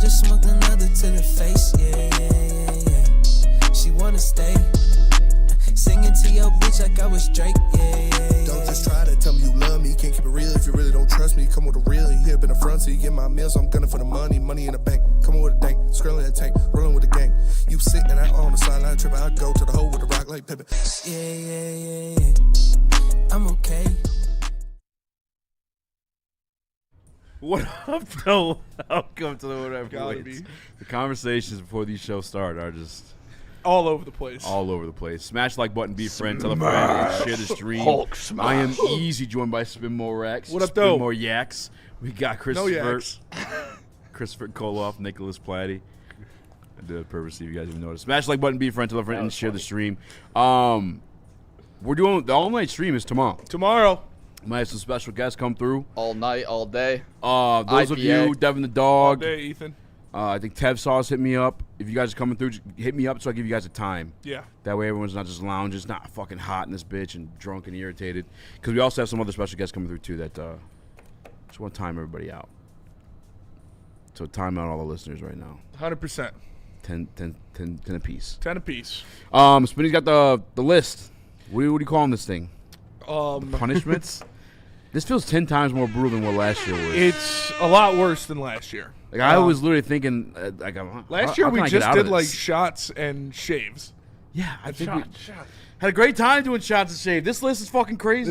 Could've smoked another to the face, yeah. She wanna stay. Singing to your bitch like I was Drake, yeah. Don't just try to tell me you love me. Can't keep it real if you really don't trust me. Come with a real, you hip in the front, so you get my meals. I'm gunning for the money in the bank. Come on with a dank, scrolling in the tank, rolling with the gang. You sit and I on the sideline tripping. I go to the hole with the rock like Pippin. Yeah. I'm okay. What up, though? Welcome to the Whatever. Gotta be. The conversations before these shows start are just all over the place. all over the place. Smash like button, be a friend, tell a friend, and share the stream. Hulk smash. I am easy, joined by Spin More Rax. What up, Spin though? More Yaks. We got No yaks. Christopher Kohloff, Nicholas Platte. I did it on purpose, see if you guys even noticed. Smash like button, be a friend, tell a friend, and share the stream. We're doing the all-night stream is tomorrow. Tomorrow. Might have some special guests come through. All night, all day. Those of IPA. you, Devin the All dog. day, Ethan. I think Tev Sauce hit me up. If you guys are coming through, just hit me up so I give you guys a time. Yeah. That way everyone's not just lounging, it's not fucking hot in this bitch and drunk and irritated. Because we also have some other special guests coming through too that just want to time everybody out. So time out all the listeners right now. 100%. 10 apiece. 10 apiece. Spinny's got the list. What are you calling this thing? Punishments? This feels 10 times more brutal than what last year was. It's a lot worse than last year. Like I was literally thinking, Last year we just did like this? shots and shaves. Yeah, I think we had a great time doing shots and shave. This list is fucking crazy.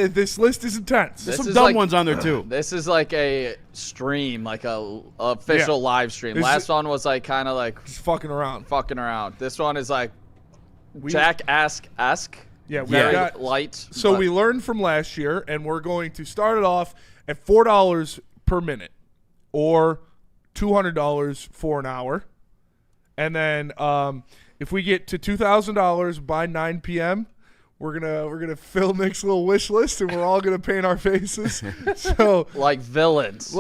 This list is intense. There's This some is dumb like- ones on there too. This is like a stream, like a official live stream. This Last is- one was like kind of like Just fucking around. fucking around. This one is like We- Jack ask. Yeah, we Very got. light. So but we learned from last year, and we're going to start it off at $4 per minute, or $200 for an hour, and then if we get to $2,000 by 9 p.m., we're gonna fill Nick's little wish list, and we're all gonna paint our faces. So like villains.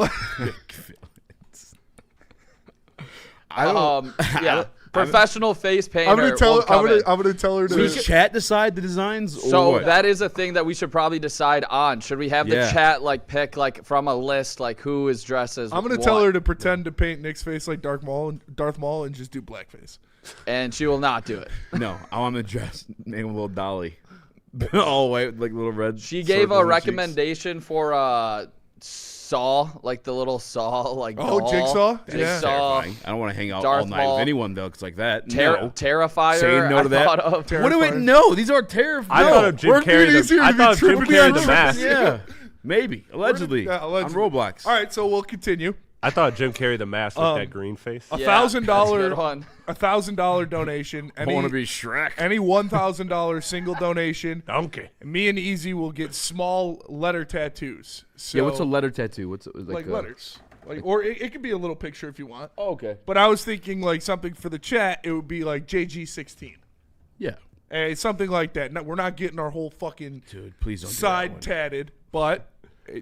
Yeah. Professional face painter. I'm gonna tell will come in. I'm gonna tell her Do we to. chat decide the designs? Or So what? that is a thing that we should probably decide on. Should we have the Yeah. chat like pick like from a list like who is dressed as I'm gonna what? tell her to pretend to paint Nick's face like Darth Maul and just do blackface. and she will not do it. No, I want to dress name a little dolly, all white like little red. She gave circles a on the cheeks. recommendation for Saw, like the little Saw, like Oh, doll. Jigsaw? Yeah. Jigsaw. Terrifying. I don't want to hang out Darth all night Maul. with anyone that looks like that. No. Terrifier. Saying no to I that. thought of. Ter- What do we Terrifying. know? These are terrifying. I thought of Jim Work Carrey. it easier I to thought be Jim triple Carrey the D. mask. Yeah, maybe allegedly, Yeah, allegedly. on Roblox. All right, so we'll continue. I thought Jim Carrey the mask with that green face. A Yeah, $1,000 that's a good one. $1,000 donation. I want to be Shrek. Any $1,000 single donation. Donkey. Me and Easy will get small letter tattoos. So, Yeah, what's a letter tattoo? What's it like letters? Like, or it could be a little picture if you want. Oh, okay. But I was thinking like something for the chat. It would be like JG16. Yeah, Something like that. No, we're not getting our whole fucking dude, please don't side do that tatted, but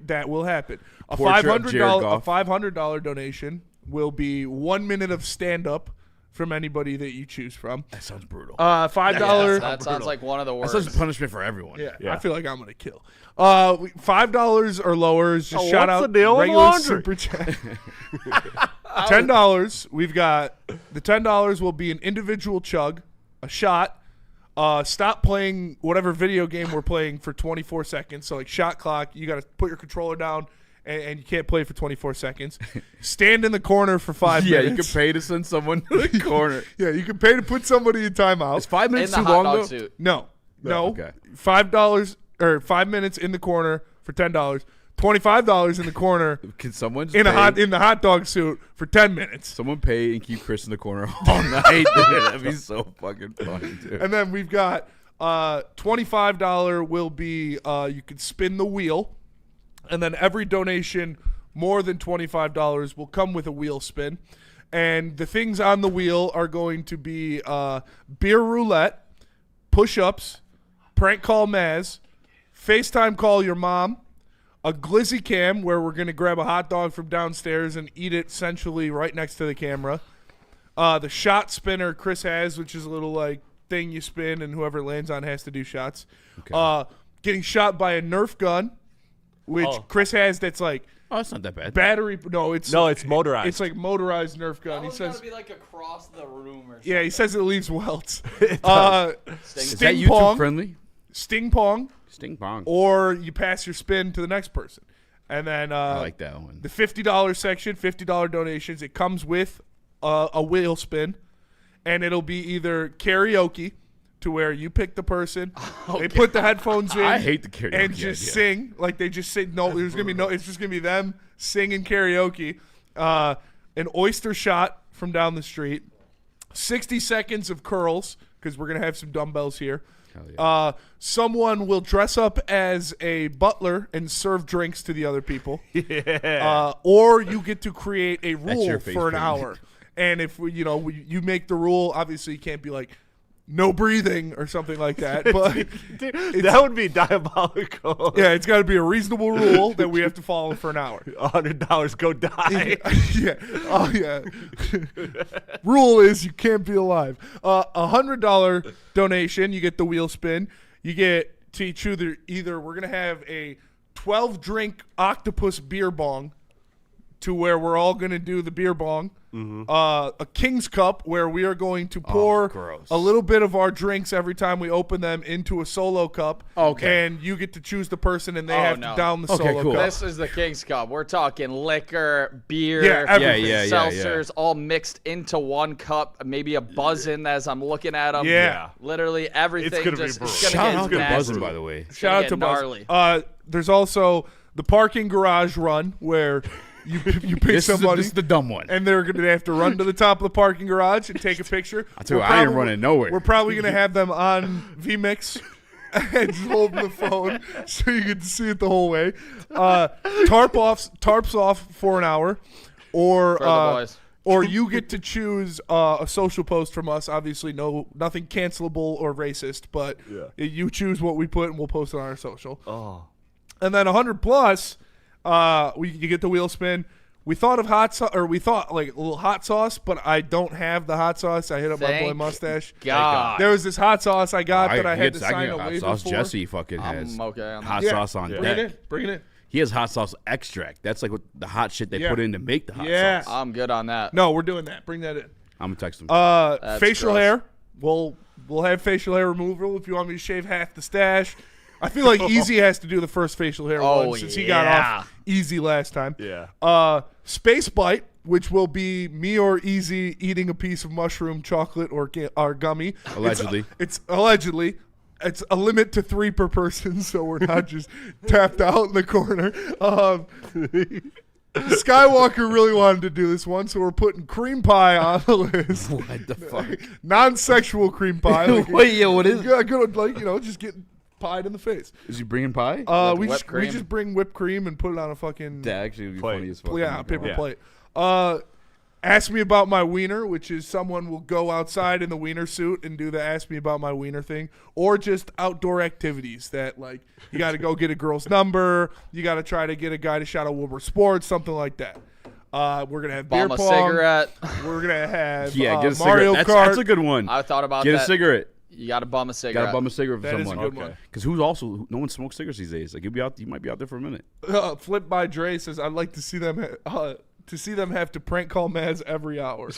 that will happen. A Portrait of Jared $500 Goff. $500 donation will be 1 minute of stand up from anybody that you choose from. That sounds brutal. $5. That sounds like one of the That worst. sounds like punishment for everyone. Yeah, I feel like I'm gonna kill. $5 or lower is just shout what's out the deal with regular laundry? super chat. $10. We've got the $10 will be an individual chug, a shot. Stop playing whatever video game we're playing for 24 seconds. So like shot clock, you got to put your controller down and you can't play for 24 seconds. Stand in the corner for 5 Yeah, minutes. you can pay to send someone to the corner. Yeah, you can pay to put somebody in timeout. Is 5 in minutes the too hot long dog though? suit. No. okay. $5 or 5 minutes in the corner for $10. $25 in the corner Can someone just in pay, the hot dog suit for 10 minutes. someone pay and keep Chris in the corner all night? Dude, that'd be so fucking funny, dude. And then we've got $25 will be you can spin the wheel, and then every donation more than $25 will come with a wheel spin. And the things on the wheel are going to be beer roulette, push-ups, prank call Maz, FaceTime call your mom, a glizzy cam where we're going to grab a hot dog from downstairs and eat it essentially right next to the camera, the shot spinner Chris has, which is a little like thing you spin and whoever lands on has to do shots. Okay. Getting shot by a Nerf gun, which Chris has that's like Oh, it's not that bad. battery. No, it's motorized. It's like motorized Nerf gun. He says, gotta be like across the room or something. yeah, he says it leaves welts. Is that Sting YouTube pong, friendly? Sting pong, Sting pong. or you pass your spin to the next person, and then I like that one. the $50 section, $50 donations. It comes with a wheel spin, and it'll be either karaoke, to where you pick the person, they put the headphones in. I hate the karaoke and just idea. sing like they just sing. No, there's gonna be no. It's just gonna be them singing karaoke. An oyster shot from down the street. 60 seconds of curls because we're gonna have some dumbbells here. Yeah. Someone will dress up as a butler and serve drinks to the other people. Or you get to create a rule your face for an paint. hour. And if you make the rule, obviously you can't be like no breathing or something like that. But Dude, that would be diabolical. yeah, it's got to be a reasonable rule that we have to follow for an hour. $100, go die. Yeah. Oh yeah. Rule is you can't be alive. $100 donation, you get the wheel spin. You get to either we're gonna have a 12-drink octopus beer bong, to where we're all gonna do the beer bong. A King's Cup where we are going to pour gross. a little bit of our drinks every time we open them into a solo cup. Okay. And you get to choose the person, and they Oh, have no. to down the Okay, solo cool. cup. This is the King's Cup. We're talking liquor, beer, Yeah, everything. Yeah. seltzers, all mixed into one cup. Maybe a buzzing as I'm looking at them. Yeah. Literally everything. It's gonna be just, brutal. it's Shout gonna out get to nasty. Buzzin', by the way. Shout out get to gnarly. Buzz. There's also the parking garage run where you pick somebody. This is the dumb one. And they have to run to the top of the parking garage and take a picture. I tell you what, I ain't running nowhere. We're probably gonna have them on VMix and just holding the phone so you get to see it the whole way. Tarps off for an hour, or For the boys. or you get to choose a social post from us. Obviously, nothing cancelable or racist, but you choose what we put and we'll post it on our social. Oh. And then 100 plus, you get the wheel spin. We thought of hot sauce, or we thought like a little hot sauce, but I don't have the hot sauce. I hit up my boy Thank Mustache. God. There was this hot sauce I got that I had to can sign get a hot waiver sauce. for. Jesse fucking has I'm okay on hot that. sauce on Bring it deck. in. Bring it in. He has hot sauce extract. That's like what the hot shit they Yeah. put in to make the hot Yeah. sauce. I'm good on that. No, we're doing that. Bring that in. I'm gonna text him. Facial gross. hair. We'll have facial hair removal if you want me to shave half the stash. I feel like Easy has to do the first facial hair Oh, one since he got yeah. off easy last time. Yeah. Space Bite, which will be me or Easy eating a piece of mushroom, chocolate, or gummy. Allegedly. It's allegedly. It's a limit to 3 per person, so we're not just tapped out in the corner. Skywalker really wanted to do this one, so we're putting cream pie on the list. What the fuck? Non-sexual cream pie. Like, Wait, yeah, what is it? good, like, just getting pied in the face. Is he bringing pie? With We whipped just cream? bring whipped cream and put it on a fucking That actually would be Plate. funny as fuck. paper Yeah. plate. Ask me about my wiener, which is someone will go outside in the wiener suit and do the ask me about my wiener thing, or just outdoor activities that, like, you got to go get a girl's number, you got to try to get a guy to shout out Woodward Sports, something like that. We're gonna have beer Bomb a pong. cigarette. We're gonna have Yeah, get a Mario cigarette. Kart. That's a good one. I thought about Get that. a cigarette. You got to bum a cigarette. Got to bum a cigarette for That is a someone. good one. Because no one smokes cigarettes these days. Like you might be out there for a minute. Flip by Dre says, "I'd like to see them have to prank call Mads every hour."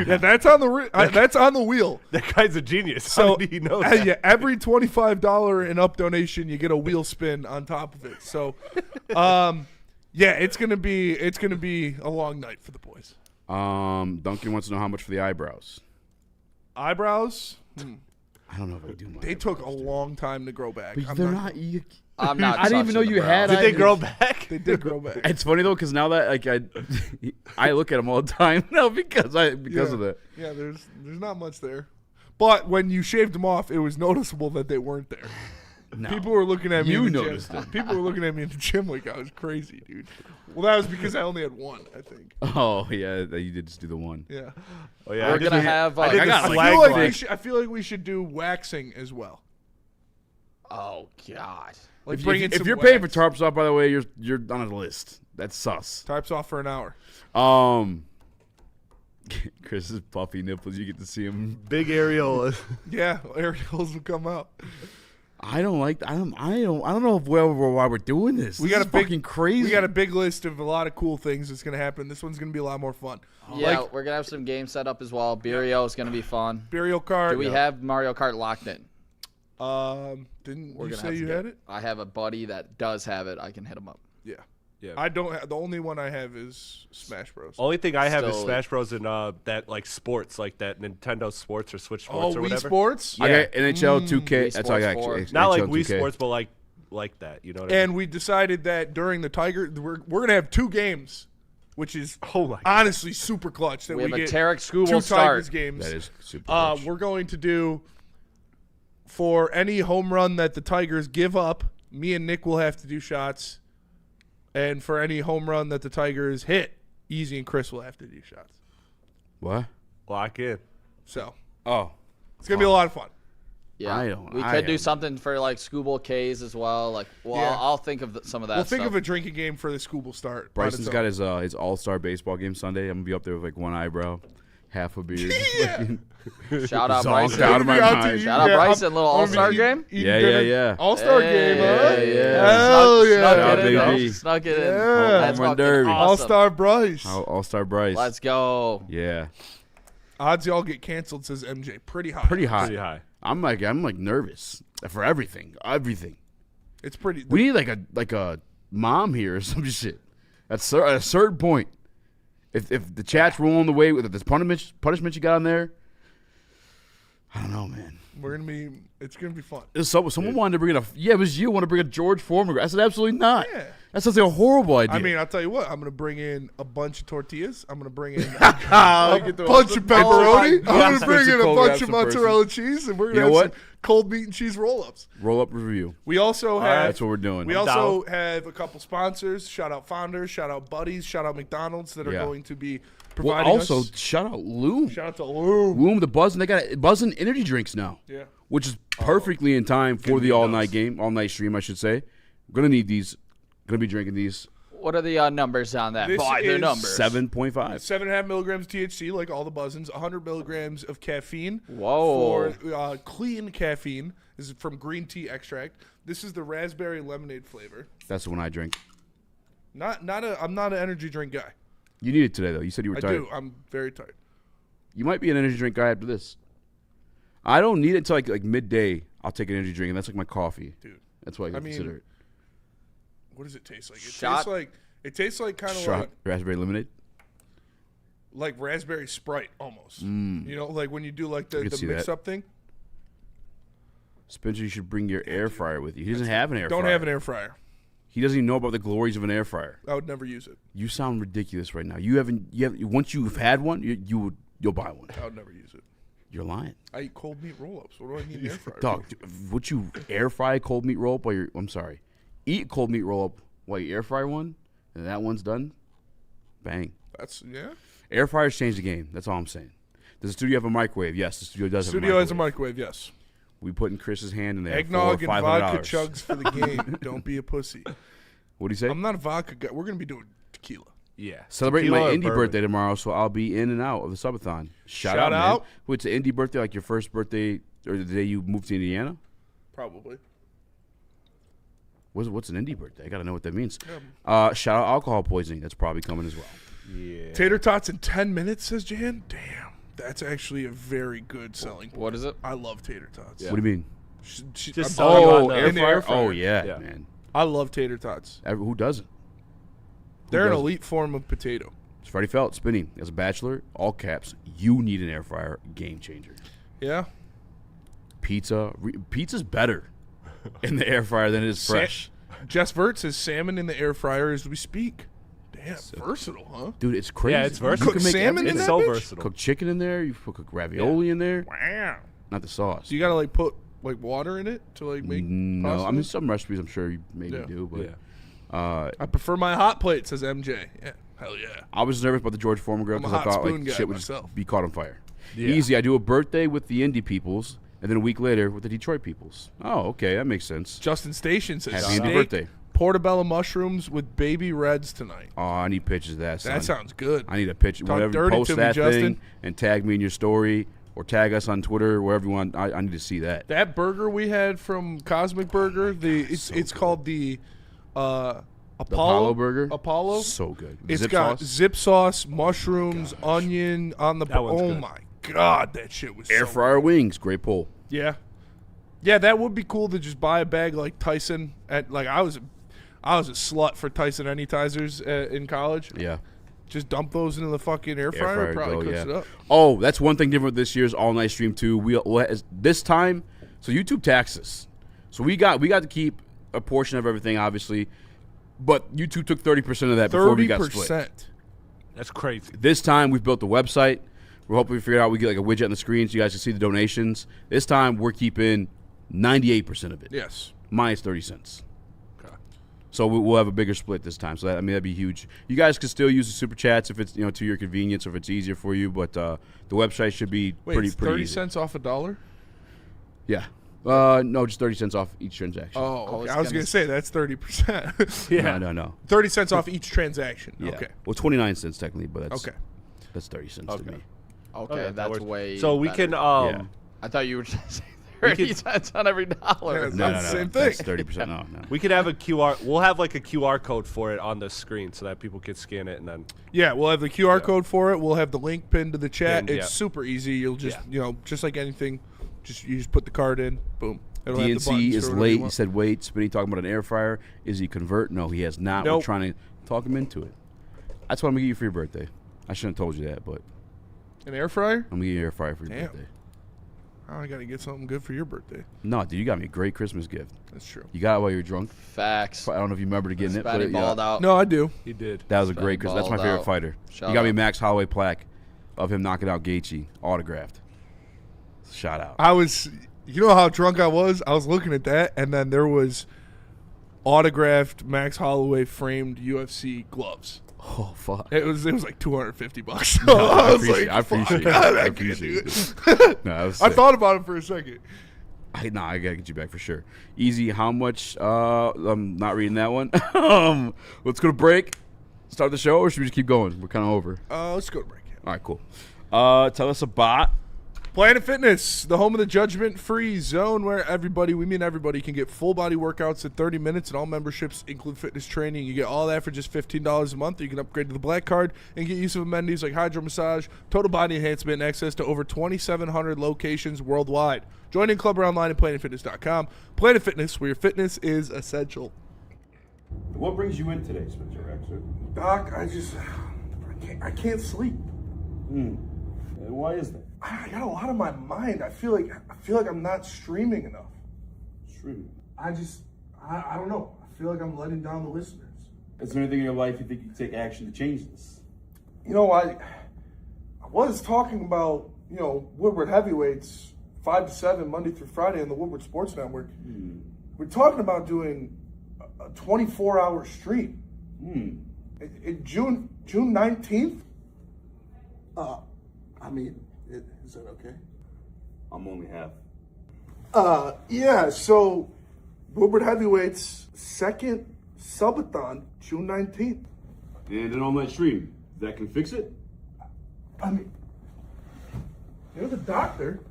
Yeah, that's on the that's on the wheel. That guy's a genius. So How did he know that? yeah, every $25 and up donation, you get a wheel spin on top of it. So, yeah, it's gonna be a long night for the boys. Duncan wants to know how much for the eyebrows. Eyebrows, I don't know if I do. they took a long time to grow back. I'm They're not- not. You, I'm not. I didn't even know touching the you had. brows. Did they grow back? They did grow back. It's funny though, because now that like I look at them all the time now because of that. Yeah, there's not much there. But when you shaved them off, it was noticeable that they weren't there. No. People were looking at me. You in the noticed gym. it. People were looking at me in the gym like I was crazy, dude. Well, that was because I only had one, I think. Oh yeah, you did just do the one. Yeah. Oh yeah, We're I did gonna the- have. I did I the got, I slag feel like wax. I feel like we should do waxing as well. Oh God. Like If, bring if, in some you're paying for wax. tarps off, by the way, you're on a list. That's sus. Tarps off for an hour. Chris's puffy nipples. You get to see him. Big areolas. Yeah, areolas will come out. I don't like. I don't know why we're doing this. We This got is a big, fucking crazy. We got a big list of a lot of cool things that's gonna happen. This one's gonna be a lot more fun. Yeah, we're gonna have some games set up as well. Burial is gonna be fun. Burial card. Do we have Mario Kart locked in? Didn't We're you gonna say have to you get- had it? I have a buddy that does have it. I can hit him up. Yeah. Yeah. I don't have. The only one I have is Smash Bros. Only thing I have is Still- Smash Bros. And that like sports, like that Nintendo Sports or Switch Oh, Sports or Wii whatever. Sports. I got NHL 2K. Wii That's all I got. Sports 4. actually. Not like NHL Wii 2K. Sports, but like that. You know what I mean? And we decided that during the Tiger, we're gonna have 2 games, which is Oh my God. honestly super clutch. That We have a get Tarek Skubal 2 start. Tigers games. That is super. clutch. We're going to do for any home run that the Tigers give up. Me and Nick will have to do shots, and for any home run that the Tigers hit, Easy and Chris will have to do shots. What? Lock in. So Oh, it's gonna be a lot of fun. Yeah, we I could do am- something for like Skubal K's as well. Like, well, Yeah. I'll think of some of that. We'll think stuff. of a drinking game for the Scooble start. on Bryson's its got own. his all-star baseball game Sunday. I'm gonna be up there with like one eyebrow, half a beard. Shout out Zonked Bryson. out of my You're out to mind. eat- Shout out yeah, Bryson, little I'm gonna all-star be game? eating Yeah, dinner. yeah. All-star game, huh? yeah. Hell yeah. Snuck Shout it out, in, though. baby. Snuck it in. Yeah. That's Home run fucking derby. awesome. All-star Bryce. All-star Bryce. Let's go. Yeah, Odds y'all get canceled, says MJ. Pretty high. pretty high. Pretty high. I'm like nervous for everything. It's pretty. We need like a mom here or some shit. At a certain point, if the chat's rolling the way with this punishment you got on there, I don't know, man. It's gonna be fun. Someone wanted to bring it was you want to bring a George Foreman. I said absolutely not. Yeah. That sounds like a horrible idea. I mean, I'll tell you what. I'm gonna bring in a bunch of tortillas. I'm gonna bring in I'll a get the- bunch of pepperoni. I'm God. gonna bring in a Cold bunch wraps of in person. mozzarella cheese, and we're You gonna know have what? some cold meat and cheese roll-ups. roll up review. We also have. That's what we're doing. We I'm also have a couple sponsors. Shout out Founders. Shout out Buddies. Shout out McDonald's that are Yeah. going to be Well, providing also us. shout out Loom. Shout out to Lou. Loom the Buzzin'. They got Buzzin' energy drinks now. Yeah. Which is perfectly in time for the all-night game, all-night stream, I should say. We're gonna need these. Gonna be drinking these. What are the numbers on that? This Boy, the is numbers. 7.5. 7.5 milligrams THC, like all the Buzzins. 100 milligrams of caffeine. Whoa. For clean caffeine. This is from green tea extract. This is the raspberry lemonade flavor. That's the one I drink. I'm not an energy drink guy. You need it today, though. You said you were I tired. do. I'm very tired. You might be an energy drink guy after this. I don't need it until like midday. I'll take an energy drink, and that's like my coffee. Dude. That's why I mean, consider it. What does it taste like? Shot. It tastes like kind of Shot raspberry lemonade. like raspberry Sprite almost. You know, like when you do like the can see mix that. up thing. Spencer, you should bring your air fryer with you. He doesn't have an air fryer. Don't have an air fryer. He doesn't even know about the glories of an air fryer. I would never use it. You sound ridiculous right now. You haven't. Once you've had one, you'll buy one. I would never use it. You're lying, I eat cold meat roll-ups. What do I need an air fryer? dog. Would you air fry a cold meat roll up while you're? I'm sorry. Eat cold meat roll up while you air fry one, and that one's done. Bang. That's yeah. Air fryers change the game. That's all I'm saying. Does the studio have a microwave? Yes, the studio does. Studio have has a microwave. Yes. We putting Chris's hand in there. Eggnog for and $500. vodka chugs for the game. Don't be a pussy. What do you say? I'm not a vodka guy. We're gonna be doing tequila. Yeah. Celebrating Tequila my or indie bourbon? birthday tomorrow, so I'll be in and out of the subathon. Shout Shout out, out. man. What's an indie birthday? Like your first birthday or the day you moved to Indiana? Probably. What's an indie birthday? I gotta know what that means. Shout out alcohol poisoning. That's probably coming as well. Yeah. Tater tots in 10 minutes, says Jan. Damn, that's actually a very good selling point. What is it? I love tater tots. What do you mean? Just I'm selling telling you, on the- air in the fryer. air fryer. Oh yeah, Yeah. man. I love tater tots. Who doesn't? They're an doesn't? elite form of potato. It's Freddie Felt, Spinny. As a bachelor, all caps. You need an air fryer. Game changer. Yeah. Pizza's better in the air fryer than it is fresh. Jess Vert says salmon in the air fryer as we speak. Damn, versatile, huh? Dude, it's crazy. Yeah, it's You versatile. can Cook make salmon in It's that so bitch? versatile. Cook chicken in there. You cook ravioli in there. Wow. Not the sauce. So you gotta like put like water in it to like make No, pasta? I mean some recipes I'm sure you maybe Yeah. do, but Yeah. I prefer my hot plate, says MJ. Yeah. Hell yeah. I was nervous about the George Foreman girl I'm a because I hot thought spoon like guy shit would myself. just be caught on fire. Yeah. Easy. I do a birthday with the indie peoples, and then a week later with the Detroit peoples. Oh, okay, that makes sense. Justin Station says Happy steak, birthday. portobello mushrooms with baby reds tonight. Oh, I need pictures of that. Son. That sounds good. I need a picture. Talk Whatever, dirty post to me, that Justin. thing and tag me in your story. or tag us on Twitter, wherever you want. I need to see that. That burger we had from Cosmic Burger, it's called the Apollo burger? Apollo. So good. It's Zip got sauce? zip sauce, mushrooms, onion on the. That one's Oh good. my god, that shit was Air so fryer wings. Great pull. Yeah, yeah, that would be cool to just buy a bag like Tyson. I was a slut for Tyson Anytizers in college. Yeah. Just dump those into the fucking air fryer. Probably cooks it up. Oh, that's one thing different with this year's all night stream too. This time, so YouTube taxes. So we got to keep a portion of everything, obviously, but YouTube took 30% of that before we got split. That's crazy. This time we've built the website. We're hoping we figure out we get like a widget on the screen so you guys can see the donations. This time we're keeping 98% of it. Yes. Minus 30 cents. So we'll have a bigger split this time. So that'd be huge. You guys can still use the super chats if it's to your convenience, or if it's easier for you. But the website should be pretty it's 30 easy. cents off $1? Yeah. No, just 30 cents off each transaction. Oh, okay. I was gonna say that's 30%. Yeah. No. 30 cents off each transaction. Yeah. Okay. Well, 29 cents technically, but that's Okay. That's 30 cents to me. Okay, that that's works. way. So we better. can. Yeah. I thought you were just saying 30 cents on every dollar. Yeah, No, That's the same That's thing. 30%. No. We could have a QR. We'll have like a QR code for it on the screen so that people can scan it and then. Yeah, we'll have the QR code for it. We'll have the link pinned to the chat. Pinned, It's yeah. super easy. You'll just just like anything, you just put the card in. Boom. It'll have the DNC buttons is for whatever late. you He want. said, wait. Spinny talking about an air fryer. Is he convert? No, he has not. Nope. We're trying to talk him into it. That's what I'm going to get you for your birthday. I shouldn't have told you that, but An air fryer? I'm going to get you an air fryer for your Damn. birthday. Oh, I gotta get something good for your birthday. No, dude, you got me a great Christmas gift. That's true. You got it while you were drunk. Facts. I don't know if you remember getting it, but Spatty balled out. No, I do. He did. that was a Spatty great Christmas. That's my balled favorite out. fighter. Shout You got me a out. Max Holloway plaque of him knocking out Gaethje, autographed. Shout out. I was, you know how drunk I was? I was looking at that, and then there was autographed Max Holloway framed UFC gloves. Oh, fuck. It was like $250. So I was like, I appreciate it. fuck, I I appreciate can't it. do it. No, that was I sick. thought about it for a second. I gotta get you back for sure. Easy, how much? I'm not reading that one. Let's go to break. Start the show, or should we just keep going? We're kind of over. Let's go to break. All right, cool. Tell us about. Planet Fitness, the home of the judgment-free zone where everybody can get full-body workouts in 30 minutes, and all memberships include fitness training. You get all that for just $15 a month. You can upgrade to the Black Card and get use of amenities like hydro massage, total body enhancement, and access to over 2,700 locations worldwide. Join in Club or online at PlanetFitness.com. Planet Fitness, where your fitness is essential. What brings you in today, Spencer Raxter? Doc, I can't sleep. Why is that? I got a lot on my mind. I feel like I'm not streaming enough. Streaming. I don't know. I feel like I'm letting down the listeners. Is there anything in your life you think you can take action to change this? You know, I was talking about, Woodward heavyweights 5 to 7 Monday through Friday on the Woodward Sports Network. We're talking about doing a 24-hour stream. In June 19th. Is that okay? I'm only half. Yeah, so Woodward Heavyweights second subathon, June 19th. And an all-night stream. That can fix it? I mean, you're the doctor.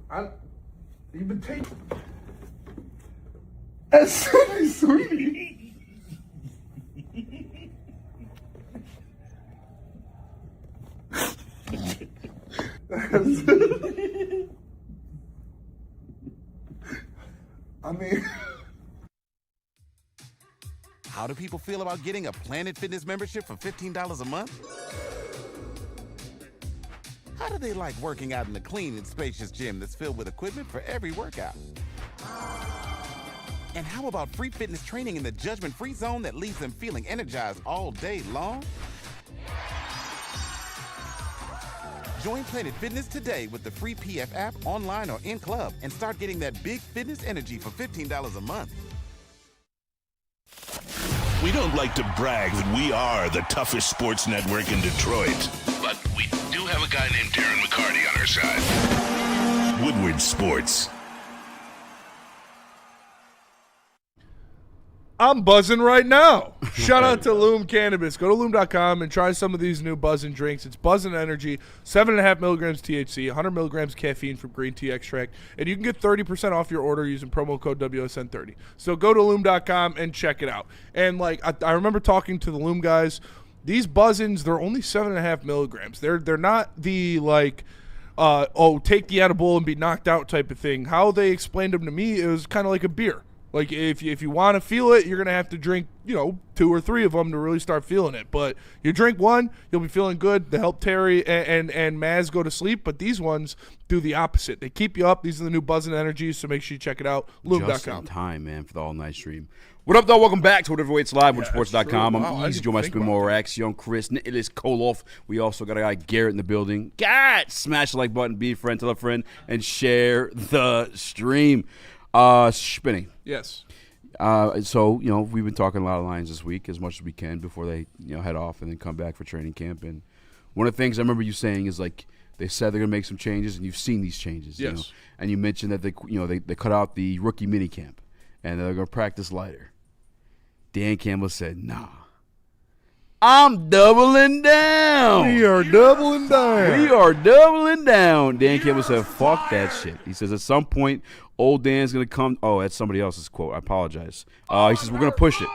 You've been taking. Sweetie. I mean, How do people feel about getting a Planet Fitness membership for $15 a month? How do they like working out in a clean and spacious gym that's filled with equipment for every workout? And how about free fitness training in the judgment-free zone that leaves them feeling energized all day long? Join Planet Fitness today with the free PF app, online or in club, and start getting that big fitness energy for $15 a month. We don't like to brag that we are the toughest sports network in Detroit, but we do have a guy named Darren McCarty on our side. Woodward Sports. I'm buzzing right now. Shout out to Loom Cannabis. Go to loom.com and try some of these new Buzzin' drinks. It's Buzzin' Energy, 7.5 milligrams THC, 100 milligrams caffeine from green tea extract, and you can get 30% off your order using promo code WSN30. So go to loom.com and check it out. And like I remember talking to the Loom guys. These Buzzins, they're only 7.5 milligrams. They're not the like, take the edible and be knocked out type of thing. How they explained them to me, it was kind of like a beer. Like if you want to feel it, you're gonna have to drink 2 or 3 of them to really start feeling it. But you drink one, you'll be feeling good. They help Terry and Maz go to sleep. But these ones do the opposite. They keep you up. These are the new Buzzin' Energies, so make sure you check it out. Loom.com. Just in time, man, for the all-night stream. What up, though? Welcome back to Whatever Waits Live, WoodSports.com. Wow, I'm Easy Joe, my spin more Rax, Young Chris, Nick Kohloff. We also got a guy, Garrett, in the building. God, smash the like button, be a friend, tell a friend, and share the stream. Spinning. Yes. So, we've been talking a lot of lines this week as much as we can before they, head off and then come back for training camp. And one of the things I remember you saying is, like, they said they're going to make some changes, and you've seen these changes. Yes. And you mentioned that they cut out the rookie mini camp, and they're going to practice lighter. Dan Campbell said, nah. I'm doubling down. We are doubling down. We are doubling down. Dan Campbell said, fuck that shit. He says, at some point, old Dan's going to come. Oh, that's somebody else's quote. I apologize. He says, we're going to push it.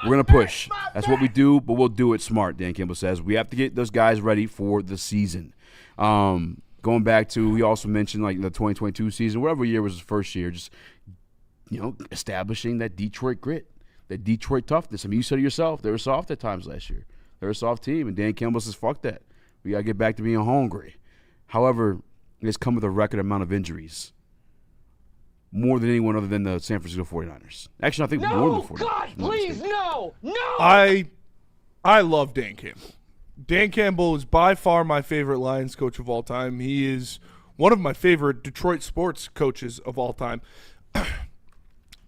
We're going to push. That's what we do, but we'll do it smart, Dan Campbell says. We have to get those guys ready for the season. Going back to, he also mentioned, like, the 2022 season, whatever year was his first year, just, establishing that Detroit grit. That Detroit toughness. I mean, you said it yourself. They were soft at times last year. They're a soft team, and Dan Campbell says, fuck that. We got to get back to being hungry. However, it's come with a record amount of injuries. More than anyone other than the San Francisco 49ers. Actually, I think more than the 49ers. God, please, no. I love Dan Campbell. Dan Campbell is by far my favorite Lions coach of all time. He is one of my favorite Detroit sports coaches of all time.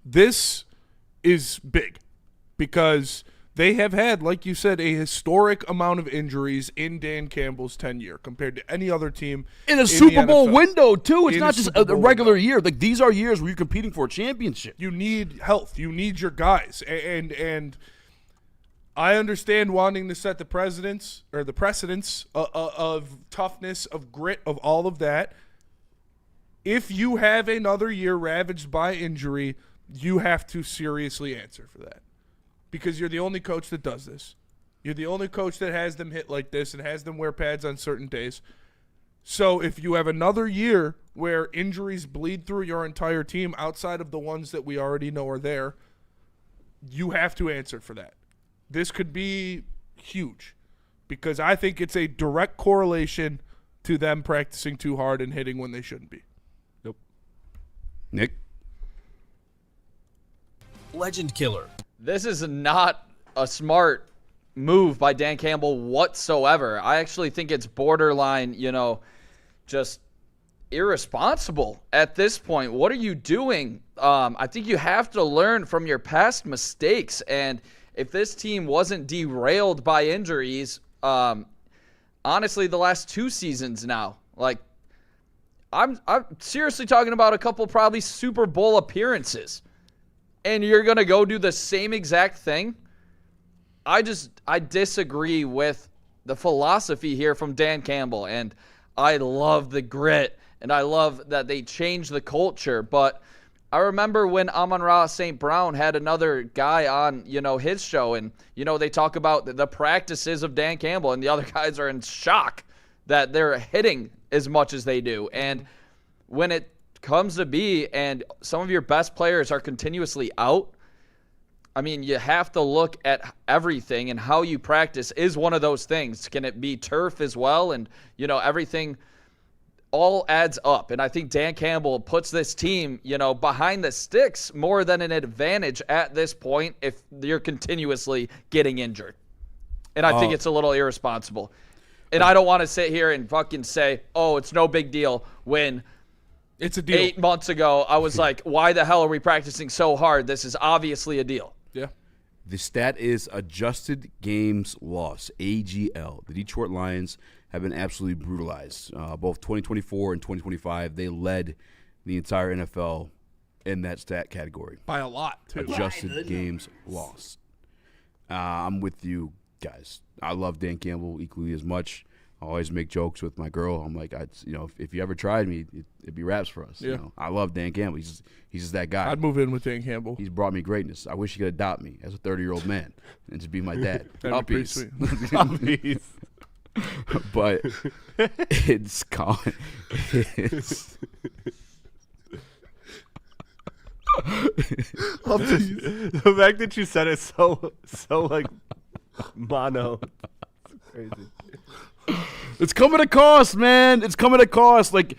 This is big because they have had, like you said, a historic amount of injuries in Dan Campbell's tenure compared to any other team in a Super Bowl NFL. window, too. It's not just a regular window. year. Like, these are years where you're competing for a championship. You need health. You need your guys. And I understand wanting to set the precedence of toughness, of grit, of all of that. If you have another year ravaged by injury, you have to seriously answer for that because you're the only coach that does this. You're the only coach that has them hit like this and has them wear pads on certain days. So if you have another year where injuries bleed through your entire team outside of the ones that we already know are there, you have to answer for that. This could be huge because I think it's a direct correlation to them practicing too hard and hitting when they shouldn't be. Nope. Nick? Legend killer. This is not a smart move by Dan Campbell whatsoever. I actually think it's borderline, just irresponsible at this point. What are you doing? I think you have to learn from your past mistakes. And if this team wasn't derailed by injuries, honestly, the last 2 seasons now, like, I'm seriously talking about a couple probably Super Bowl appearances. And you're going to go do the same exact thing? I disagree with the philosophy here from Dan Campbell. And I love the grit. And I love that they changed the culture. But I remember when Amon-Ra St. Brown had another guy on, his show. And, they talk about the practices of Dan Campbell. And the other guys are in shock that they're hitting as much as they do. And when it comes to be and some of your best players are continuously out, I mean, you have to look at everything, and how you practice is one of those things. Can it be turf as well? And, everything all adds up. And I think Dan Campbell puts this team, behind the sticks more than an advantage at this point if you're continuously getting injured. And I think it's a little irresponsible. And I don't want to sit here and fucking say, oh, it's no big deal when it's a deal. 8 months ago, I was like, why the hell are we practicing so hard? This is obviously a deal. Yeah. The stat is adjusted games lost, AGL. The Detroit Lions have been absolutely brutalized. Both 2024 and 2025, they led the entire NFL in that stat category. By a lot, too. Adjusted games lost. I'm with you guys. I love Dan Campbell equally as much. I always make jokes with my girl. I'm like, if you ever tried me, it'd be raps for us. Yeah. You know? I love Dan Campbell. He's just that guy. I'd move in with Dan Campbell. He's brought me greatness. I wish he could adopt me as a 30-year-old man and just be my dad. That'd be pretty Uppies. sweet. Uppies. But it's gone. The fact that you said it so like mono. It's crazy. It's coming at cost, man. It's coming at cost. Like,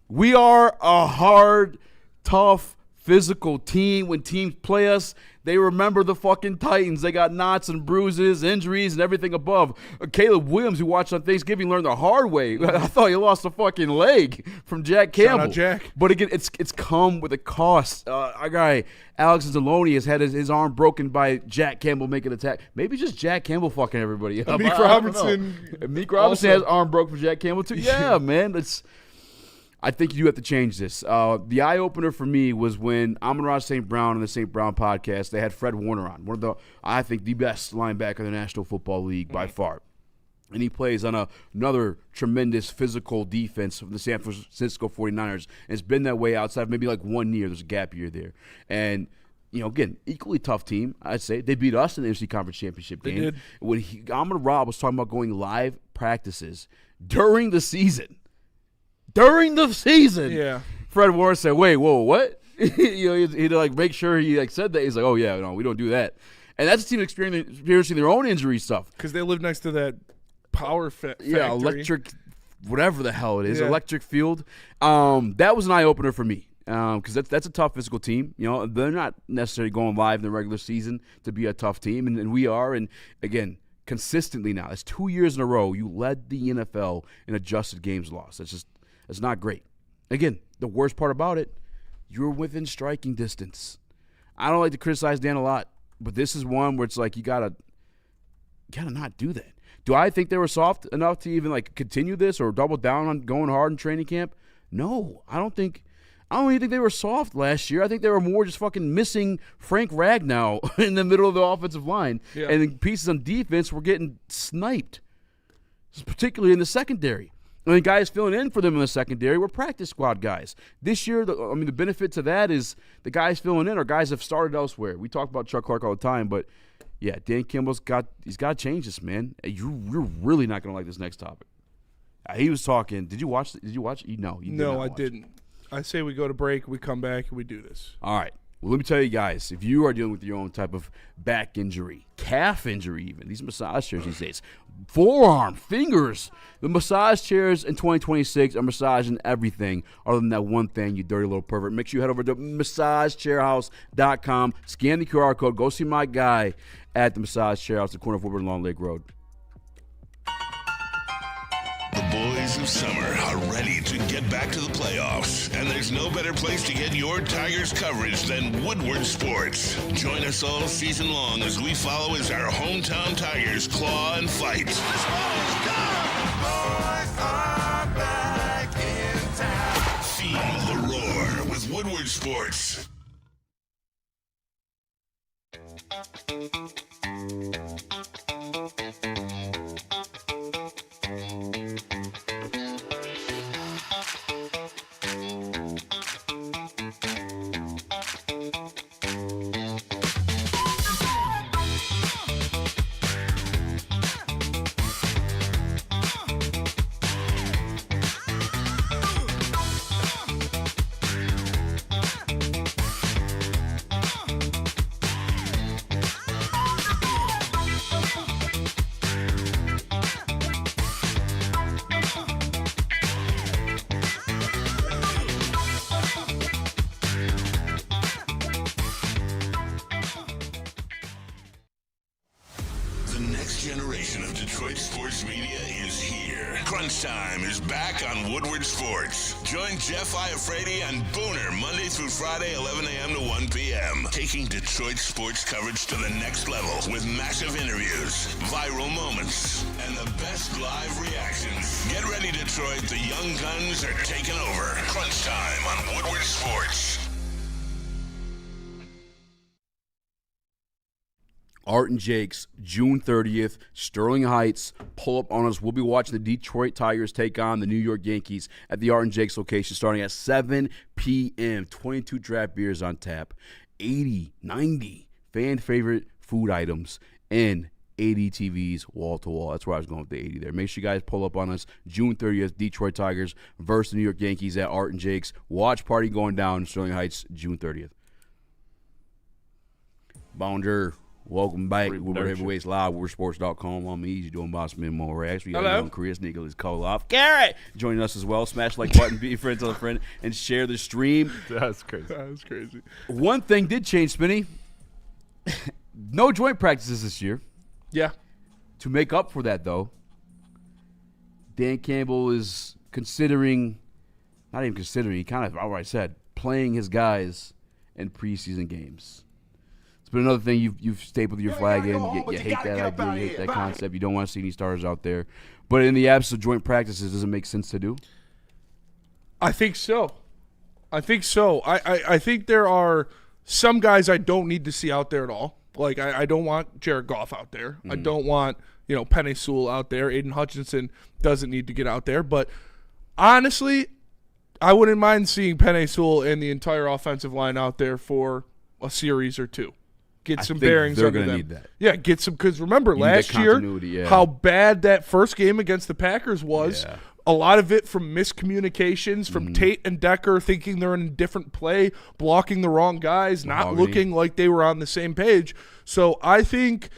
we are a hard, tough, physical team. When teams play us, they remember the fucking Titans. They got knots and bruises, injuries, and everything above. Caleb Williams, who watched on Thanksgiving, learned the hard way. I thought he lost a fucking leg from Jack Campbell. Shout out Jack. But again, it's come with a cost. Our guy, Alex Anzalone, has had his arm broken by Jack Campbell making an attack. Maybe just Jack Campble fucking everybody up. Meek I don't Robinson know. Meek Robinson has arm broke from Jack Campbell too. Yeah, man. I think you do have to change this. The eye-opener for me was when Amon-Ra St. Brown and the St. Brown podcast, they had Fred Warner on, one of I think, the best linebacker in the National Football League by far. And he plays on another tremendous physical defense from the San Francisco 49ers. And it's been that way outside of maybe like 1 year. There's a gap year there. And, again, equally tough team, I'd say. They beat us in the NFC Conference Championship game. They did. When Amon-Ra was talking about going live practices during the season. Yeah. Fred Warner said, "Wait, whoa, what?" He'd like make sure he said that. He's like, "Oh yeah, no, we don't do that." And that's a team experiencing their own injury stuff. Because they live next to that power factory. Yeah, electric, whatever the hell it is, Yeah. electric field. That was an eye opener for me because that's a tough physical team. They're not necessarily going live in the regular season to be a tough team, and we are. And again, consistently now, it's 2 years in a row you led the NFL in adjusted games lost. It's not great. Again, the worst part about it, you're within striking distance. I don't like to criticize Dan a lot, but this is one where it's like you gotta not do that. Do I think they were soft enough to even continue this or double down on going hard in training camp? No, I don't even think they were soft last year. I think they were more just fucking missing Frank Ragnow in the middle of the offensive line, and the pieces on defense were getting sniped, particularly in the secondary. And the guys filling in for them in the secondary were practice squad guys. This year, the benefit to that is the guys filling in are guys that have started elsewhere. We talk about Chuck Clark all the time, but yeah, Dan Campbell's got to change this, man. You're really not going to like this next topic. He was talking. Did you watch? No, you did not No, I watch. didn't. I say we go to break, we come back, and we do this. All right. Well, let me tell you guys, if you are dealing with your own type of back injury, calf injury even, these massage chairs these days, forearm, fingers, the massage chairs in 2026 are massaging everything other than that one thing, you dirty little pervert. Make sure you head over to massagechairhouse.com, scan the QR code, go see my guy at the Massage Chair House, the corner of Woodward and Long Lake Road. The boys of summer are ready to get back to the playoffs, and there's no better place to get your Tigers coverage than Woodward Sports. Join us all season long as we follow as our hometown Tigers claw and fight. Boys are back in town. Feel the roar with Woodward Sports. Generation of Detroit sports media is here. Crunch Time is back on Woodward Sports. Join Jeff Iafrate and Booner Monday through Friday, 11 a.m. to 1 p.m. Taking Detroit sports coverage to the next level with massive interviews, viral moments, and the best live reactions. Get ready, Detroit. The young guns are taking over. Crunch Time on Woodward Sports. Art and Jake's, June 30th, Sterling Heights. Pull up on us. We'll be watching the Detroit Tigers take on the New York Yankees at the Art and Jake's location starting at 7 p.m. 22 draft beers on tap, 80, 90 fan favorite food items, and 80 TVs wall to wall. That's where I was going with the 80 there. Make sure you guys pull up on us. June 30th, Detroit Tigers versus the New York Yankees at Art and Jake's. Watch party going down in Sterling Heights, June 30th. Bonjour. Welcome back. Woodward Heavyweights Live, WoodwardSports.com. I'm Easy doing Boss Man Mo Rax. We got young Chris, Nick Kohloff, Garrett joining us as well. Smash like button, be a friend, tell a friend, and share the stream. That's crazy. That's crazy. One thing did change, Spinny. No joint practices this year. Yeah. To make up for that, though, Dan Campbell is considering, not even considering, he kind of outright said, playing his guys in preseason games. It's been another thing you've stapled your flag in. You hate that idea, you hate that concept. You don't want to see any stars out there. But in the absence of joint practices, does it make sense to do? I think so. I think there are some guys I don't need to see out there at all. Like, I don't want Jared Goff out there. I don't want, Penei Sewell out there. Aiden Hutchinson doesn't need to get out there. But honestly, I wouldn't mind seeing Penei Sewell and the entire offensive line out there for a series or two. Get some bearings they're under gonna them. need that. Yeah, get some, because remember last year how bad that first game against the Packers was. Yeah. A lot of it from miscommunications, from Tate and Decker thinking they're in a different play, blocking the wrong guys, not looking like they were on the same page. So I think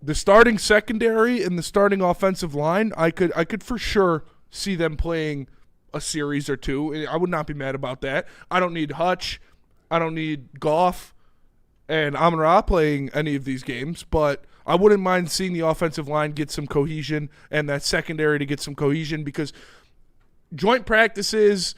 the starting secondary and the starting offensive line, I could for sure see them playing a series or two. I would not be mad about that. I don't need Hutch. I don't need Goff and Amon-Ra playing any of these games, but I wouldn't mind seeing the offensive line get some cohesion and that secondary to get some cohesion, because joint practices,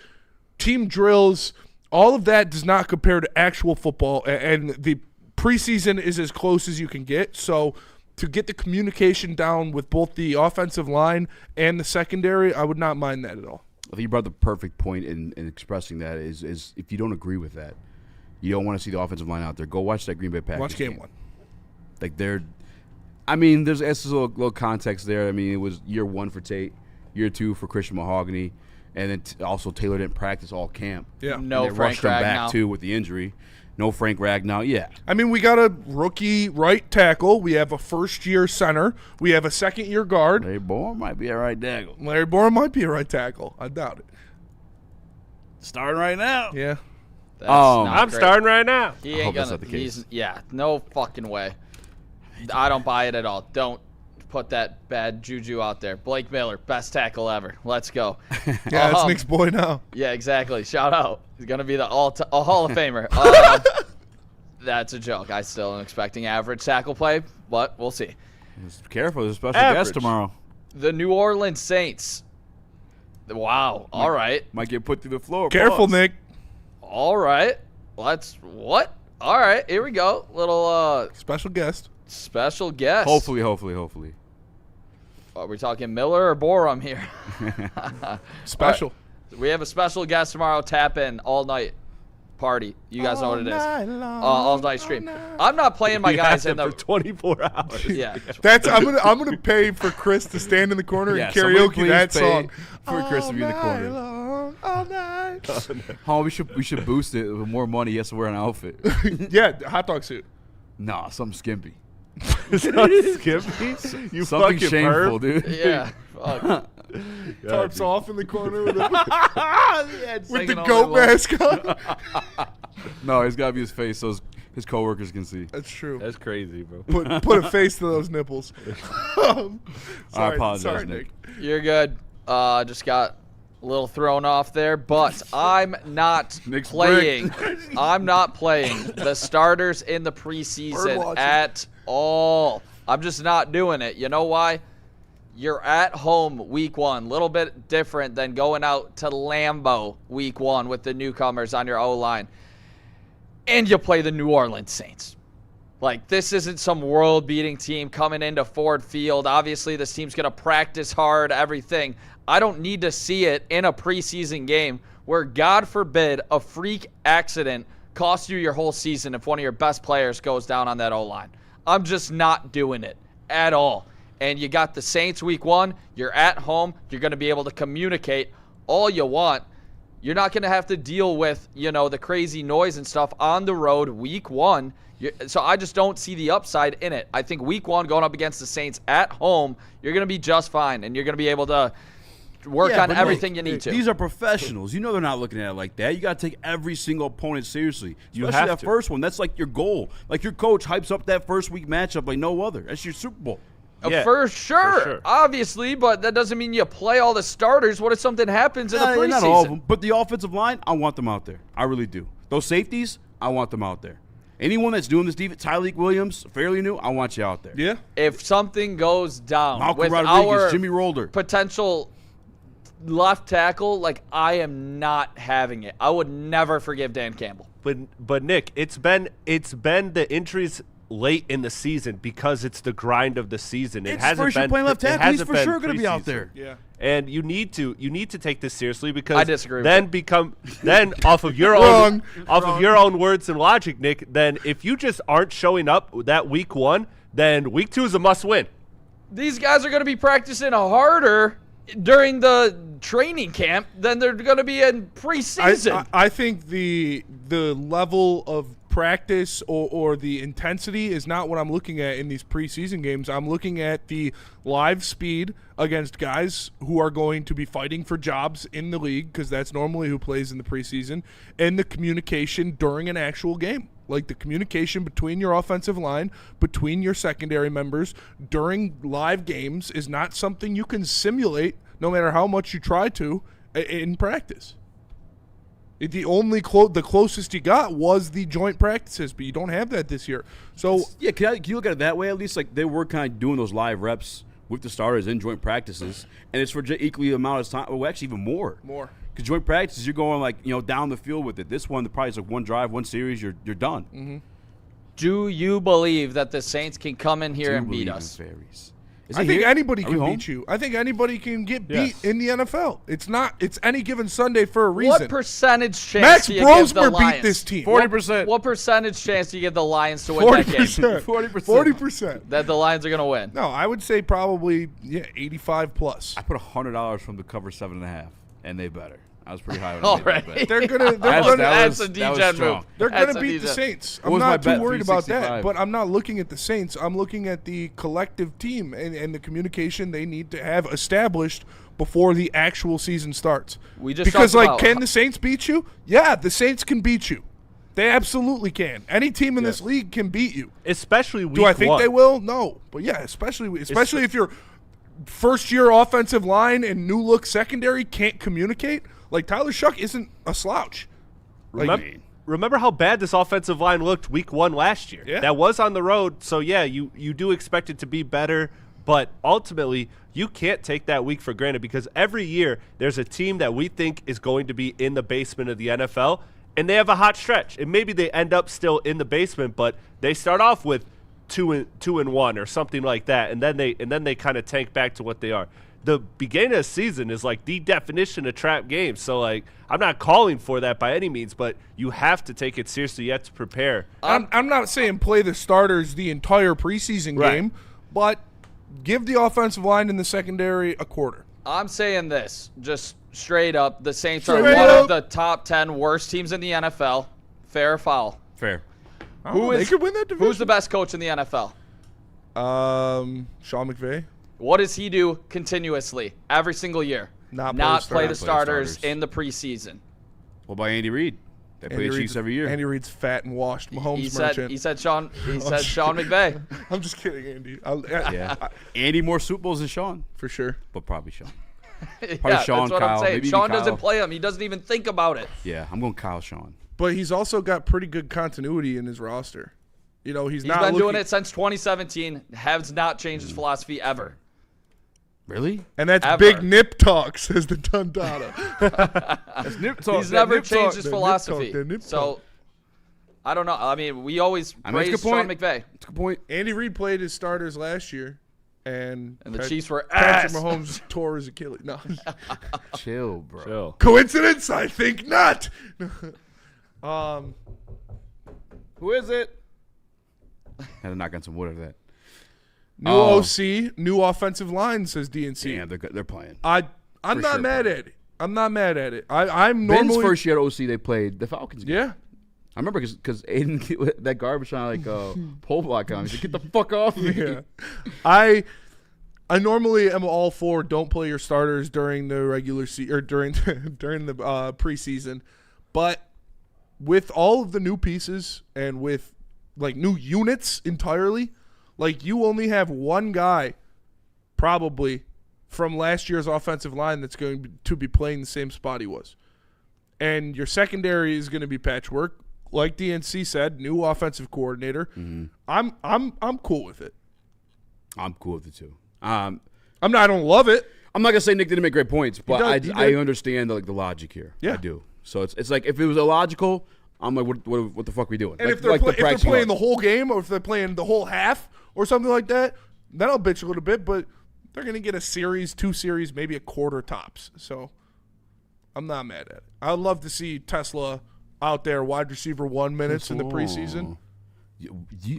team drills, all of that does not compare to actual football, and the preseason is as close as you can get. So to get the communication down with both the offensive line and the secondary, I would not mind that at all. I think you brought the perfect point in expressing that is if you don't agree with that, you don't want to see the offensive line out there, go watch that Green Bay Packers Watch game one. Like there's a little context there. I mean, it was year one for Tate, year two for Christian Mahogany, and then also Taylor didn't practice all camp. Yeah. No and they Frank rushed him back Ragnow. too with the injury. No Frank Ragnow. Yeah. I mean, we got a rookie right tackle. We have a first-year center. We have a second-year guard. Larry Bourne might be a right tackle. Larry Bourne might be a right tackle. I doubt it. Starting right now. Yeah. That's not I'm great. starting right now. He hope ain't that's gonna. not the case. No fucking way. I don't buy it at all. Don't put that bad juju out there. Blake Miller, best tackle ever. Let's go. Yeah, it's Nick's boy now. Yeah, exactly. Shout out. He's gonna be the a Hall of Famer. That's a joke. I still am expecting average tackle play, but we'll see. Just careful, there's a special Average. guest tomorrow. The New Orleans Saints. Wow. All right. Might get put through the floor. Careful, Pause. Nick. All right. What? All right. Here we go. Little Special guest. special guest. Hopefully. Are we talking Miller or Borum here? Special. We have a special guest tomorrow. Tap in all night party. You guys know what it is. All night stream. I'm not playing my guys in the. for 24 hours. Yeah. That's I'm gonna pay for Chris to stand in the corner Yeah, and somebody karaoke please that pay song. for Chris to be in the corner. All night. Oh, we should boost it with more money. He has to wear an outfit. Yeah, hot dog suit. Nah, something skimpy. Skippy? You Something fucking shameful, perv. dude. Yeah. Fuck. Tarps off in the corner with, with Singing the all goat night long. mask on. No, it's got to be his face so his coworkers can see. That's true. That's crazy, bro. Put a face to those nipples. I Sorry, apologize, Nick. You're good. Just got a little thrown off there, but I'm not Nick's playing. I'm not playing the starters in the Bird preseason watching. at all. I'm just not doing it. You know why? You're at home week one. Little bit different than going out to Lambeau week one with the newcomers on your O-line. And you play the New Orleans Saints. Like, this isn't some world-beating team coming into Ford Field. Obviously, this team's going to practice hard, everything. I don't need to see it in a preseason game where, God forbid, a freak accident costs you your whole season if one of your best players goes down on that O-line. I'm just not doing it at all. And you got the Saints week 1. You're at home. You're going to be able to communicate all you want. You're not going to have to deal with, the crazy noise and stuff on the road week 1. So I just don't see the upside in it. I think week 1 going up against the Saints at home, you're going to be just fine, and you're going to be able to work on everything you need to. These are professionals. They're not looking at it like that. You got to take every single opponent seriously. You Especially have that to. first one. That's like your goal. Like your coach hypes up that first week matchup like no other. That's your Super Bowl. Yeah, for sure, obviously, but that doesn't mean you play all the starters. What if something happens in the preseason? Not all of them, but the offensive line, I want them out there. I really do. Those safeties, I want them out there. Anyone that's doing this defense, Tyreek Williams, fairly new, I want you out there. Yeah. If something goes down Malcolm with Rodriguez, our Jimmy Rolder, potential left tackle, I am not having it. I would never forgive Dan Campbell. But Nick, it's been the injuries late in the season because it's the grind of the season. It's first you're playing left tackle. He's for sure going to be out there. Yeah. And you need to take this seriously because I disagree. Then off of your own words and logic, Nick. Then if you just aren't showing up that week 1, then week 2 is a must win. These guys are going to be practicing harder during the training camp than they're going to be in preseason. I think the level of practice or the intensity is not what I'm looking at in these preseason games. I'm looking at the live speed against guys who are going to be fighting for jobs in the league, because that's normally who plays in the preseason, and the communication during an actual game. Like the communication between your offensive line, between your secondary members during live games is not something you can simulate no matter how much you try to in practice. The closest you got was the joint practices, but you don't have that this year. So yeah, can you look at it that way at least? Like they were kind of doing those live reps with the starters in joint practices, and it's for equally amount of time. Well, actually even more. More. Because joint practices, you're going down the field with it. This one, the probably is like one drive, one series, you're done. Mm-hmm. Do you believe that the Saints can come in here and beat us? I think anybody can beat you. I think anybody can get beat in the NFL. It's any given Sunday for a reason. What percentage chance Max do you give the Brosmer Lions? beat this team. 40%. What percentage chance do you give the Lions to win that game? 40%. That the Lions are going to win? No, I would say probably 85 plus. I put $100 from the cover 7.5, and they better. I was pretty high on All it. right. They're gonna. That's a DGen move. They're gonna beat the Saints. I'm not too worried about that. But I'm not looking at the Saints. I'm looking at the collective team and the communication they need to have established before the actual season starts. Because can the Saints beat you? Yeah, the Saints can beat you. They absolutely can. Any team in this league can beat you. Especially week 1. Do I think they will? No. But yeah, especially if your first-year offensive line and new-look secondary can't communicate. Like, Tyler Shuck isn't a slouch. Remember how bad this offensive line looked week 1 last year? Yeah. That was on the road, so yeah, you do expect it to be better, but ultimately you can't take that week for granted because every year there's a team that we think is going to be in the basement of the NFL, and they have a hot stretch. And maybe they end up still in the basement, but they start off with 2-1 or something like that, and then they kind of tank back to what they are. The beginning of the season is like the definition of trap games. So I'm not calling for that by any means, but you have to take it seriously. You have to prepare. I'm not saying play the starters the entire preseason game, but give the offensive line and the secondary a quarter. I'm saying this, just straight up. The Saints are one of the top 10 worst teams in the NFL. Fair or foul? Fair. They could win that division. Who's the best coach in the NFL? Sean McVay. What does he do continuously every single year? Not play the starters in the preseason. What about Andy Reid? They play the Chiefs every year. Andy Reid's fat and washed. Mahomes merchant. He said Sean McVay. I'm just kidding, Andy. Andy more Super Bowls than Sean. For sure. But probably Sean. Probably Sean, that's what Kyle. I'm saying. Maybe Sean Kyle. doesn't play him. He doesn't even think about it. Yeah, I'm going Kyle Sean. But he's also got pretty good continuity in his roster. He's been doing it since 2017. Has not changed his philosophy ever. Really? And that's big nip talk, says the Dundada. That's nip talk. He's never changed his philosophy. So, I don't know. I mean, we always praise Sean McVay. That's a good point. Andy Reid played his starters last year, and the Chiefs were Patrick ass. Mahomes tore his Achilles. No. Chill, bro. Chill. Coincidence? I think not. Who is it? Had to knock on some wood of that. New OC, new offensive line, says DNC. Yeah, they're playing. I'm not mad at it. I'm not mad at it. I'm Ben's normally first year at OC, they played the Falcons game. Yeah. I remember because Aiden that garbage trying to pole block on. He's like, get the fuck off me. Yeah. I normally am all for don't play your starters during the regular season or during the preseason, but with all of the new pieces and with like new units entirely, like you only have one guy probably from last year's offensive line that's going to be playing the same spot he was. And your secondary is going to be patchwork. Like DNC said, new offensive coordinator. Mm-hmm. I'm cool with it. I'm cool with it too. I don't love it. I'm not gonna say Nick didn't make great points, but He I did. understand the logic here. Yeah. I do. So it's like if it was illogical, I'm like, what the fuck are we doing? And like, if they're practicing playing yards. the whole game or if they're playing the whole half or something like that, then I'll bitch a little bit. But they're going to get a series, 2 series, maybe a quarter tops. So I'm not mad at it. I'd love to see Tesla out there, wide receiver 1 minutes in the preseason.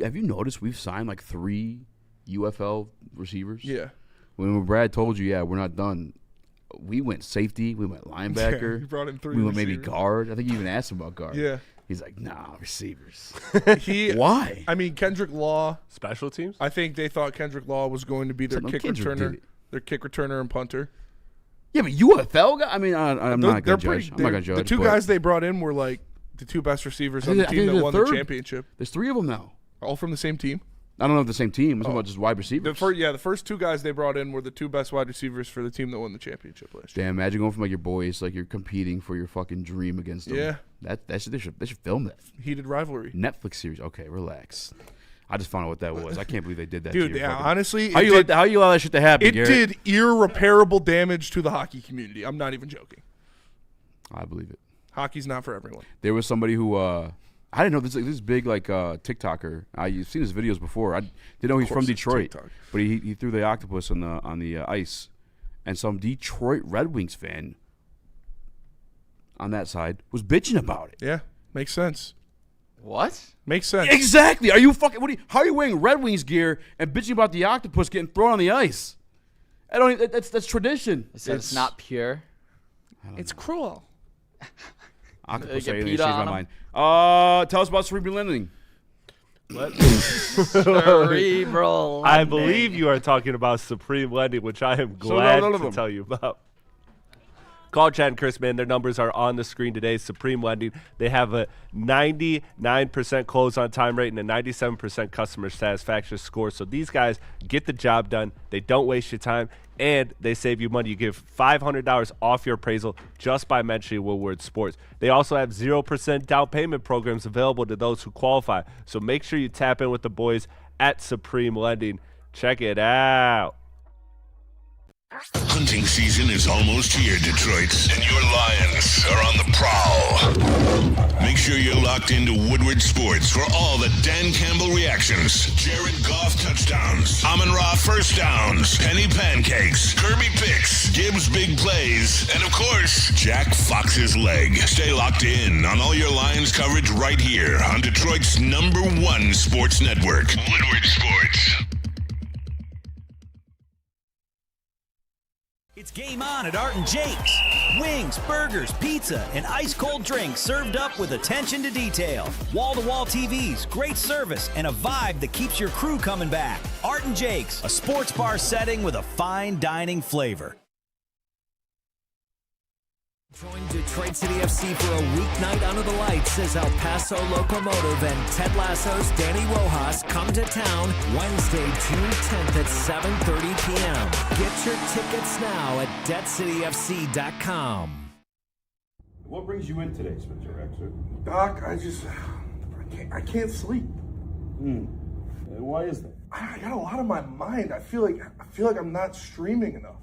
Have you noticed we've signed like 3 UFL receivers? Yeah. When Brad told you, we're not done, we went safety, we went linebacker, Yeah, he brought in 3 we went maybe receivers. guard. I think you even asked him about guard. Yeah. He's like, nah, receivers. Why? I mean, Kendrick Law. Special teams? I think they thought Kendrick Law was going to be their Something kick Kendrick returner, did it. their kick returner and punter. Yeah, but UFL guy? I mean, I'm not going to judge. I'm not going to judge. The 2 guys they brought in were like the 2 best receivers on the I team think that won the third. championship. There's 3 of them now. All from the same team? I don't know if the same team. I'm talking about just wide receivers. The first 2 guys they brought in were the 2 best wide receivers for the team that won the championship last year. Damn, imagine going from like your boys, like you're competing for your fucking dream against them. Yeah. They should film that. Heated rivalry. Netflix series. Okay, relax. I just found out what that was. I can't believe they did that. Dude, to your fucking- honestly, how you allow that shit to happen? it Garrett? did irreparable damage to the hockey community. I'm not even joking. I believe it. Hockey's not for everyone. There was somebody who I didn't know this big like TikToker. You've seen his videos before. I didn't know he's from course it's Detroit, TikTok. but he threw the octopus on the ice, and some Detroit Red Wings fan on that side was bitching about it. Yeah, makes sense. What? Makes sense. Exactly. Are you fucking? How are you wearing Red Wings gear and bitching about the octopus getting thrown on the ice? I don't. That's tradition. It says it's not pure. It's cruel. Octopus Get alien PETA changed my on mind. Tell us about cerebral lending. Cerebral. I believe you are talking about Supreme Lending, which I am glad to tell you about. Call Chad and Chris, man. Their numbers are on the screen today. Supreme Lending. They have a 99% close on time rate and a 97% customer satisfaction score. So these guys get the job done. They don't waste your time, and they save you money. You give $500 off your appraisal just by mentioning Woodward Sports. They also have 0% down payment programs available to those who qualify. So make sure you tap in with the boys at Supreme Lending. Check it out. Hunting season is almost here, Detroit, and your Lions are on the prowl. Make sure you're locked into Woodward Sports for all the Dan Campbell reactions, Jared Goff touchdowns, Amon-Ra first downs, Penny pancakes, Kirby picks, Gibbs big plays, and of course, Jack Fox's leg. Stay locked in on all your Lions coverage right here on Detroit's #1 sports network, Woodward Sports. It's game on at Art and Jake's. Wings, burgers, pizza, and ice-cold drinks served up with attention to detail. Wall-to-wall TVs, great service, and a vibe that keeps your crew coming back. Art and Jake's, a sports bar setting with a fine dining flavor. Join Detroit City FC for a weeknight under the lights as El Paso Locomotive and Ted Lasso's Danny Rojas come to town Wednesday, June 10th at 7:30 p.m. Get your tickets now at DebtCityFC.com. What brings you in today, Spencer Raxter? Doc, I can't sleep. And why is that? I got a lot on my mind. I feel like I'm not streaming enough.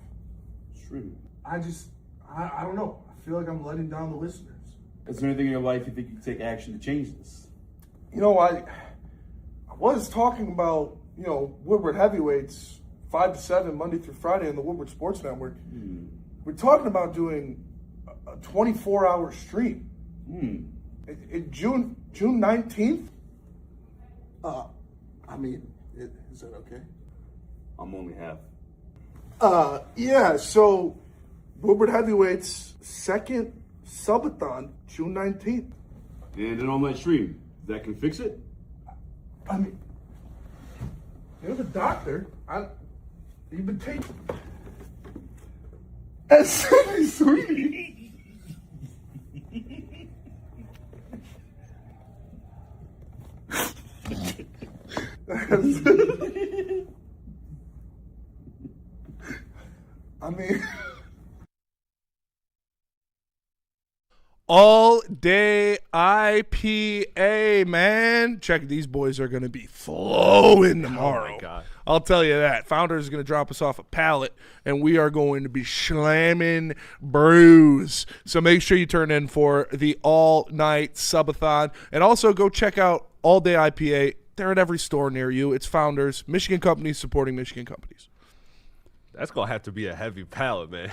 Streaming. I don't know. I feel like I'm letting down the listeners. Is there anything in your life you think you can take action to change this? You know, I was talking about, Woodward Heavyweights 5 to 7 Monday through Friday on the Woodward Sports Network. We're talking about doing a 24-hour stream. In June 19th. I I mean, is that okay? I'm only half. Yeah, so Woodward Heavyweights second subathon, June 19th. And an all-night stream. That can fix it? I mean, you're the doctor. You've been taking. Sweetie. I mean, All day IPA, man. Check, these boys are going to be flowing tomorrow. Oh, my God. I'll tell you that. Founders is going to drop us off a pallet, and we are going to be slamming brews. So make sure you turn in for the all-night subathon. And also go check out All Day IPA. They're at every store near you. It's Founders, Michigan companies supporting Michigan companies. That's going to have to be a heavy pallet, man.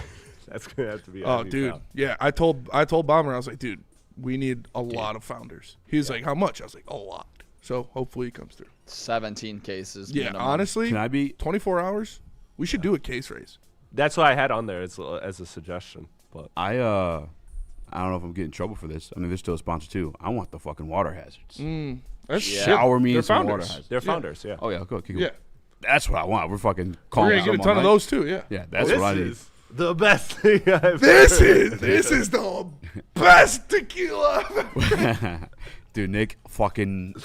That's going to have to be a heavy Dude. pallet. Yeah, I told Bomber, I was like, dude, we need a lot of Founders. He was like, how much? I was like, a lot. So hopefully he comes through. 17 cases. Yeah, minimum. honestly, Can I be 24 hours? We should do a case race. That's what I had on there as a suggestion. But I don't know if I'm getting in trouble for this. I mean, they're still a sponsor too. I want the fucking water hazards. That's Shower me They're in some Founders. water hazards. they're Founders, yeah. Oh yeah, okay. Yeah. That's what I want. We're fucking We're calling going to get a something ton all of night. those too, yeah. Yeah, that's This what I need. is the best thing I've This heard. is the best tequila. Dude, Nick fucking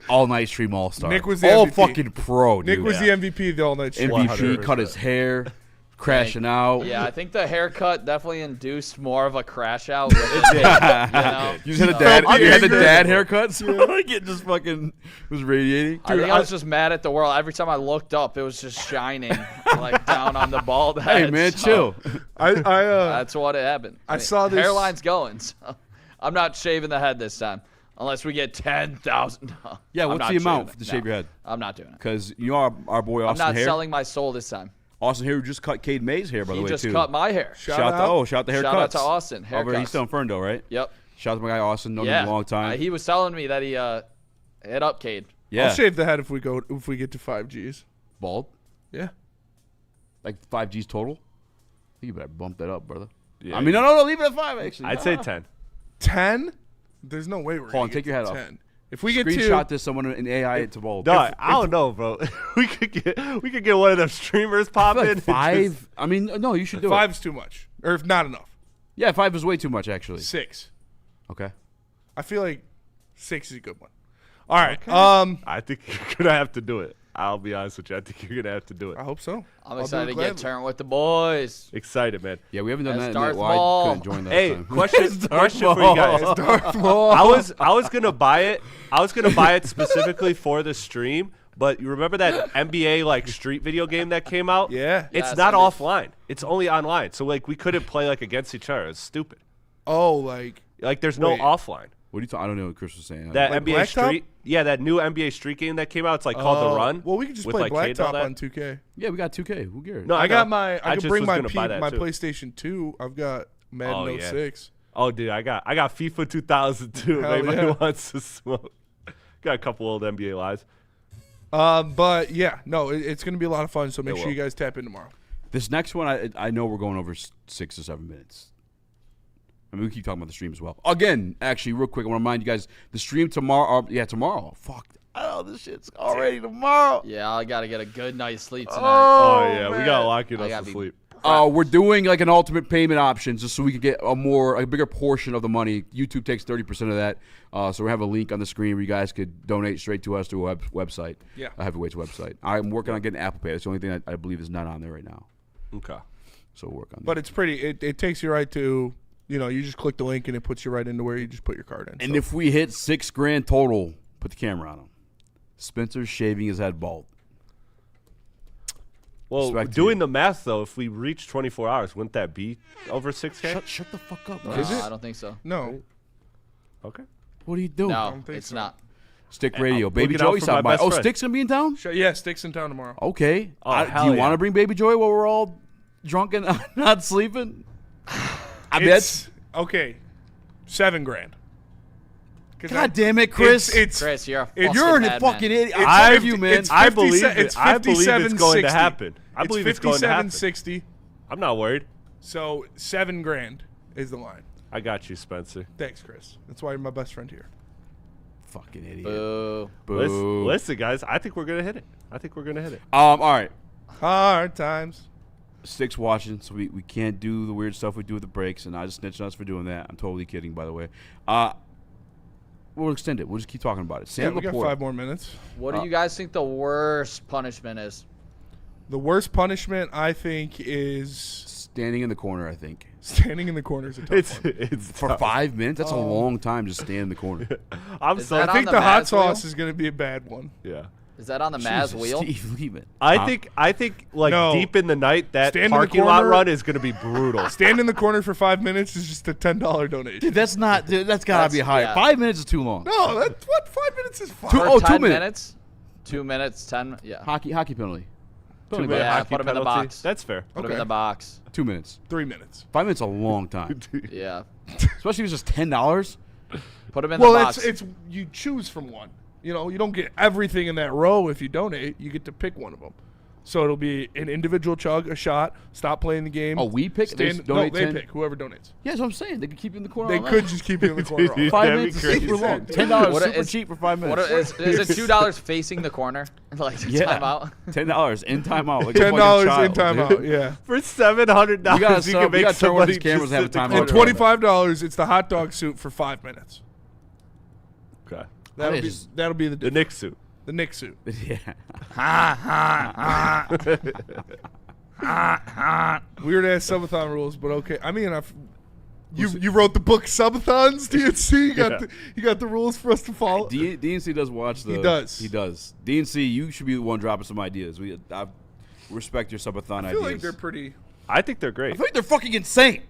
all-night stream all-star. Nick was the all MVP. fucking pro, dude. Nick was the MVP of the all-night stream. MVP, 100%. cut his hair, crashing out. Yeah, I think the haircut definitely induced more of a crash out. With it, you know? You had the angry. dad haircut, so like it just fucking was radiating. I think I was just mad at the world. Every time I looked up, it was just shining like down on the bald head. Hey man, so chill. That's what it happened. I saw this- hairline's going. So I'm not shaving the head this time unless we get 10,000. Yeah, I'm what's not the amount shaving to it. shave No, your head? I'm not doing it. Because you know our boy I'm Austin not Hair. selling my soul this time. Austin Hair who just cut Cade May's hair, by the He way, just too. cut my hair. Shout out. Shout out to haircuts. Shout out to Austin. Over, he's Haircuts. still in Ferndale, right? Yep. Shout out to my guy Austin. Known him Yeah. a long time. He was telling me that he hit up Cade. yeah. I'll shave the head if we get to 5 Gs. Bald. Yeah. Like 5 G's total. I think you better bump that up, brother. Yeah. I mean, no, leave it at 5, actually. I'd say 10. 10? There's no way we're Hold on, going to take your head off. 10. If we get Screenshot to this, someone in AI it to bald. No, I don't know, bro. we could get one of them streamers pop in. Like and 5. just- I mean, no, you should do it. 5's too much. Or if not enough. Yeah, 5 is way too much, actually. 6. Okay. I feel like 6 is a good one. All right. I think you're gonna have to do it. I'll be honest with you. I think you're gonna have to do it. I hope so. I'm I'll do excited it to get gladly. turned with the boys. Excited, man. Yeah, we haven't done That's that. Darth Well, I Maul. couldn't join that Hey, time. question for you guys. I was gonna buy it. I was gonna buy it specifically for the stream. But you remember that NBA like street video game that came out? Yeah. It's Yes, not I did. offline. It's only online. So like we couldn't play like against each other. It's stupid. Oh, like Like there's no Wait. offline. What are you talking? I don't know what Chris was saying. That Like NBA Blacktop? Street, yeah, that new NBA Street game that came out. It's like called The Run. Well, we could just with, play like, Cade and all Blacktop that. on 2K. Yeah, we got 2K. Who cares? No, I got know. my. I could just bring was my gonna buy that my too. PlayStation 2. I've got Madden Oh, yeah. 06. Oh, dude, I got FIFA 2002. If Hell anybody yeah. wants to smoke. Got a couple old NBA lives. But yeah, no, it's gonna be a lot of fun. So make It sure will. you guys tap in tomorrow. This next one, I know we're going over 6 or 7 minutes. I mean, we keep talking about the stream as well. Again, actually, real quick, I want to remind you guys, the stream tomorrow. Tomorrow. Fuck. Oh, this shit's already tomorrow. Yeah, I got to get a good night's sleep tonight. Oh, yeah, we man. got to lock it I up gotta to be- sleep. We're doing like an ultimate payment option just so we can get a bigger portion of the money. YouTube takes 30% of that. So we have a link on the screen where you guys could donate straight to us through a website. Yeah. A Heavyweight's website. I'm working on getting Apple Pay. That's the only thing I believe is not on there right now. Okay. So we'll work on that. But it's pretty. It takes you right to. You just click the link and it puts you right into where you just put your card in. And So- if we hit $6,000 total, put the camera on him. Spencer's shaving his head bald. Well, Respect to doing you. the math, though, if we reach 24 hours, wouldn't that be over 6K? Shut the fuck up. No, Is it? I don't think so. no, Okay. What are you doing? No, think it's so. not. Stick Radio. I'm Baby looking out Joey for stopped my by. best Oh, friend. Stick's going to be in town? yeah, Sticks in town tomorrow. Okay. Oh, do hell you yeah. want to bring Baby Joy while we're all drunk and not sleeping? I bet. It's okay. $7,000. God damn it, Chris. Chris, you're a You're an madman. fucking idiot. I I you, man. I believe it. It's I believe it's 57.60. going to happen. I believe it's going to happen. 57.60. I'm not worried. So $7,000 is the line. I got you, Spencer. Thanks, Chris. That's why you're my best friend here. Fucking idiot. Boo. Boo. Listen, guys. I think we're gonna hit it. All right. Hard times. Sticks watching, so we can't do the weird stuff we do with the breaks, and I just snitched on us for doing that. I'm totally kidding, by the way. We'll extend it. We'll just keep talking about it. Yeah, Sam we got Laporte. 5 more minutes. What do you guys think the worst punishment is? The worst punishment, I think, is Standing in the corner, I think. standing in the corner is a tough one. It's For tough. 5 minutes? That's a long time to stand in the corner. I'm Is so. that I on think the the hot Maz sauce wheel? is going to be a bad one. Yeah. Is that on the Maz Jesus, wheel? Steve, leave it. I think like No. deep in the night that Stand in the parking lot corner. run is going to be brutal. Stand in the corner for 5 minutes is just a $10 donation. Dude, that's not. Dude, that's gotta be higher. yeah. 5 minutes is too long. No, that's what 5 minutes is fine. Two- For oh, 10 2 minutes. minutes? 2 minutes, 10. Yeah. Hockey penalty. 2 Penalty minute Yeah, hockey put him in the penalty. box. That's fair. Put him Okay. in the box. 2 minutes. 3 minutes. 5 minutes is a long time. Yeah. Especially if it's just $10. Put him in Well, the box. it's you choose from one. You know, you don't get everything in that row if you donate. You get to pick one of them. So it'll be an individual chug, a shot, stop playing the game. Oh, we pick? They just donate no, they 10? pick. Whoever donates. Yeah, that's what I'm saying. They could keep you in the corner. They all could night. just keep you in the corner. all Dude, night. 5 That'd be minutes is super crazy. long. $10 What super is- cheap for 5 What minutes. is it $2 facing the corner? Like Yeah. time out? $10 in timeout. Like a $10 fucking in child, timeout. dude. Yeah. For $700, We gotta you can make turn one of these somebody cameras just and have a sit in the timeout. And corner. $25, it's the hot dog suit for 5 minutes. Okay. That'll That be is- that'll be the The Knicks suit. the Nick suit. Yeah. Weird ass subathon rules, but okay. I mean, you wrote the book Subathons, DNC. You got the rules for us to follow. DNC does watch the. He does. He does. DNC, you should be the one dropping some ideas. I respect your subathon I feel ideas. like they're pretty. I think they're I great. feel like they're fucking insane.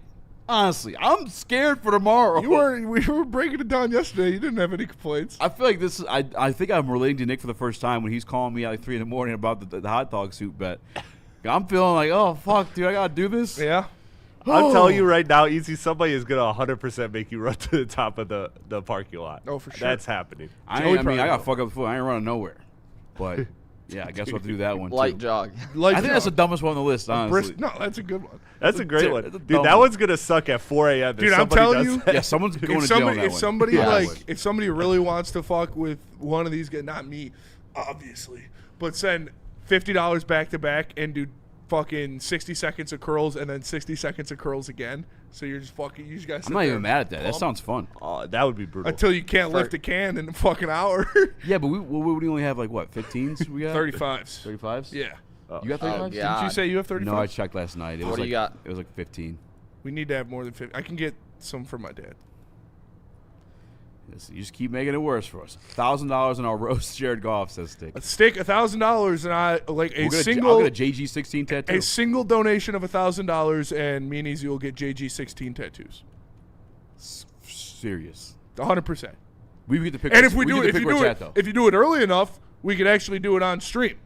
Honestly, I'm scared for tomorrow. We were breaking it down yesterday. You didn't have any complaints. I feel like this is. I think I'm relating to Nick for the first time when he's calling me at like 3 in the morning about the hot dog suit bet. I'm feeling like, oh fuck, dude, I gotta do this. Yeah. I'm telling you right now, Easy, somebody is going to 100% make you run to the top of the parking lot. Oh, for sure. That's happening. I Joey mean, I probably got will. fuck up the foot. I ain't running nowhere. But yeah, I guess we'll have to do that one Light too. jog. Like I think that's the dumbest one on the list, honestly. No, that's a good one. That's a great one. that's a Dude, dumb that one. one's going to suck at 4 a.m. if Dude, I'm somebody telling does you, that. Yeah, someone's going to If jail on somebody, that if one. somebody Yeah, I like, if somebody really wants to fuck with one of these guys, not me, obviously, but send $50 back to back and do fucking 60 seconds of curls and then 60 seconds of curls again. So you're just fucking. You just guys. I'm not even mad at that. That sounds fun. Oh, that would be brutal. Until you can't lift a can in a fucking hour. Yeah, but we only have like what, 15s? We got 35s. 35s. Yeah. You got 35s? Oh, Didn't you God. say you have 35s? No, I checked last night. It What was do like, you got? It was like 15. We need to have more than 50. I can get some for my dad. You just keep making it worse for us. $1,000 in our roast. Jared Goff says stick. A stick, $1,000, and I like a I'll single. get a JG16 tattoo. A single donation of $1,000, and me and Easy will get JG16 tattoos. Serious. 100%. We get to pick. And if we get do to it, pick where it's at, though. if you do it early enough, we could actually do it on stream.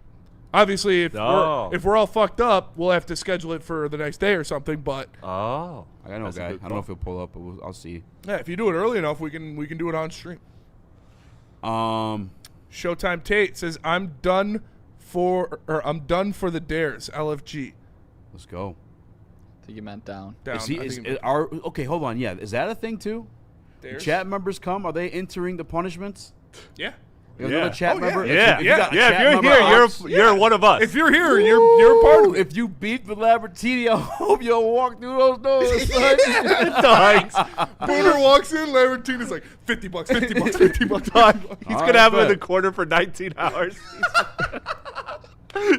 Obviously, if we're all fucked up, we'll have to schedule it for the next day or something. But Oh. I got no That's a guy. I good don't know if he'll pull up, but I'll see. yeah, if you do it early enough, we can do it on stream. Showtime Tate says, I'm done for the dares. LFG. Let's go. I think you meant down. Down. Is he, I is, think is our okay? Hold on. Yeah, is that a thing too? dares? Chat members come. Are they entering the punishments? Yeah. Is there a chat Oh, yeah. member? Yeah, If you got a yeah. chat If you're member here, ops- you're one of us. If you're here, you're a part of it. If you beat the Lambertini, I hope you'll walk through those doors. son. Thanks. Booner walks in, Lambertina's like, $50, $50, $50, $50. He's All gonna right, have him in bet. the corner for 19 hours.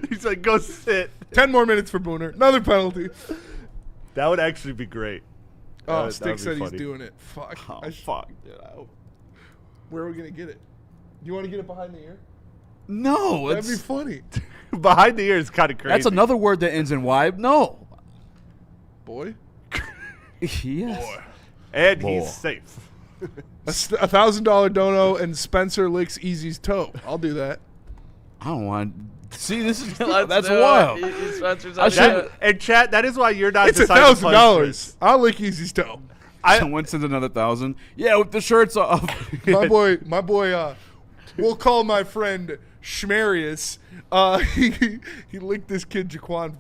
He's like, go sit. 10 more minutes for Booner. Another penalty. That would actually be great. Oh, That Stick would be said he's funny. doing it. Fuck. Oh, fuck. Dude, Where are we going to get it? Do you want to get it behind the ear? No, That'd be it's, funny. Behind the ear is kind of crazy. that's another word that ends in Y. No. Boy. Yes. And Boy. he's safe. $1,000 dono and Spencer licks Easy's toe. I'll do that. I don't want. See, this is Let's that's do it. wild. Spencer's I on should- it. And chat, that is why you're not It's deciding $1,000. I'll lick Easy's toe. Someone sends another 1,000. Yeah, with the shirts off. my boy. We'll call my friend Schmarius. He licked this kid Jaquan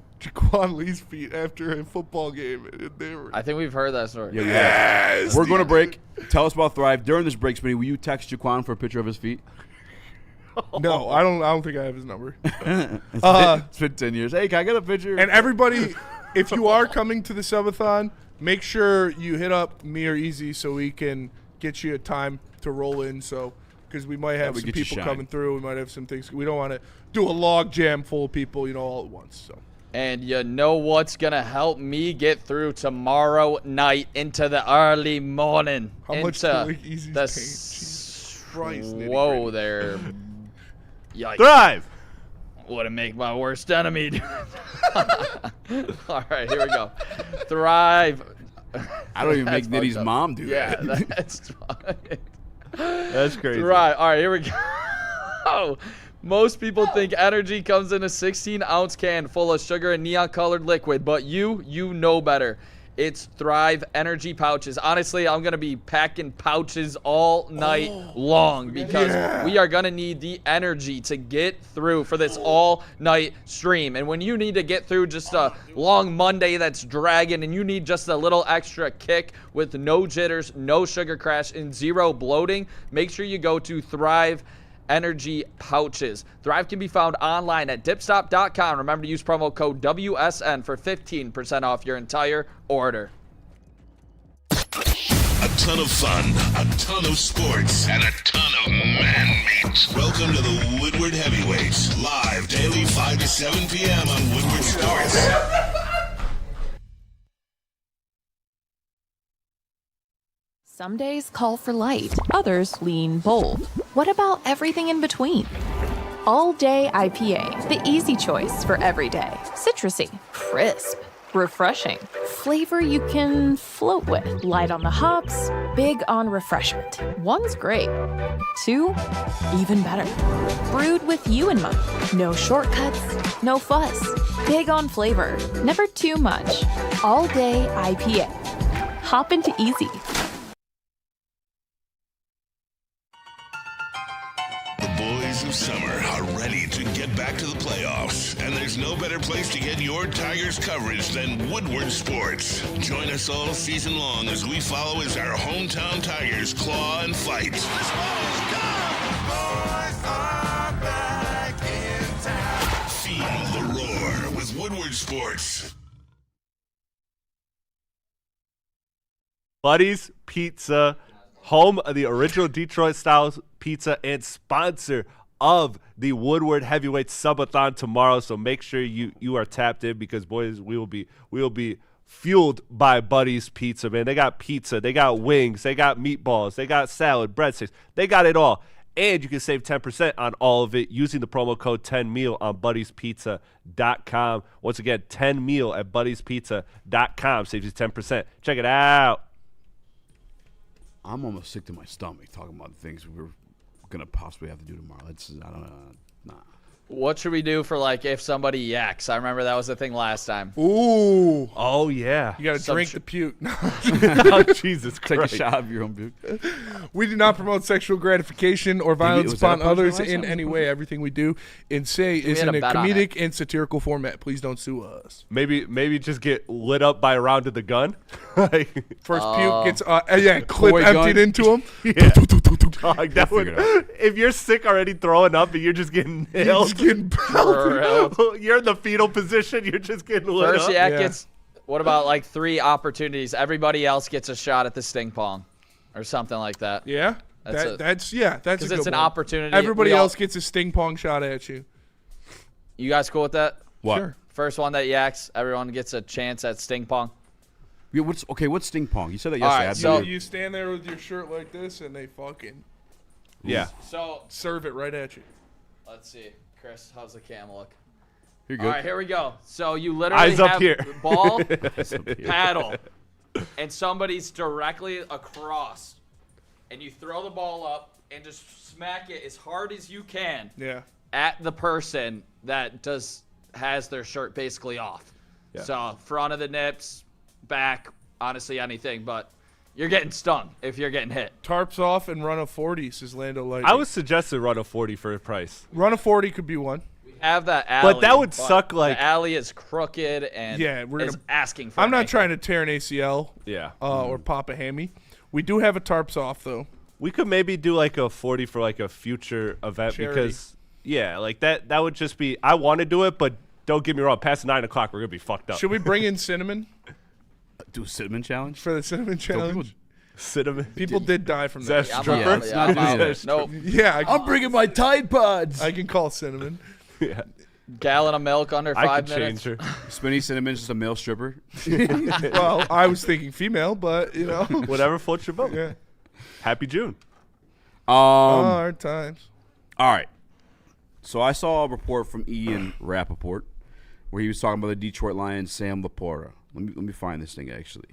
Lee's feet after a football game. And they were, I think we've heard that story. Yeah, yes, we're going to break. Tell us about Thrive. During this break, Smitty, will you text Jaquan for a picture of his feet? No, I don't think I have his number. It's been 10 years. Hey, can I get a picture? And everybody, if you are coming to the subathon, make sure you hit up me or Easy so we can get you a time to roll in. So, because we might have some people coming through, we might have some things. We don't want to do a log jam full of people, all at once. So. And you know what's going to help me get through tomorrow night into the early morning? How much do Easy's paying? Jesus Christ. Whoa there. Yikes. Thrive. Wouldn't make my worst enemy. All right, here we go. Thrive. I don't even make Nitty's mom do that. Yeah, that's fine. That's crazy. Thrive. All right, here we go. Most people think energy comes in a 16-ounce can full of sugar and neon-colored liquid, but you know better. It's Thrive energy pouches. Honestly, I'm going to be packing pouches all night long because we are going to need the energy to get through for this all-night stream. And when you need to get through just a long Monday that's dragging and you need just a little extra kick with no jitters, no sugar crash, and zero bloating, make sure you go to Thrive energy pouches. Thrive can be found online at dipstop.com. Remember to use promo code WSN for 15% off your entire order. A ton of fun, a ton of sports, and a ton of man meat. Welcome to the Woodward Heavyweights, live daily 5 to 7 p.m. on Woodward Sports. Some days call for light, others lean bold. What about everything in between? All Day IPA, the easy choice for every day. Citrusy, crisp, refreshing. Flavor you can float with. Light on the hops, big on refreshment. One's great. Two, even better. Brewed with you in mind. No shortcuts, no fuss. Big on flavor, never too much. All Day IPA. Hop into easy. Boys of summer are ready to get back to the playoffs, and there's no better place to get your Tigers coverage than Woodward Sports. Join us all season long as we follow as our hometown Tigers claw and fight. This ball's gone. Boys are back in town. Feel the roar with Woodward Sports. Buddy's Pizza, home of the original Detroit-style pizza and sponsor of the Woodward Heavyweight Subathon tomorrow. So make sure you are tapped in because, boys, we will be fueled by Buddy's Pizza, man. They got pizza, they got wings, they got meatballs, they got salad, breadsticks. They got it all. And you can save 10% on all of it using the promo code 10meal on buddyspizza.com. Once again, 10meal at buddyspizza.com. Saves you 10%. Check it out. I'm almost sick to my stomach talking about the things we're going to possibly have to do tomorrow. I don't know. Nah. What should we do for, if somebody yaks? I remember that was the thing last time. Ooh. Oh, yeah. You got to drink the puke. Oh, Jesus Christ. Take a shot of your own puke. We do not promote sexual gratification or violence upon others in any way. Everything we do and say is in a comedic and satirical format. Please don't sue us. Maybe just get lit up by a round of the gun. First puke gets clip emptied into him. Yeah. Dog, that would, if you're sick already throwing up and you're just getting nailed, you're in the fetal position, you're just getting lit First up. yak gets, what about 3 opportunities? Everybody else gets a shot at the sting pong or something like that. Yeah. That's a good Because it's an opportunity. Everybody else gets a sting pong shot at you. You guys cool with that? What? Sure. First one that yaks, everyone gets a chance at sting pong. Yeah, what's sting pong? You said that All yesterday. right, You stand there with your shirt like this, and they fucking So serve it right at you. let's see, Chris, how's the cam look? You're good. All right, here we go. So you literally Eyes up have here. the ball, paddle, and somebody's directly across, and you throw the ball up and just smack it as hard as you can at the person that has their shirt basically off. Yeah. So front of the nips, back, honestly anything, but You're getting stung if you're getting hit. Tarps off and run a 40, says Lando Lightning. I would suggest to run a 40 for a price. Run a 40 could be one. Have that alley. But that would suck, like... The alley is crooked and is asking for I'm not anything. trying to tear an ACL or pop a hammy. We do have a tarps off, though. We could maybe do like a 40 for like a future event Charity. because, like that would just be... I want to do it, but don't get me wrong. Past 9 o'clock, we're going to be fucked up. Should we bring in Cinnamon Do a cinnamon challenge? for the Cinnamon Challenge? Cinnamon. People did die from that. Zest I'm out. stripper? I'm out. Zest Nope. Yeah, I'm bringing my Tide Pods. I can call Cinnamon. Yeah. Gallon of milk under I 5 could minutes. change her. Spinny Cinnamon's just a male stripper. Well, I was thinking female, but, Whatever floats your boat. Yeah. Happy June. Hard times. All right. So I saw a report from Ian Rappaport where he was talking about the Detroit Lions' Sam Laporta. Let me find this thing, actually.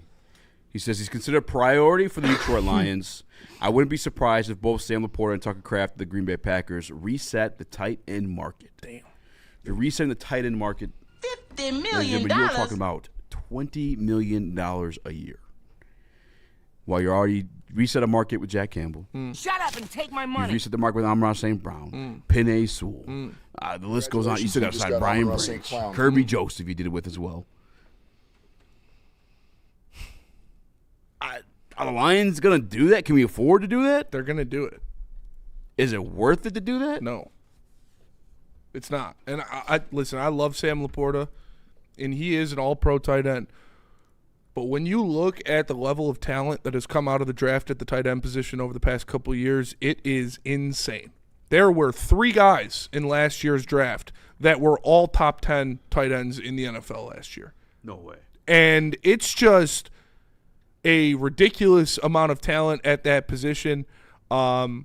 He says he's considered a priority for the Detroit Lions. I wouldn't be surprised if both Sam Laporta and Tucker Kraft, the Green Bay Packers, reset the tight end market. Damn. If you're resetting the tight end market, $50 million. you're talking about $20 million a year. While you're already reset a market with Jack Campbell. Shut up and take my You money. reset the market with Amon-Ra St. Brown, Penei Sewell. The list goes on. You still got to sign Brian Amon-Ra St. Branch, Brown. Kirby Joseph you did it with as well. Are the Lions going to do that? Can we afford to do that? They're going to do it. Is it worth it to do that? No. It's not. And I listen, I love Sam Laporta, and he is an all-pro tight end. But when you look at the level of talent that has come out of the draft at the tight end position over the past couple of years, it is insane. There were 3 guys in last year's draft that were all top 10 tight ends in the NFL last year. No way. And it's just a ridiculous amount of talent at that position. I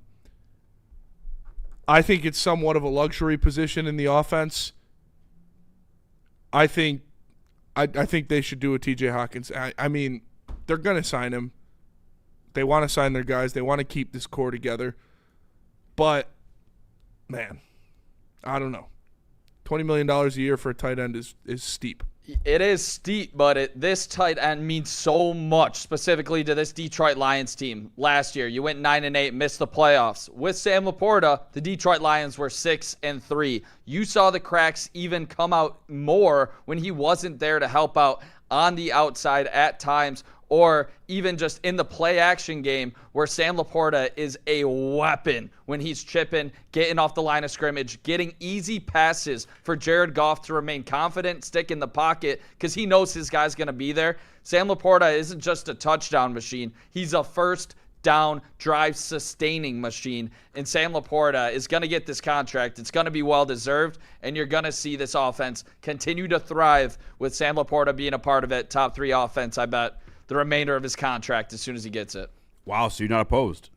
think it's somewhat of a luxury position in the offense. I think they should do a TJ Hawkins. I mean, they're going to sign him. They want to sign their guys. They want to keep this core together. But, man, I don't know. $20 million a year for a tight end is steep. It is steep, but this tight end means so much, specifically to this Detroit Lions team. Last year, you went 9-8, missed the playoffs. With Sam Laporta, the Detroit Lions were 6-3. You saw the cracks even come out more when he wasn't there to help out on the outside at times, or even just in the play-action game where Sam Laporta is a weapon when he's chipping, getting off the line of scrimmage, getting easy passes for Jared Goff to remain confident, stick in the pocket, because he knows his guy's going to be there. Sam Laporta isn't just a touchdown machine. He's a first down drive sustaining machine, and Sam Laporta is going to get this contract. It's going to be well-deserved, and you're going to see this offense continue to thrive with Sam Laporta being a part of it. Top 3 offense, I bet, the remainder of his contract as soon as he gets it. Wow, so you're not opposed.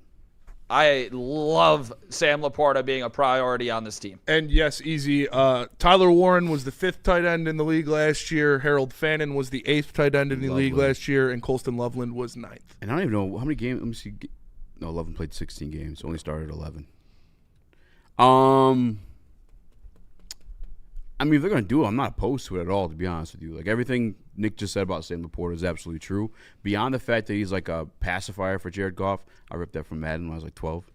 I love Sam Laporta being a priority on this team. And yes, easy. Tyler Warren was the 5th tight end in the league last year. Harold Fannin was the 8th tight end in the league last year, and Colston Loveland was 9th. And I don't even know how many games. Let me see. No, 11 played 16 games. Only started 11. I mean, if they're going to do it, I'm not opposed to it at all, to be honest with you. Like, everything Nick just said about Sam Laporta is absolutely true. Beyond the fact that he's like a pacifier for Jared Goff. I ripped that from Madden when I was like 12.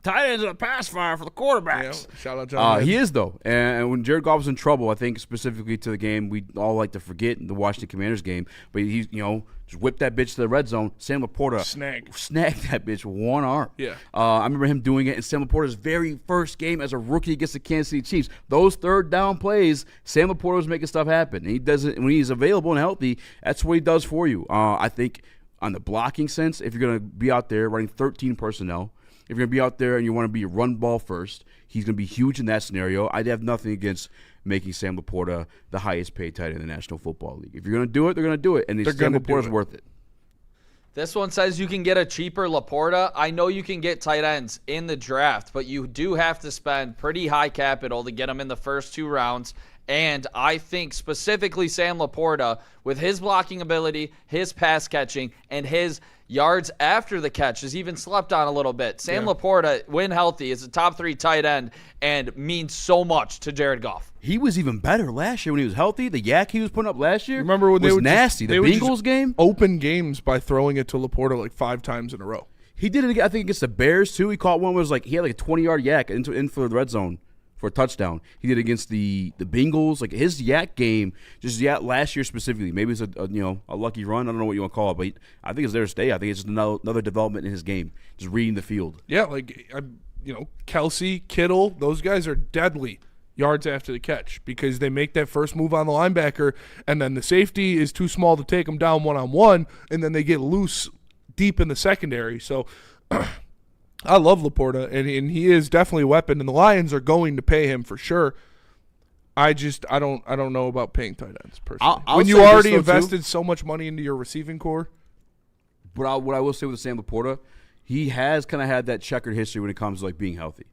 Tight ends are a pacifier for the quarterbacks. Yeah, shout out John. He is, though. And when Jared Goff was in trouble, I think specifically to the game, we all like to forget the Washington Commanders game. But he, just whipped that bitch to the red zone. Sam Laporta snagged that bitch with one arm. Yeah. I remember him doing it in Sam Laporta's very first game as a rookie against the Kansas City Chiefs. Those third down plays, Sam Laporta was making stuff happen. And he does it when he's available and healthy. That's what he does for you. I think on the blocking sense, if you're going to be out there running 13 personnel, if you're going to be out there and you want to be a run ball first, he's going to be huge in that scenario. I'd have nothing against making Sam Laporta the highest paid tight end in the National Football League. If you're going to do it, they're going to do it. And Sam Laporta's worth it. This one says you can get a cheaper Laporta. I know you can get tight ends in the draft, but you do have to spend pretty high capital to get them in the first 2 rounds. And I think specifically Sam Laporta, with his blocking ability, his pass catching, and his, Yards after the catch is even slept on a little bit. Sam Laporta, when healthy, is a top 3 tight end and means so much to Jared Goff. He was even better last year when he was healthy. The yak he was putting up last year Remember when was they would nasty. Just, the they would Bengals just game? open games by throwing it to Laporta like 5 times in a row. He did it, I think, against the Bears, too. He caught one where it was like he had like a 20-yard yak in for the red zone for a touchdown. He did it against the Bengals. Like his yak game, last year specifically. Maybe it's a lucky run. I don't know what you want to call it, but I think it's there to stay. I think it's just another development in his game, just reading the field. Yeah, Kelsey, Kittle, those guys are deadly yards after the catch because they make that first move on the linebacker, and then the safety is too small to take them down one-on-one, and then they get loose deep in the secondary. So I love Laporta, and he is definitely a weapon, and the Lions are going to pay him for sure. I don't know about paying tight ends personally. I'll when you say this, already though, invested so much money into your receiving core. But what I will say with Sam Laporta, he has kind of had that checkered history when it comes to like being healthy.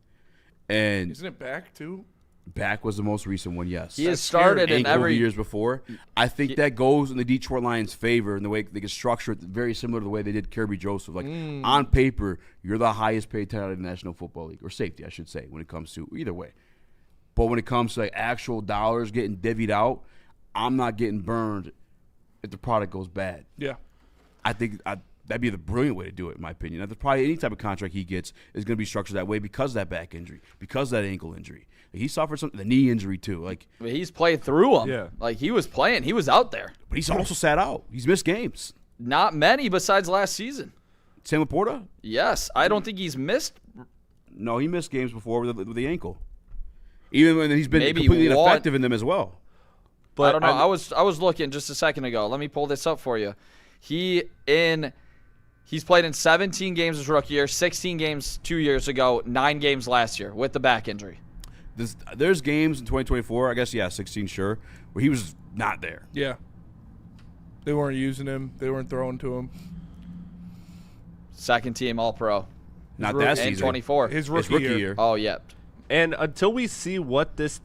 And Isn't it back too? back was the most recent one, yes. He has started in Ankle every years before. I think that goes in the Detroit Lions' favor in the way they can structure it, very similar to the way they did Kirby Joseph. Like on paper, you're the highest paid tight end in the National Football League, or safety, I should say, when it comes to either way. But when it comes to like actual dollars getting divvied out, I'm not getting burned if the product goes bad. Yeah. I think that'd be the brilliant way to do it, in my opinion. Now, probably any type of contract he gets is going to be structured that way because of that back injury, because of that ankle injury. He suffered the knee injury too. Like he's played through them. Yeah. Like he was playing. He was out there. But he's also sat out. He's missed games. Not many besides last season. Sam Laporta? Yes. I don't think he's missed. No, he missed games before with the ankle. Even when he's been Maybe completely ineffective in them as well. But I don't know. I was looking just a second ago. Let me pull this up for you. He's played in 17 games his rookie year, 16 games 2 years ago, 9 games last year with the back injury. There's games in 2024, I guess, 16, sure, where he was not there. Yeah. They weren't using him. They weren't throwing to him. Second team All-Pro. Not that And season. 24. His rookie year. Oh, yeah. And until we see what this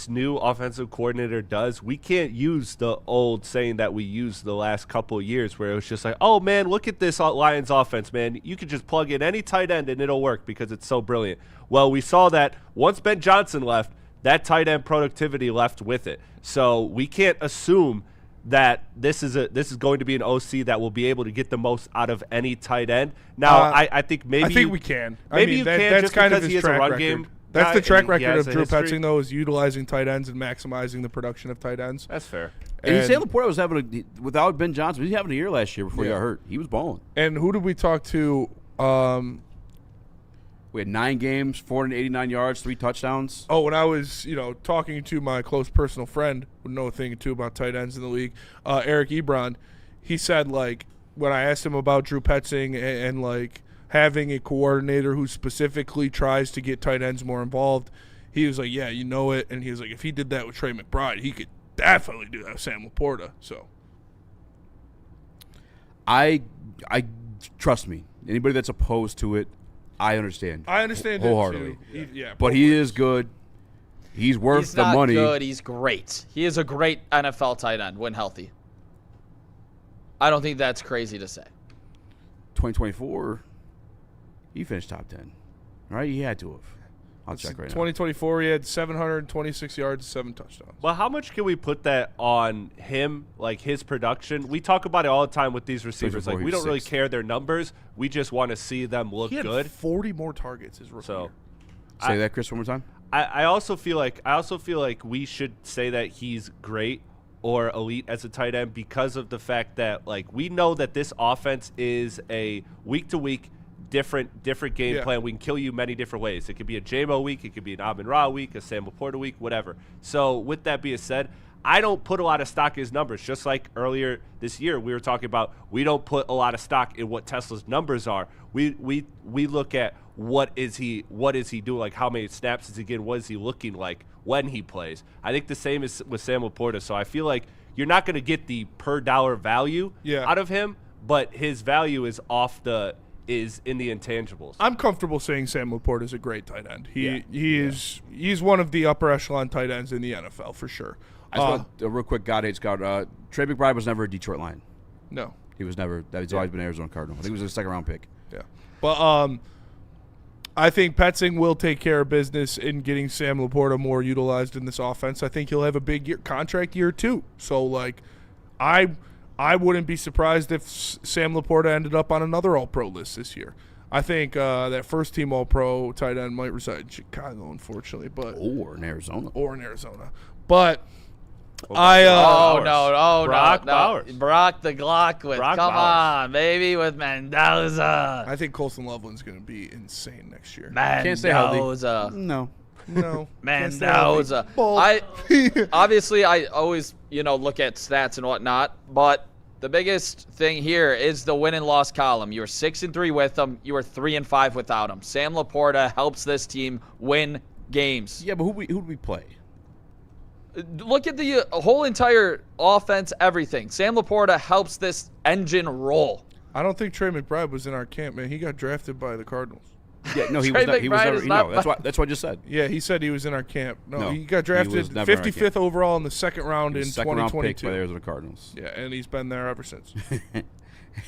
new offensive coordinator does, we can't use the old saying that we used the last couple of years where it was just like, oh, man, look at this Lions offense, man. You could just plug in any tight end and it'll work because it's so brilliant. Well, we saw that once Ben Johnson left, that tight end productivity left with it. So we can't assume that this is going to be an OC that will be able to get the most out of any tight end. Now, I think maybe I think we can. Maybe that's just kind of because his he has a track run record. game. That's the track and he record has of a Drew history. Petzing, though, is utilizing tight ends and maximizing the production of tight ends. That's fair. And Sam Laporta was without Ben Johnson, he was having a year last year before he got hurt. He was balling. And who did we talk to? We had 9 games, 489 yards, 3 touchdowns. Oh, when I was, talking to my close personal friend, who know a thing or two about tight ends in the league, Eric Ebron, he said, like, when I asked him about Drew Petzing and like, having a coordinator who specifically tries to get tight ends more involved, he was like, yeah, you know it. And he was like, if he did that with Trey McBride, he could definitely do that with Sam Laporta. So I trust me. Anybody that's opposed to it, I understand. I understand wholeheartedly. it too. But he is good. He's worth the money. He's not good. He's great. He is a great NFL tight end when healthy. I don't think that's crazy to say. 2024, he finished top 10. Right? He had to have. I'll check right now. 2024, he had 726 yards, 7 touchdowns. Well, how much can we put that on him, like his production? We talk about it all the time with these receivers. Like, we don't really care their numbers. We just want to see them look He had good. 40 more targets his rookie year. Say that, Chris, one more time. I also feel like we should say that he's great or elite as a tight end because of the fact that, like, we know that this offense is a week-to-week different game plan. We can kill you many different ways. It could be a JMO week, it could be an Amon-Ra week, a Sam Laporta week, whatever. So with that being said, I don't put a lot of stock in his numbers. Just like earlier this year, we were talking about we don't put a lot of stock in what Tesla's numbers are. We look at what is he doing, like how many snaps is he getting, what is he looking like when he plays. I think the same is with Sam Laporta. So I feel like you're not going to get the per dollar value out of him, but his value is is in the intangibles. I'm comfortable saying Sam Laporta is a great tight end. He's one of the upper echelon tight ends in the NFL for sure. I just want a real quick God hate scout. Trey McBride was never a Detroit Lion. No. He was never. He's always been an Arizona Cardinal. I think he was a second-round pick. Yeah. But I think Petzing will take care of business in getting Sam Laporta more utilized in this offense. I think he'll have a big contract year too. So, like, I wouldn't be surprised if Sam Laporta ended up on another All-Pro list this year. I think that first-team All-Pro tight end might reside in Chicago, unfortunately, or in Arizona. But Brock Bowers. Brock the Glock with Brock come Bowers. on, baby, with Mendoza. I think Colson Loveland's going to be insane next year. Can't stay healthy. Mendoza. No. Mendoza. Obviously I always, look at stats and whatnot, but the biggest thing here is the win and loss column. You were 6-3 with him. You were 3-5 without him. Sam Laporta helps this team win games. Yeah, but who do we play? Look at the whole entire offense, everything. Sam Laporta helps this engine roll. I don't think Trey McBride was in our camp, man. He got drafted by the Cardinals. Yeah, no, he Trey was McBride never. is No, not- that's what I just said. Yeah, he said he was in our camp. No, No, he got he drafted was never in our 55th camp. overall in the second round in Second round pick by 2022. the Arizona Cardinals. Yeah, and he's been there ever since.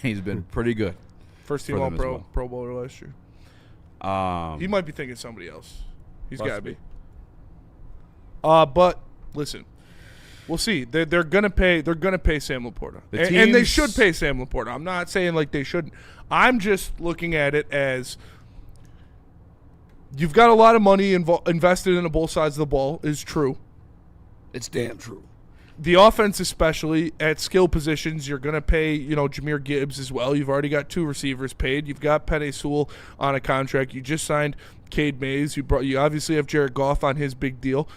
He's been pretty good. First team For them as All-Pro, well. Pro Bowler last year. He might be thinking somebody else. He's got to be. But listen, we'll see. They're gonna pay. They're gonna pay Sam Laporta, and they should pay Sam Laporta. I'm not saying like they shouldn't. I'm just looking at it as you've got a lot of money invested into both sides of the ball. Is true. It's damn true. The offense, especially at skill positions, you're going to pay, Jahmyr Gibbs as well. You've already got 2 receivers paid. You've got Penei Sewell on a contract. You just signed Cade Mays. You obviously have Jared Goff on his big deal.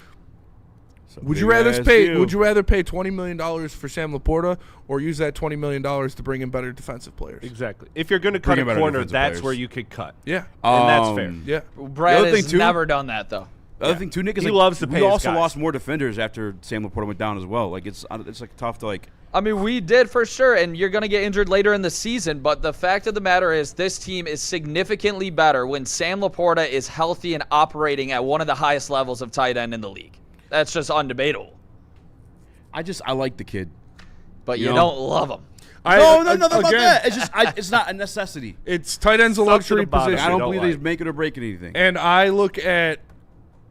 Would you rather pay $20 million for Sam Laporta or use that $20 million to bring in better defensive players? Exactly. If you're going to cut a corner, that's where you could cut. Yeah. And that's fair. Yeah. Brad has never done that, though. The other thing too, Nick, is he loves to pay we his also guys. lost more defenders after Sam Laporta went down as well. Like it's like tough to like. I mean, we did for sure, and you're going to get injured later in the season. But the fact of the matter is, this team is significantly better when Sam Laporta is healthy and operating at one of the highest levels of tight end in the league. That's just undebatable. I like the kid, but you don't love him. Nothing about that. It's just it's not a necessity. It's tight end's a luxury position. I don't believe he's making or breaking anything. And I look at,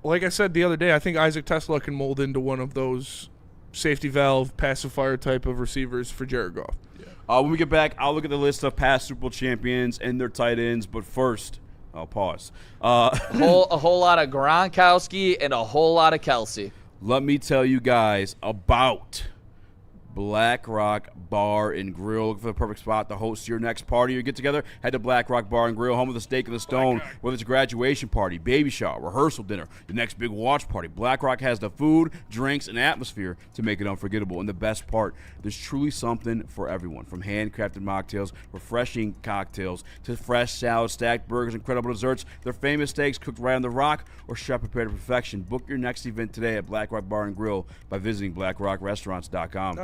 like I said the other day, I think Isaac Tesla can mold into one of those safety valve, pacifier type of receivers for Jared Goff. Yeah. When we get back, I'll look at the list of past Super Bowl champions and their tight ends. But first, I'll pause. A whole lot of Gronkowski and a whole lot of Kelsey. Let me tell you guys about Black Rock Bar and Grill. Look for the perfect spot to host your next party or get together. Head to Black Rock Bar and Grill, home of the Steak and the Stone. Whether it's a graduation party, baby shower, rehearsal dinner, your next big watch party, Black Rock has the food, drinks, and atmosphere to make it unforgettable. And the best part, there's truly something for everyone. From handcrafted mocktails, refreshing cocktails, to fresh salads, stacked burgers, incredible desserts. Their famous steaks cooked right on the rock or chef prepared to perfection. Book your next event today at Black Rock Bar and Grill by visiting blackrockrestaurants.com.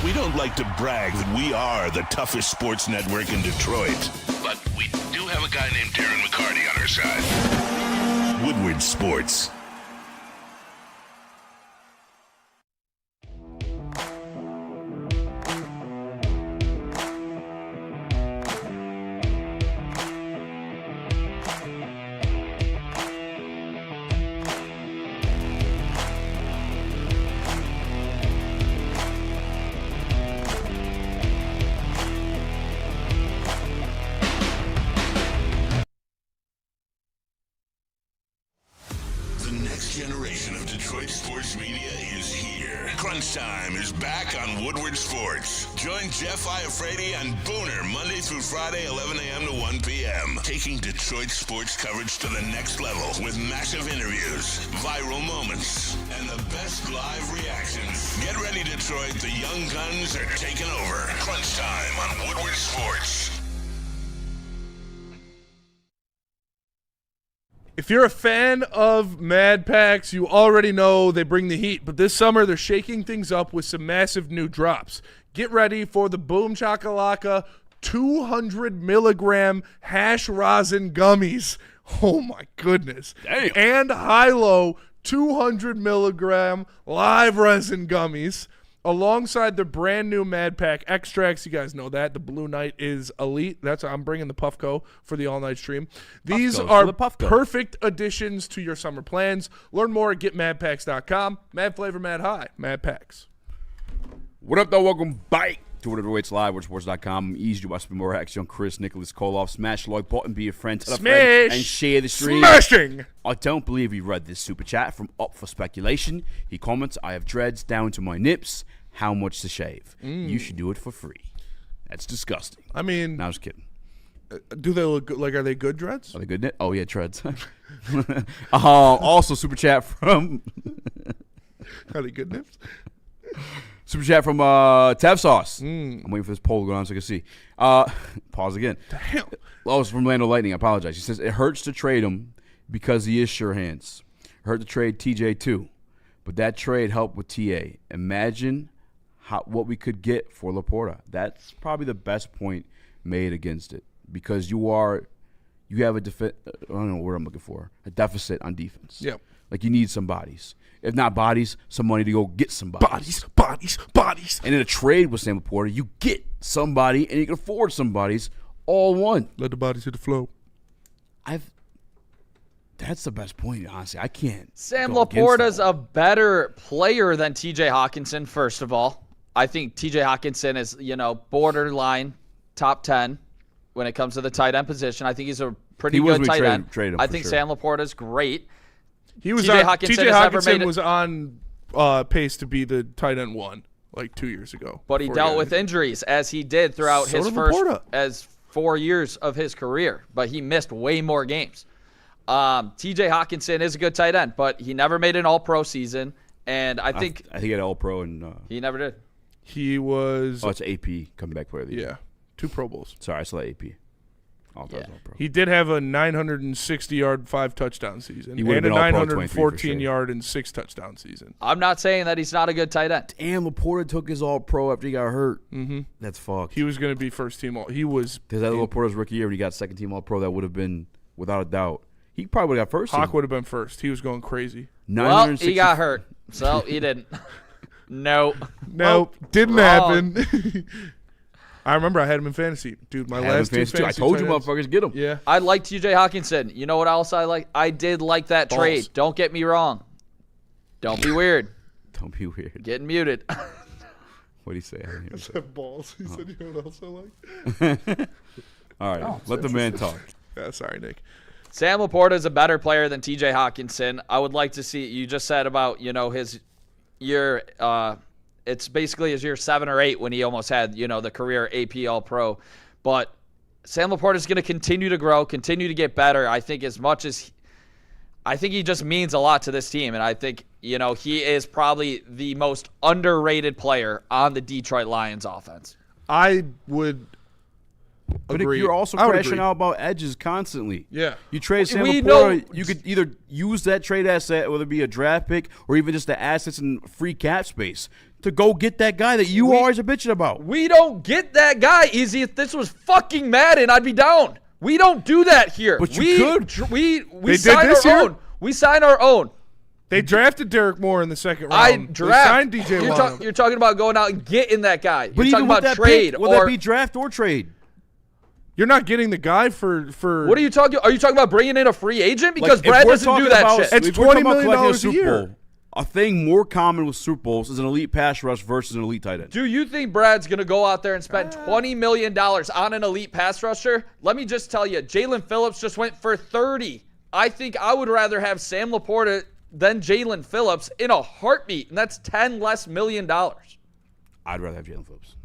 We don't like to brag that we are the toughest sports network in Detroit, but we do have a guy named Darren McCarty on our side. Woodward Sports. Generation of Detroit sports media is here. Crunch Time is back on Woodward Sports. Join Jeff Iafrate and Booner Monday through Friday, 11 a.m. to 1 p.m. Taking Detroit sports coverage to the next level with massive interviews, viral moments, and the best live reactions. Get ready, Detroit. The young guns are taking over. Crunch Time on Woodward Sports. If you're a fan of Mad Packs, you already know they bring the heat. But this summer, they're shaking things up with some massive new drops. Get ready for the Boom Chakalaka 200 milligram hash rosin gummies. Oh, my goodness. Damn. And Hilo 200 milligram live resin gummies. alongside the brand new Mad Pack extracts. You guys know that the Blue Night is elite. I'm bringing the Puffco for the all-night stream. These are perfect additions to your summer plans. Learn more at getmadpacks.com. Mad flavor, mad high. Mad Packs. What up, though? Welcome back to What Awaits Live, WordSports.com. Easy to watch more action. Chris, Nicholas, Kohloff. Smash the like button, be a friend, tell a friend, and share the stream. Smashing! I don't believe he read this super chat from Up for Speculation. He comments, I have dreads down to my nips. How much to shave? You should do it for free. That's disgusting. I mean, no, I was kidding. Do they look good? Like, are they good dreads? Are they good? Oh, yeah, dreads. Also, super chat from... Are they good nips? Super chat from Tav Sauce. I'm waiting for this poll to go on so I can see. Pause again. Damn. Oh, it's from Lando Lightning. I apologize. He says, it hurts to trade him because he is sure hands. It hurt to trade TJ too. But that trade helped with TA. Imagine what we could get for Laporta. That's probably the best point made against it. Because you have a I don't know what I'm looking for. A deficit on defense. Yep. Like you need some bodies. If not bodies, some money to go get some bodies. Bodies. And in a trade with Sam Laporta, you get somebody and you can afford some bodies all one. Let the bodies hit the flow. That's the best point, honestly. I can't. Sam Laporta's a better player than TJ Hawkinson, first of all. I think TJ Hawkinson is, borderline top 10 when it comes to the tight end position. I think he's a pretty good tight end. I think Sam Laporta's great. TJ Hawkinson was on pace to be the tight end 1 like 2 years ago. But he dealt with injuries as he did throughout his first 4 years of his career. But he missed way more games. TJ Hawkinson is a good tight end, but he never made an all-pro season. And I think he had all-pro and he never did. He was it's AP comeback player of the year. Yeah. 2 Pro Bowls. Sorry, I saw that AP. Yeah. He did have a 960-yard 5-touchdown season and a 914-yard and 6-touchdown season. I'm not saying that he's not a good tight end. Damn, Laporta took his all-pro after he got hurt. Mm-hmm. That's fucked. He was going to be first-team all. He was. Because that Laporta's rookie year when he got second-team all-pro, that would have been, without a doubt, he probably would have got first. Hawk would have been first. He was going crazy. Well, he got hurt, so he didn't. Nope. Didn't happen. I remember I had him in fantasy. Dude, my last 2 fantasy I told you motherfuckers get him. Yeah. I like TJ Hawkinson. You know what else I like? I did like that trade. Don't get me wrong. Don't be weird. Don't be weird. Getting muted. What did he say? I said balls. He said, you know what else I like? All right. Let the man talk. Yeah, sorry, Nick. Sam Laporta is a better player than TJ Hawkinson. I would like to see, you just said about, his year, it's basically his year 7 or 8 when he almost had, the career AP All-Pro. But Sam Laporta is going to continue to grow, continue to get better. I think he just means a lot to this team. And I think, he is probably the most underrated player on the Detroit Lions offense. I would But agree. you're also crashing out about edges constantly. Yeah. You trade Sam Laporta, you could either use that trade asset, whether it be a draft pick or even just the assets in free cap space, to go get that guy that you always are bitching about. We don't get that guy, Easy. If this was fucking Madden, I'd be down. We don't do that here. But you could. We sign our own. We sign our own. They drafted Derek Moore in the second round. They signed DJ Watt. You're talking about going out and getting that guy. But you're talking about that trade. Will that be draft or trade? You're not getting the guy for. What are you talking? Are you talking about bringing in a free agent? Because Brad doesn't do that shit. It's $20 million a year. A thing more common with Super Bowls is an elite pass rush versus an elite tight end. Do you think Brad's going to go out there and spend $20 million on an elite pass rusher? Let me just tell you, Jalen Phillips just went for 30. I think I would rather have Sam Laporta than Jalen Phillips in a heartbeat, and that's $10 less million. I'd rather have Jalen Phillips.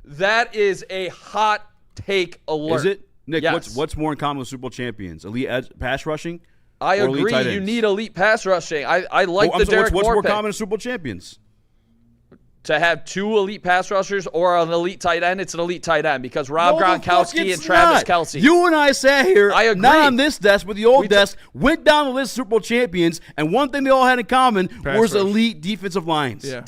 That is a hot take alert. Is it? Nick, yes. what's more in common with Super Bowl champions? Elite pass rushing? I agree. You need elite pass rushing. I like the Derek Moore What's more pick. common in Super Bowl champions? To have 2 elite pass rushers or an elite tight end, it's an elite tight end because Rob Gronkowski and Travis Kelce. You and I sat here, I agree. not on this desk, but the old desk, went down the list of Super Bowl champions, and one thing they all had in common was elite defensive lines. Yeah.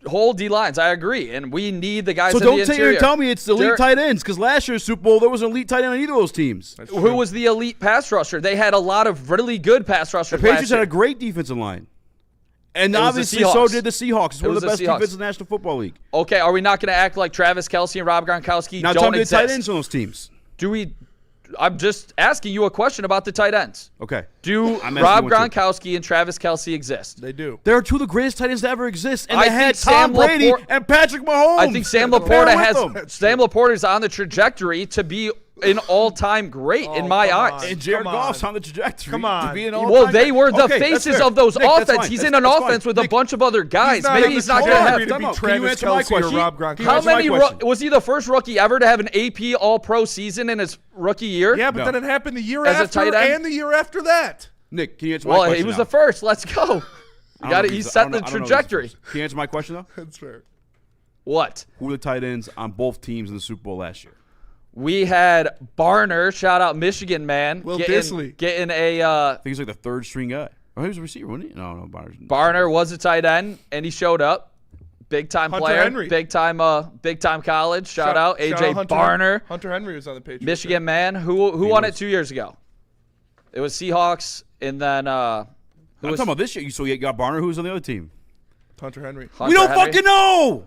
Whole D lines, I agree, and we need the guys. So in don't the sit here and interior. tell me it's elite tight ends, because last year's Super Bowl there was an elite tight end on either of those teams. Who was the elite pass rusher? They had a lot of really good pass rushers. The Patriots last year. had a great defensive line. And It was the obviously, so Seahawks. did the Seahawks. It's It one was of the the best Seahawks. defenses in the National Football League. Okay, are we not going to act like Travis Kelce and Rob Gronkowski Now tell don't me the exist? tight ends on those teams. Do we? I'm just asking you a question about the tight ends. Okay. Do I'm asking Rob you one, too. Gronkowski and Travis Kelce exist? They do. They're two of the greatest tight ends to ever exist, and I they had think Sam Tom Brady Laporte- and Patrick Mahomes. I think Sam Pair Laporta with them. has Sam Laporta's on the trajectory to be an all-time great in my come eyes. on. And Jared Come on. Goff's on the trajectory. Come on. To be an Well, all-time they were the Okay, that's faces fair. of those Nick, that's offense. fine. He's That's- in an that's fine. offense with a Nick, bunch of other guys. not Maybe on he's the not going to trajectory have. to be Time out. Can Travis you answer my Kelce or question? Rob Gronkowski. Can you How answer my many question? was he the first rookie ever to have an AP All-Pro season in his rookie year? Yeah, but No. then it happened the year As a after tight end? and the year after that. Nick, can you answer my Well, question he was now? the first. Let's go. I don't know if He's I set don't the know- I don't know if he's trajectory. first. Can you answer my question, though? That's fair. What? Who were the tight ends on both teams in the Super Bowl last year? We had Barner, shout out Michigan man, Will getting Disley. I think he's like the third string guy. Oh, he was a receiver, wasn't he? No, Barner was a tight end, and he showed up. Big time Hunter player, Henry. big time college. Shout out AJ Hunter, Barner, Hunter Henry was on the Patriots. Michigan man. Who won it 2 years ago? It was Seahawks, and then I'm talking about this year. So you got Barner, who's on the other team? Hunter Henry. We don't fucking know.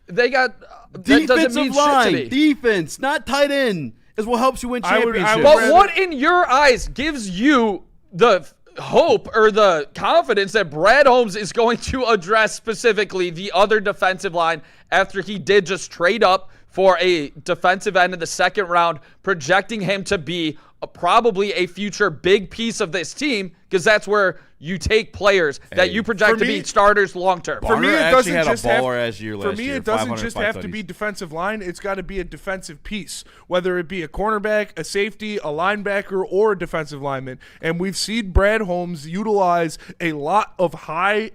They got that doesn't Defensive mean line, shit to me. defense, not tight end, is what helps you win I would championships. But rather- what in your eyes gives you the hope or the confidence that Brad Holmes is going to address specifically the other defensive line after he did just trade up for a defensive end in the second round, projecting him to be probably a future big piece of this team, because that's where you take players that you project for to me- be starters long term. For me, Barner it actually doesn't had a just have. baller-ass year For last me, year, it doesn't 505 just have to be tutties. defensive line. It's got to be a defensive piece, whether it be a cornerback, a safety, a linebacker, or a defensive lineman. And we've seen Brad Holmes utilize a lot of high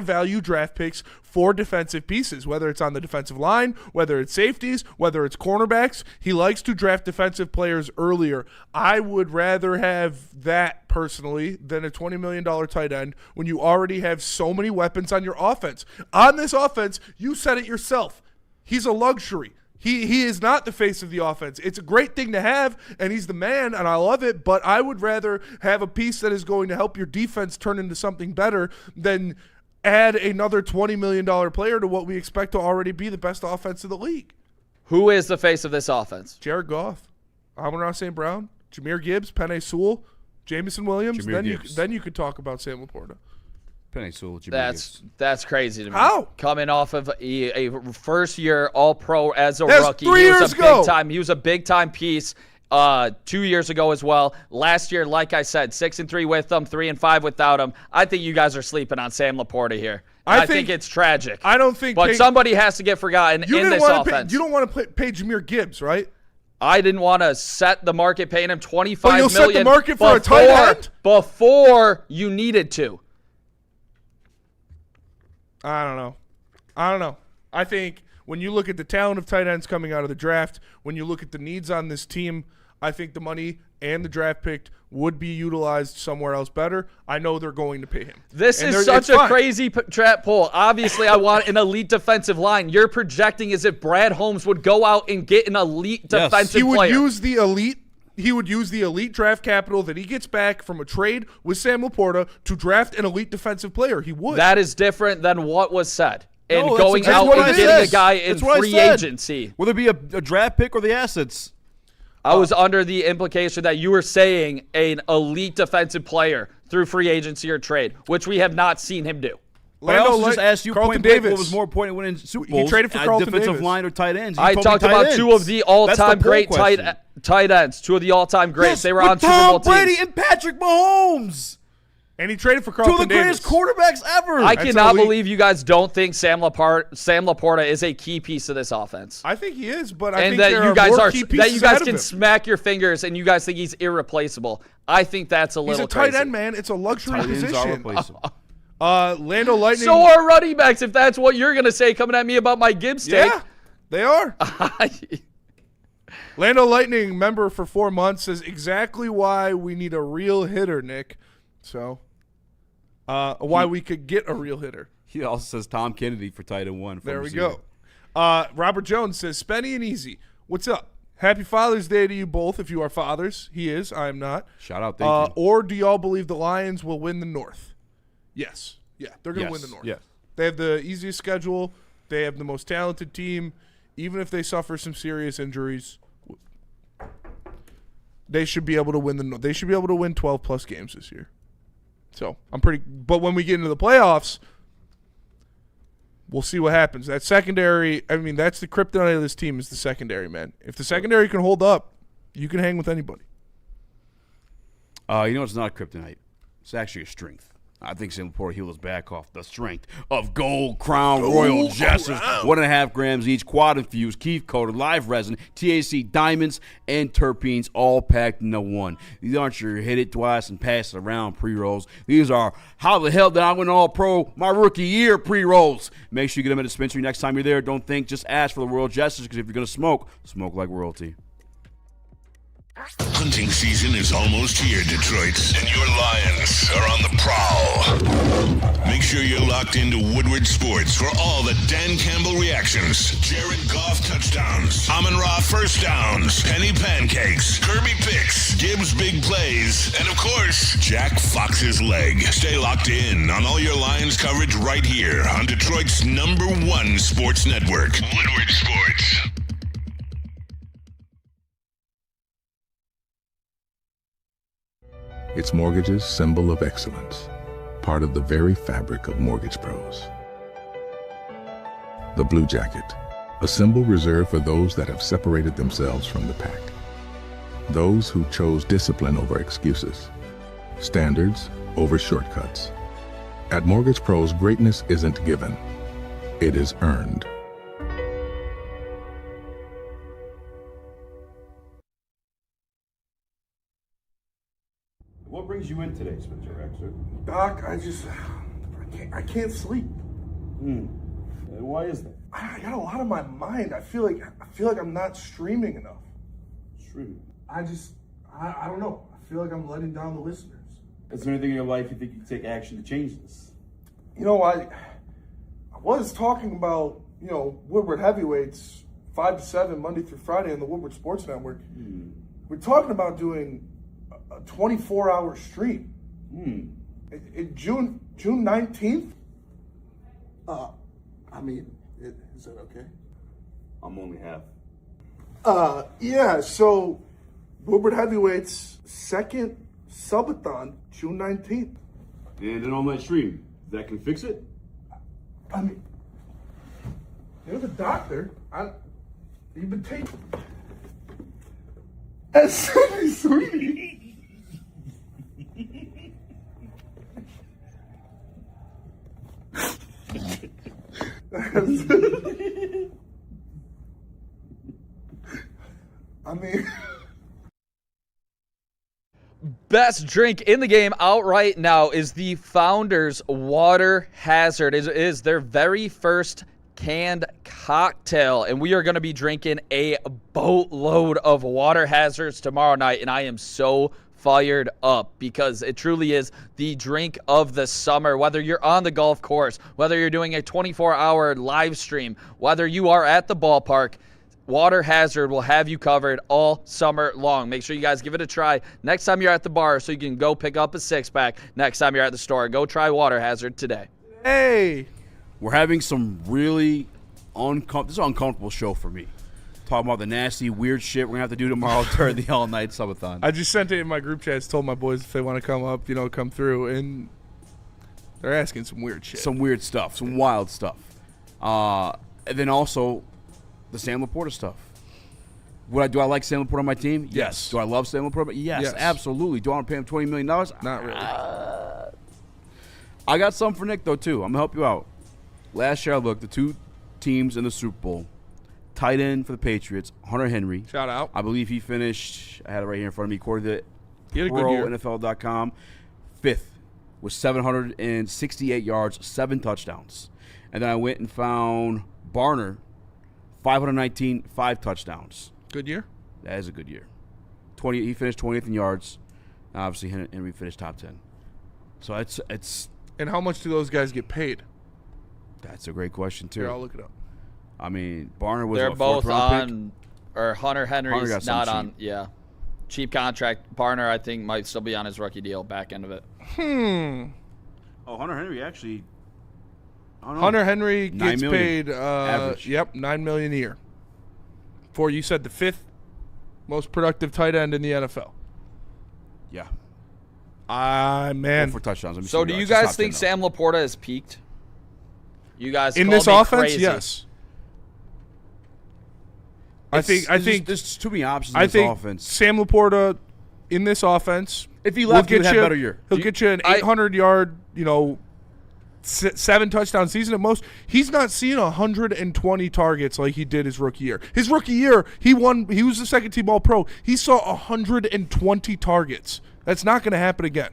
value draft picks for defensive pieces, whether it's on the defensive line, whether it's safeties, whether it's cornerbacks. He likes to draft defensive players earlier. I would rather have that personally than a $20 million tight end when you already have so many weapons on your offense. On this offense, you said it yourself. He's a luxury. He is not the face of the offense. It's a great thing to have, and he's the man, and I love it, but I would rather have a piece that is going to help your defense turn into something better than add another $20 million player to what we expect to already be the best offense in the league. Who is the face of this offense? Jared Goff, Amon-Ra St. Brown, Jahmyr Gibbs, Penei Sewell, Jamison Williams. Jahmyr Then Gibbs. you could talk about Sam Laporta. Penei Sewell, Jimmy That's Gibbs. that's crazy to me. How? Coming off of a first year All Pro as a That's rookie, 3 he was years a ago. big time. He was a big time piece 2 years ago as well. Last year, like I said, 6-3 with them, 3-5 without him. I think you guys are sleeping on Sam Laporta here. I I think it's tragic. I don't think. but somebody has to get forgotten in this offense. You don't want to pay Jahmyr Gibbs, right? I didn't want to set the market paying him $25 But you'll million set the market for a tight end? before you needed to. I don't know. I think when you look at the talent of tight ends coming out of the draft, when you look at the needs on this team, I think the money and the draft pick would be utilized somewhere else better. I know they're going to pay him. This And is it's such a fine. crazy trap pull. Obviously, I want an elite defensive line. You're projecting as if Brad Holmes would go out and get an elite defensive He would player. use the elite. He would use the elite draft capital that he gets back from a trade with Sam Laporta to draft an elite defensive player. He would. That is different than what was said. And No, that's going exactly out what and I getting said. a guy in That's what I free said. agency. Whether it be a draft pick or the assets. I was under the implication that you were saying an elite defensive player through free agency or trade, which we have not seen him do. But I also just asked you Carlton point blank Davis. what was more important winning Super Bowls. traded for Carlton defensive Davis. line or tight ends. You I told me talked tight about ends. two of the That's all-time poll great question. tight ends, two of the all-time greats. Yes, They were with on Super Tom Bowl Brady teams. and Patrick Mahomes. And he traded for Two Carlton of the Davis. greatest quarterbacks ever. I That's cannot elite. believe you guys don't think Sam Laporta is a key piece of this offense. I think he is, but I And think that there you are guys more are key that pieces you guys ahead of can him. smack your fingers and you guys think he's irreplaceable. I think that's a He's little a tight crazy. end, man. It's a luxury Tight ends are position. replaceable. Lando Lightning. So are running backs, if that's what you're gonna say coming at me about my Gibbs take. yeah, they are. Lando Lightning, member for 4 months, says exactly why we need a real hitter, Nick. So, why we could get a real hitter. He also says Tom Kennedy for tight end one. There we go. Robert Jones says, Spenny and Easy, what's up? Happy Father's Day to you both if you are fathers. He is. I am not. Shout out. Thank you. Or do y'all believe the Lions will win the North? Yes. Yeah, they're going to win the North. Yes. They have the easiest schedule. They have the most talented team. Even if they suffer some serious injuries, they should be able to win They should be able to win 12-plus games this year. So but when we get into the playoffs, we'll see what happens. That secondary, that's the kryptonite of this team is the secondary, man. If the secondary can hold up, you can hang with anybody. It's not kryptonite. It's actually a strength. I think St. Laporta heals back off the strength of Gold Crown Royal Jesters. 1.5 grams each, quad infused, Keef coated, live resin, THC, diamonds, and terpenes all packed into one. These aren't your hit it twice and pass it around pre-rolls. These are how the hell did I win all pro my rookie year pre-rolls. Make sure you get them at a dispensary next time you're there. Don't think, just ask for the Royal Jesters, because if you're going to smoke like royalty. Hunting season is almost here, Detroit, and your Lions are on the prowl. Make sure you're locked into Woodward Sports for all the Dan Campbell reactions, Jared Goff touchdowns, Amon-Ra first downs, Penny pancakes, Kirby picks, Gibbs big plays, and of course, Jack Fox's leg. Stay locked in on all your Lions coverage right here on Detroit's #1 sports network, Woodward Sports. It's mortgage's symbol of excellence, part of the very fabric of mortgage pros. The Blue Jacket, a symbol reserved for those that have separated themselves from the pack. Those who chose discipline over excuses, standards over shortcuts. At Mortgage Pros, greatness isn't given, it is earned. What brings you in today, Spencer Raxter? Doc, I can't sleep. Why is that? I got a lot on my mind. I feel like I'm not streaming enough. Streaming? I don't know. I feel like I'm letting down the listeners. Is there anything in your life you think you can take action to change this? I was talking about, Woodward Heavyweights 5 to 7 Monday through Friday on the Woodward Sports Network. We're talking about doing a 24-hour stream. June 19th? Is that okay? I'm only half. Yeah, so Woodward Heavyweights second subathon, June 19th. And an all-night stream. That can fix it? You're the doctor. You've been taking... That's sweetie. Best drink in the game out right now is the Founders Water Hazard. It is their very first canned cocktail, and we are going to be drinking a boatload of Water Hazards tomorrow night, and I am so fired up because it truly is the drink of the summer. Whether you're on the golf course, whether you're doing a 24-hour live stream, whether you are at the ballpark, Water Hazard will have you covered all summer long. Make sure you guys give it a try next time you're at the bar so you can go pick up a six-pack next time you're at the store. Go try Water Hazard today. Hey! We're having some really this is an uncomfortable show for me. Talking about the nasty, weird shit we're going to have to do tomorrow during the all-night subathon. I just sent it in my group chats, told my boys if they want to come up, come through, and they're asking some weird shit. Some weird stuff, some wild stuff. And then also the Sam Laporta stuff. Do I like Sam Laporta on my team? Yes. Do I love Sam Laporta? Yes, absolutely. Do I want to pay him $20 million? Not really. I got something for Nick, though, too. I'm going to help you out. Last year I looked, the two teams in the Super Bowl. Tight end for the Patriots, Hunter Henry. Shout out. I believe he finished, I had it right here in front of me, according to NFL.com, 5th with 768 yards, 7 touchdowns. And then I went and found Barner, 519, 5 touchdowns. Good year? That is a good year. He finished 20th in yards. Obviously, Henry finished top 10. So it's. And how much do those guys get paid? That's a great question, too. Here, I'll look it up. Barner was They're both on, or Hunter Henry's Hunter not on. Cheap. Yeah, cheap contract. Barner, I think, might still be on his rookie deal. Back end of it. Oh, Hunter Henry actually. Hunter Henry gets $9 paid. million average. Yep, $9 million a year. For you said the 5th most productive tight end in the NFL. Yeah. Man. For touchdowns. Let me So see do yards. you It's top guys 10 think though. Sam Laporta has peaked? You guys In called this me offense, crazy. yes. I think there's too many options in I this think offense. Sam Laporta in this offense. If he left, will he'd have a better year. He'll get you an 800-yard, 7-touchdown season at most. He's not seeing 120 targets like he did his rookie year. His rookie year, he was the second-team All-Pro. He saw 120 targets. That's not going to happen again.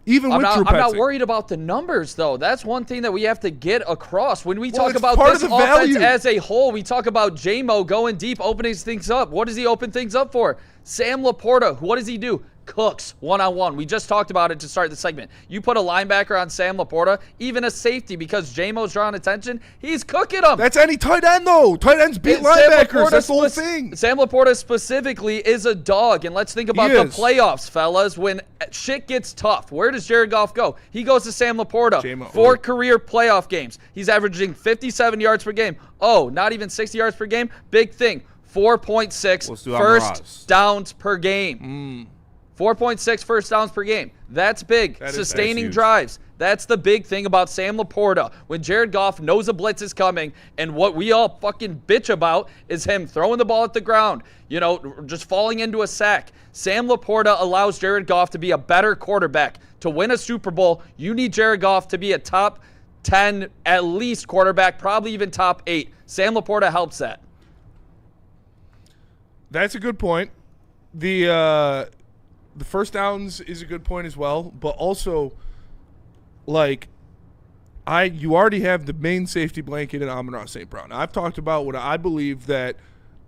Even with Drew I'm not Petzing. worried about the numbers, though. That's one thing that we have to get across. When we Well, talk it's about part this of the offense value. as a whole, we talk about J-Mo going deep, opening things up. What does he open things up for? Sam Laporta, what does he do? Cooks one-on-one. We just talked about it to start the segment. You put a linebacker on Sam Laporta, even a safety, because J-Mo's drawing attention, he's cooking them. That's any tight end, though. Tight ends beat linebackers. That's the whole thing. Sam Laporta specifically is a dog, and let's think about the is. playoffs, fellas. When shit gets tough, where does Jared Goff go? He goes to Sam Laporta. J-Mo. 4 career playoff games. He's averaging 57 yards per game. Oh, not even 60 yards per game? Big thing. 4.6 Let's do first Amon-Ra's. downs per game. 4.6 first downs per game. That's big. That is Sustaining huge. drives. That's the big thing about Sam Laporta. When Jared Goff knows a blitz is coming, and what we all fucking bitch about is him throwing the ball at the ground, just falling into a sack. Sam Laporta allows Jared Goff to be a better quarterback. To win a Super Bowl, you need Jared Goff to be a top 10 at least quarterback, probably even top 8. Sam Laporta helps that. That's a good point. The first downs is a good point as well, but also, you already have the main safety blanket in Amon-Ra St. Brown. I've talked about what I believe that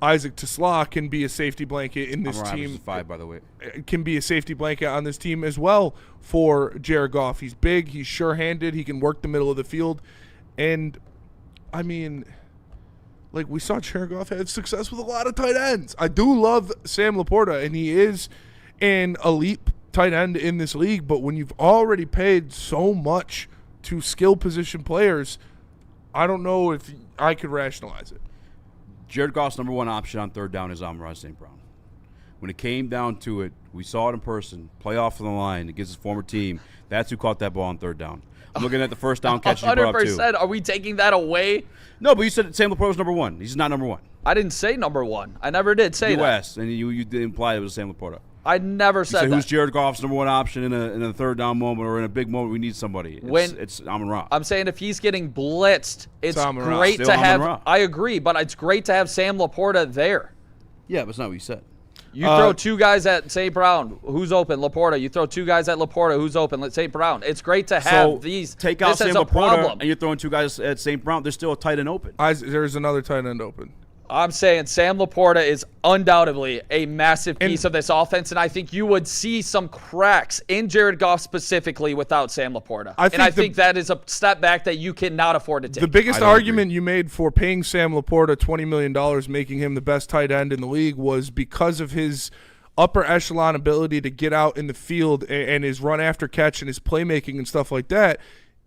Isaac Tesla can be a safety blanket in this Amon-Ra team. averages 5, by the way. Can be a safety blanket on this team as well for Jared Goff. He's big, he's sure-handed, he can work the middle of the field, and I mean, we saw Jared Goff have success with a lot of tight ends. I do love Sam Laporta, and he is an elite tight end in this league, but when you've already paid so much to skill position players, I don't know if I could rationalize it. Jared Goff's number one option on third down is Amon-Ra St. Brown. When it came down to it, we saw it in person, playoff on the line against his former team. That's who caught that ball on third down. I'm looking at the first down catch you brought up, too. 100%. Are we taking that away? No, but you said Sam Laporta was number one. He's not number one. I didn't say number one. I never did say that. You asked, and you did imply it was Sam Laporta. I never You said said that. who's Jared Goff's number one option in a third down moment or in a big moment we need somebody. It's Amon-Ra. I'm saying if he's getting blitzed, it's Amon-Ra. great Still to have. Amon-Ra. I agree, but it's great to have Sam Laporta there. Yeah, but it's not what you said. You throw 2 guys at St. Brown, who's open? Laporta. You throw 2 guys at Laporta, who's open? St. Brown. It's great to have these. Take out this Sam as a Laporta problem. and you're throwing 2 guys at St. Brown. There's still a tight end open. There's another tight end open. I'm saying Sam Laporta is undoubtedly a massive piece of this offense, and I think you would see some cracks in Jared Goff specifically without Sam Laporta. I think that is a step back that you cannot afford to take. The biggest argument you made for paying Sam Laporta $20 million, making him the best tight end in the league, was because of his upper echelon ability to get out in the field and his run after catch and his playmaking and stuff like that.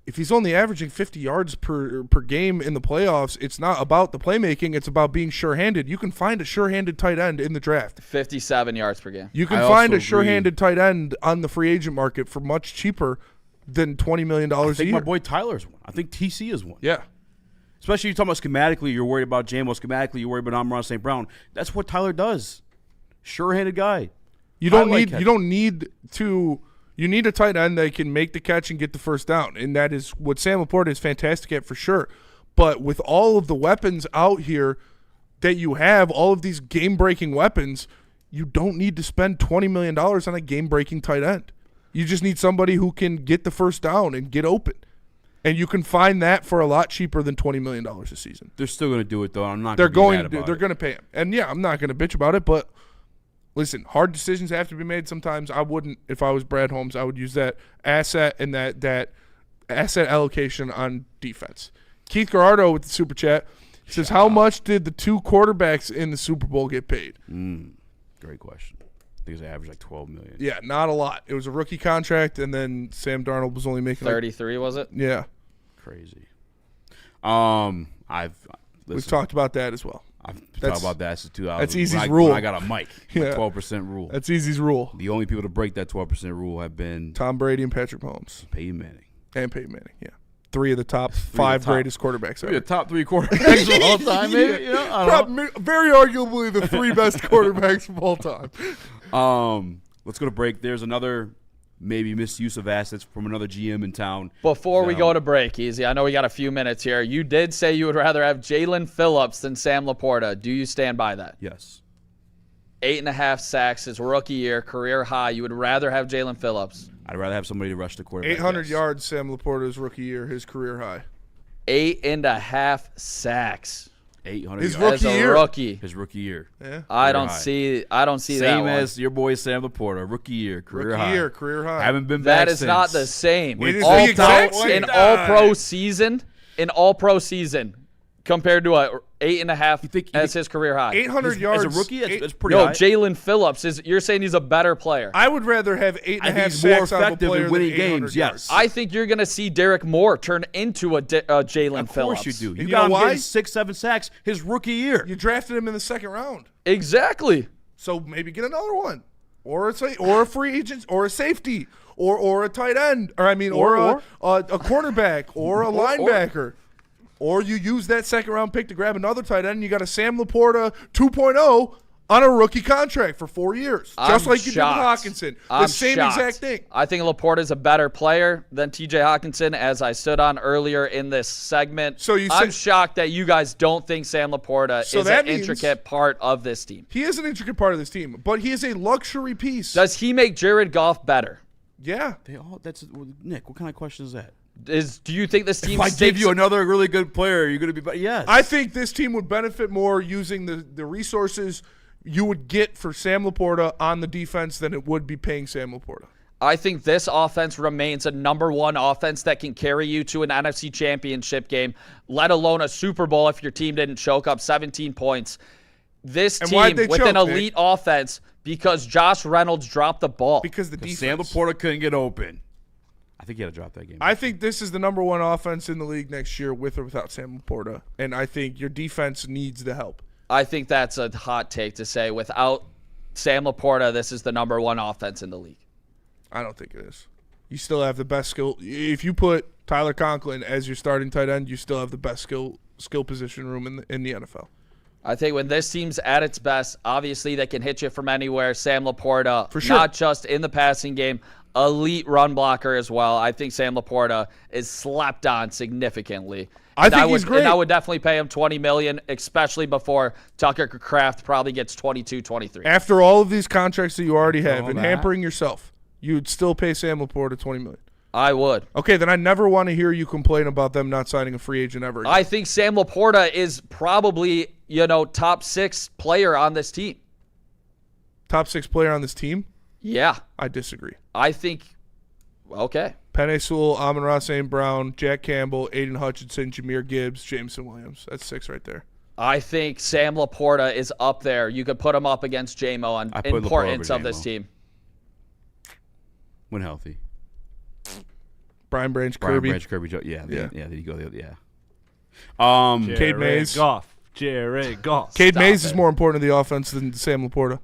If he's only averaging 50 yards per game in the playoffs, it's not about the playmaking. It's about being sure-handed. You can find a sure-handed tight end in the draft. 57 yards per game. You can find a sure-handed tight end on the free agent market for much cheaper than $20 million a year. I think my boy Tyler's one. I think TC is one. Yeah. Especially you're talking about schematically, you're worried about J-Mo. Schematically, you're worried about Amon-Ra St. Brown. That's what Tyler does. Sure-handed guy. You need a tight end that can make the catch and get the first down, and that is what Sam Laporta is fantastic at for sure. But with all of the weapons out here that you have, all of these game-breaking weapons, you don't need to spend $20 million on a game-breaking tight end. You just need somebody who can get the first down and get open. And you can find that for a lot cheaper than $20 million a season. They're still going to do it, though. I'm not They're going to going to. They're going to pay him. And, yeah, I'm not going to bitch about it, but listen, hard decisions have to be made sometimes. I wouldn't, if I was Brad Holmes, I would use that asset and that asset allocation on defense. Keith Gerardo with the Super Chat says, how much did the 2 quarterbacks in the Super Bowl get paid? Great question. think they averaged like $12 million. Yeah, not a lot. It was a rookie contract, and then Sam Darnold was only making 33, was it? Yeah. Crazy. We've talked about that as well. I've talked about that since 2000. That's Easy's when rule. I got a mic. Yeah. 12% rule. That's Easy's rule. The only people to break that 12% rule have been Tom Brady and Patrick Mahomes. Peyton Manning. And Peyton Manning, yeah. 3 of the top 5 greatest quarterbacks ever. The top 3 quarterbacks of all time, maybe? Yeah, I don't know. Very arguably the 3 best quarterbacks of all time. Let's go to break. There's another maybe misuse of assets from another GM in town. Before we go to break, Easy, I know we got a few minutes here. You did say you would rather have Jalen Phillips than Sam Laporta. Do you stand by that? Yes. 8.5 sacks his rookie year, career high. You would rather have Jalen Phillips. I'd rather have somebody to rush the quarterback. 800 yards, Sam Laporta's rookie year, his career high. 8.5 sacks. 800 his yards. rookie year. His rookie year. Yeah. I don't see that Same one. as your boy Sam Laporta, rookie year, career high. Career high. Haven't been back That is since. not the same. It is the exact same. In all pro season, compared to a 8.5 as his career high. 800 yards as a rookie. That's pretty No, high. Jalen Phillips you're saying he's a better player. I would rather have 8.5 I think he's sacks more out of a effective player in winning than 800 games. yards. Yes, I think you're going to see Derek Moore turn into a Jalen Phillips. Of course you do. You You got know him why? getting 6-7 sacks his rookie year. You drafted him in the 2nd round. Exactly. So maybe get another one. Or a free agent, or a safety, or a tight end, or a cornerback, or a linebacker. Or you use that 2nd round pick to grab another tight end, and you got a Sam Laporta 2.0 on a rookie contract for 4 years. Just like you did with Hawkinson. The same exact thing. I think Laporta is a better player than TJ Hawkinson, as I stood on earlier in this segment. So I'm shocked that you guys don't think Sam Laporta is an intricate part of this team. He is an intricate part of this team, but he is a luxury piece. Does he make Jared Goff better? Yeah. Nick, what kind of question is that? Do you think this team If I give you another really good player, you're going to be better? Yes. I think this team would benefit more using the resources you would get for Sam Laporta on the defense than it would be paying Sam Laporta. I think this offense remains a number 1 offense that can carry you to an NFC championship game, let alone a Super Bowl if your team didn't choke up 17 points. This team with an elite offense because Josh Reynolds dropped the ball. Because the defense. Sam Laporta couldn't get open. I think he had to drop that game. I think this is the number 1 offense in the league next year with or without Sam Laporta, and I think your defense needs the help. I think that's a hot take to say without Sam Laporta, this is the number 1 offense in the league. I don't think it is. You still have the best skill. If you put Tyler Conklin as your starting tight end, you still have the best skill position room in the NFL. I think when this team's at its best, obviously they can hit you from anywhere. Sam Laporta, For sure. Not just in the passing game, elite run blocker as well. I think Sam Laporta is slapped on significantly. I think he's great. And I would definitely pay him $20 million, especially before Tucker Kraft probably gets 22, 23. After all of these contracts that you already have and hampering yourself, you'd still pay Sam Laporta $20 million. I would. Okay, then I never want to hear you complain about them not signing a free agent ever again. I think Sam Laporta is probably, top 6 player on this team. Top 6 player on this team? Yeah. I disagree. I think, okay. Penei Sewell, Amon-Ra St. Brown, Jack Campbell, Aiden Hutchinson, Jahmyr Gibbs, Jameson Williams. That's 6 right there. I think Sam Laporta is up there. You could put him up against J-Mo on importance of this team. When healthy. Brian Branch Kirby. Yeah. There you go. Yeah. Cade Mays. Jared Goff. Cade Mays is more important to the offense than Sam Laporta.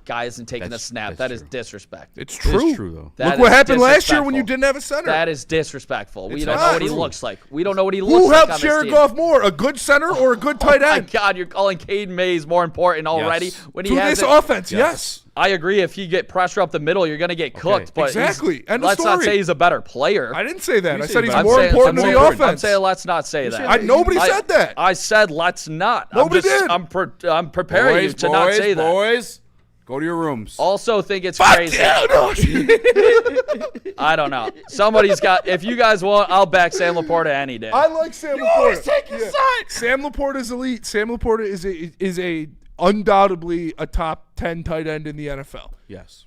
Guy isn't taking a snap. That is disrespect. It's true. It is true, though. Look what happened last year when you didn't have a center. That is disrespectful. We don't not know what he true. looks like. We don't know what he looks Who like helped on this Jared team. Goff more, a good center or a good tight end? Oh, my God. You're calling Cade Mays more important already? Yes. When he To has this offense, yes. I agree. If you get pressure up the middle, you're going to get cooked. But Exactly. End of let's not story. say he's a better player. I didn't say that. I said he's I'm more saying- important to I'm the saying- offense. I'm saying let's not say that. Nobody said that. I said let's not. Nobody did. I'm preparing you to not say that. Boys, go to your rooms. Also think it's crazy. I don't know. Somebody's got. If you guys want, I'll back Sam Laporta any day. I like Sam Laporta. Always take his side. Sam Laporta is elite. Sam Laporta is a undoubtedly a top 10 tight end in the NFL. Yes.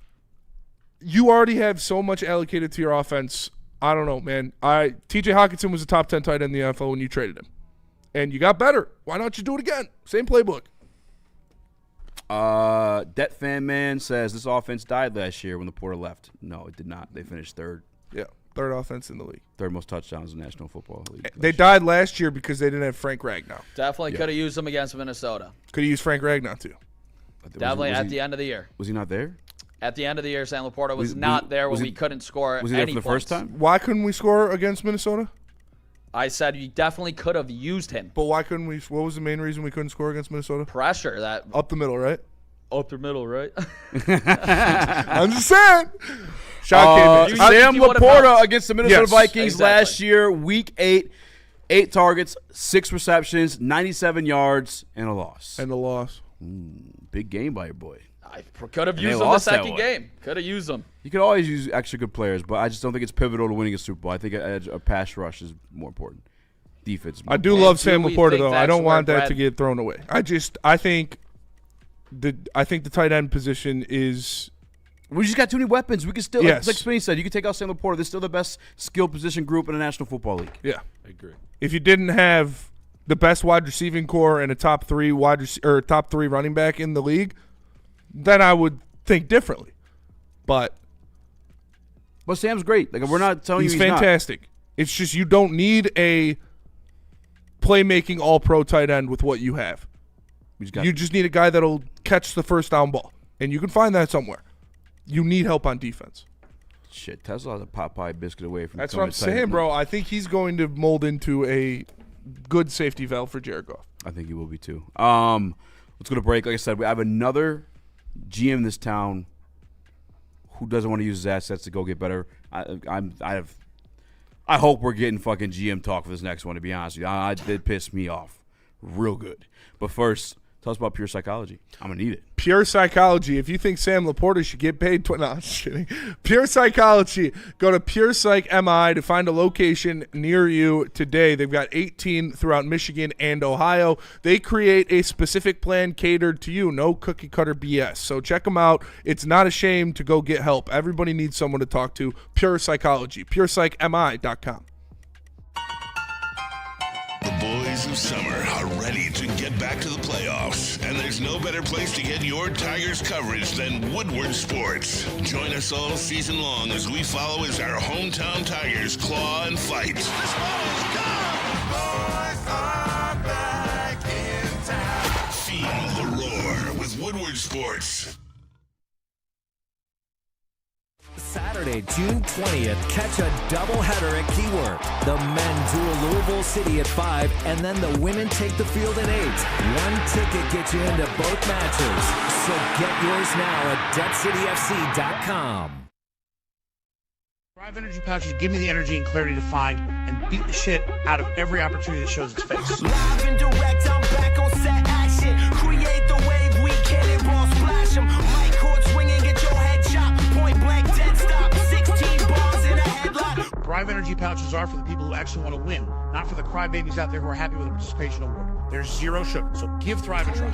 You already have so much allocated to your offense. I don't know, man. TJ Hawkinson was a top 10 tight end in the NFL when you traded him. And you got better. Why not you do it again? Same playbook. Det Fan Man says this offense died last year when the Porter left. No, it did not. They finished third. Yeah, third offense in the league. Third most touchdowns in the National Football League. They died last year because they didn't have Frank Ragnow. Definitely could have used him against Minnesota. Could have used Frank Ragnow too. Definitely at the end of the year. Was he not there? At the end of the year, Sam Laporta was not there when we couldn't score Was he there for any the first time? Why couldn't we score against Minnesota? I said you definitely could have used him. But why couldn't we? What was the main reason we couldn't score against Minnesota? Pressure. That Up the middle, right? Up the middle, right? I'm just saying. Sean came in. Sam Laporta against the Minnesota Yes, Vikings exactly. last year, Week 8, 8 targets, 6 receptions, 97 yards, and a loss. And the loss. Big game by your boy. I could have they used him the lost that second one. game. Could have used him. You could always use extra good players, but I just don't think it's pivotal to winning a Super Bowl. I think a pass rush is more important. Defense. Is more I do important. love Sam we Laporta think though. I that's don't want where that to Brad- get thrown away. I think the tight end position is. We just got too many weapons. We can still, Yes. like Spinney said, you can take out Sam Laporta. They're still the best skill position group in the National Football League. Yeah. I agree. If you didn't have the best wide receiving core and a top three running back in the league, then I would think differently. But Sam's great. Like we're not telling he's you he's fantastic. It's just you don't need a playmaking all-pro tight end with what you have. You just need a guy that'll catch the first down ball, and you can find that somewhere. You need help on defense. Shit, Tesla's a pot pie biscuit away from. That's what I'm saying, bro. I think he's going to mold into a good safety valve for Jared Goff. I think he will be too. Let's go to break. Like I said, we have another GM in this town who doesn't want to use his assets to go get better. I hope we're getting fucking GM talk for this next one. To be honest with you, it pissed me off real good. But first, tell us about Pure Psychology. I'm gonna need it. Pure Psychology. If you think Sam Laporta should get paid, no, I'm just kidding. Pure Psychology. Go to Pure Psych MI to find a location near you today. They've got 18 throughout Michigan and Ohio. They create a specific plan catered to you. No cookie cutter BS. So check them out. It's not a shame to go get help. Everybody needs someone to talk to. Pure Psychology. PurePsychMI.com. The boys of summer are ready to get back to the playoffs, and there's no better place to get your Tigers coverage than Woodward Sports. Join us all season long as we follow as our hometown Tigers claw and fight. This ball is gone! Boys are back in town. Feel the roar with Woodward Sports. Saturday, June 20th, catch a doubleheader at Keyword. The men duel Louisville City at 5, and then the women take the field at 8. One ticket gets you into both matches. So get yours now at DebtCityFC.com. Thrive Energy pouches give me the energy and clarity to find and beat the shit out of every opportunity that shows its face. Live and direct, I'm back on set action. Create the wave, we cannonball splash 'em. Mic cord swinging, get your head chopped. Point blank, dead stop. 16 balls in a headlock. Thrive Energy pouches are for the people who actually want to win, not for the crybabies out there who are happy with a participation award. There's zero sugar, so give Thrive a try.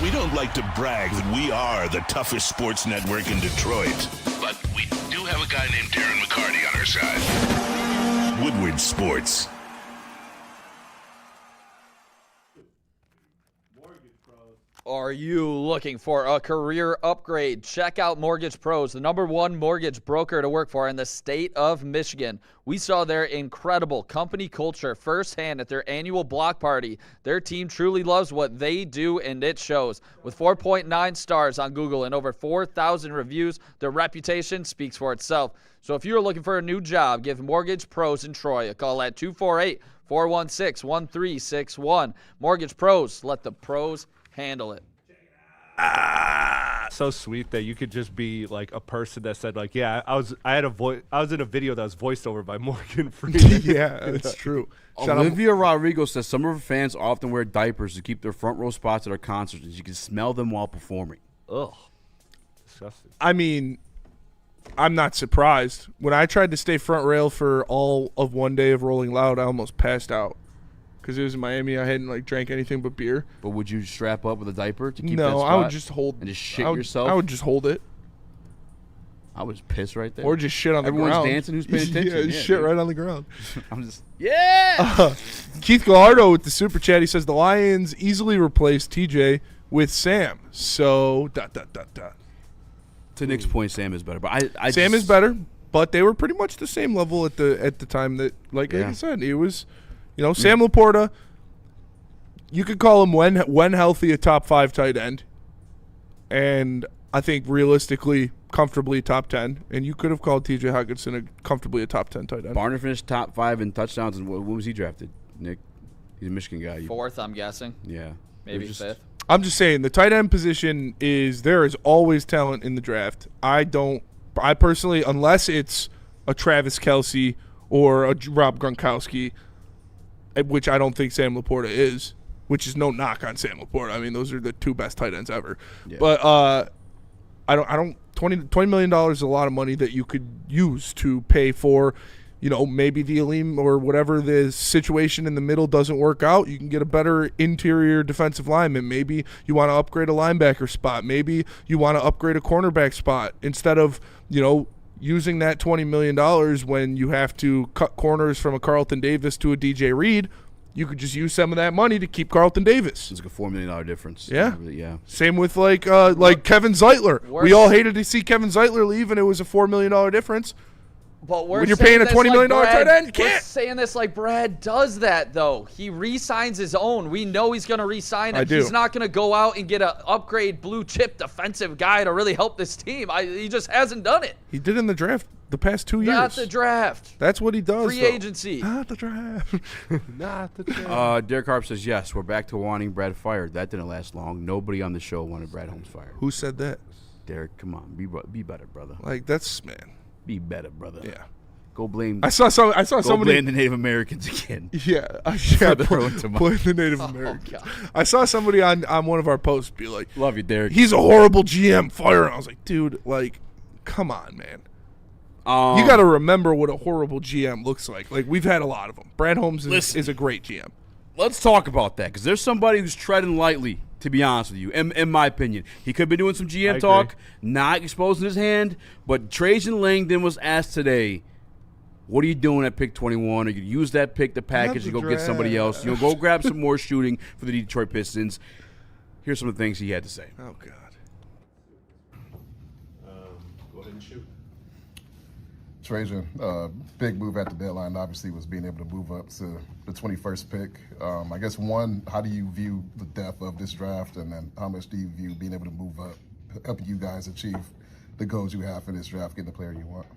We don't like to brag that we are the toughest sports network in Detroit, but we do have a guy named Darren McCarty on our side. Woodward Sports. Are you looking for a career upgrade? Check out Mortgage Pros, the #1 mortgage broker to work for in the state of Michigan. We saw their incredible company culture firsthand at their annual block party. Their team truly loves what they do, and it shows. With 4.9 stars on Google and over 4,000 reviews, their reputation speaks for itself. So if you're looking for a new job, give Mortgage Pros in Troy a call at 248-416-1361. Mortgage Pros, let the pros handle it. So sweet that you could just be like a person that said like, yeah, I was in a video that was voiced over by Morgan Freeman. Yeah, it's true. Olivia Rodrigo says some of her fans often wear diapers to keep their front row spots at our concerts, as you can smell them while performing. Ugh, disgusting. I mean, I'm not surprised. When I tried to stay front rail for all of one day of Rolling Loud, I almost passed out. Because it was in Miami, I hadn't drank anything but beer. But would you strap up with a diaper to keep that No, spot I would just hold. and just shit yourself. I would just hold it. I was pissed right there. Or just shit on the ground. Everyone's dancing. Who's paying attention? Yeah, shit right on the ground. I'm just Keith Gallardo with the super chat. He says the Lions easily replaced TJ with Sam. So To Nick's point, Sam is better, but Sam is better, but they were pretty much the same level at the time that, like I said, it was, Sam Laporta. You could call him when healthy a top 5 tight end, and I think realistically, comfortably top 10. And you could have called T.J. Hockenson comfortably a top 10 tight end. Barner finished top 5 in touchdowns, and when was he drafted? Nick, he's a Michigan guy. 4th, I'm guessing. Yeah, maybe 5th. I'm just saying the tight end position there is always talent in the draft. I personally, unless it's a Travis Kelce or a Rob Gronkowski, which I don't think Sam Laporta is, which is no knock on Sam Laporta. I mean, those are the 2 best tight ends ever. Yeah. But I don't. $20 million is a lot of money that you could use to pay for, maybe the Aleem or whatever the situation in the middle doesn't work out. You can get a better interior defensive lineman. Maybe you want to upgrade a linebacker spot. Maybe you want to upgrade a cornerback spot instead of, using that $20 million when you have to cut corners from a Carlton Davis to a DJ Reed. You could just use some of that money to keep Carlton Davis. It's like a $4 million difference. Yeah. Yeah. Same with like Kevin Zeitler. We all hated to see Kevin Zeitler leave, and it was a $4 million difference. But when you're paying a $20 million tight end, you can't. We're saying this like Brad does that, though. He re-signs his own. We know he's going to re-sign him. He's not going to go out and get an upgrade blue-chip defensive guy to really help this team. He just hasn't done it. He did in the draft the past 2 years. Not the draft. That's what he does. Free agency. Not the draft. Not the draft. Derek Harp says, yes, we're back to wanting Brad fired. That didn't last long. Nobody on the show wanted Brad Holmes fired. Who said that? Derek, come on. Be better, brother. Be better, brother. Yeah. Go blame. I saw somebody blame the Native Americans again. Yeah, blame the Native Americans. I saw somebody on one of our posts be like, "Love you, Derek. He's a horrible GM. Fire." I was like, "Dude, come on, man. You got to remember what a horrible GM looks like. Like we've had a lot of them. Brad Holmes is a great GM. Let's talk about that because there's somebody who's treading lightly. To be honest with you, in my opinion, he could be doing some GM talk, not exposing his hand. But Trajan Langdon was asked today. What are you doing at pick 21? Are you use that pick, the package, to go get somebody else? Go grab some more shooting for the Detroit Pistons. Here's some of the things he had to say. Oh, God. Go ahead and shoot. Trajan, big move at the deadline, obviously, was being able to move up to the 21st pick. I guess, one, how do you view the depth of this draft? And then how much do you view being able to move up, helping you guys achieve the goals you have in this draft, getting the player you want?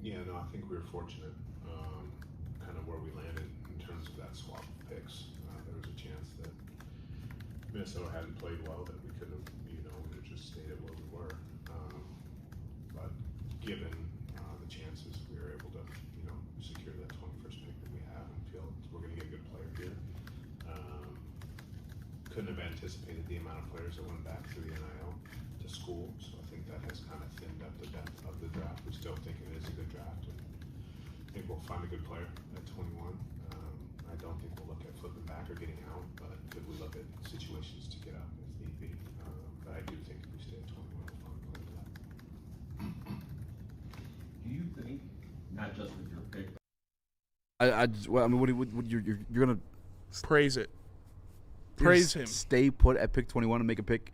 Yeah, no, I think we were fortunate, kind of where we landed in terms of that swap of picks. There was a chance that Minnesota hadn't played well, that we could have, we would have just stayed at where we were. But given the chances, we were able to, secure that 21st pick that we have and feel we're going to get a good player here. Couldn't have anticipated the amount of players that went back through the NIL to school, so I think that has kind of thinned up the depth of the draft. We still think it is a good draft, and I think we'll find a good player at 21. I don't think we'll look at flipping back or getting out, but could we look at situations to get up if need be? But I do think if we stay at 21, we'll find a player for that. Do you think, not just with your pick, you're gonna praise it. Praise him. Stay put at pick 21 and make a pick.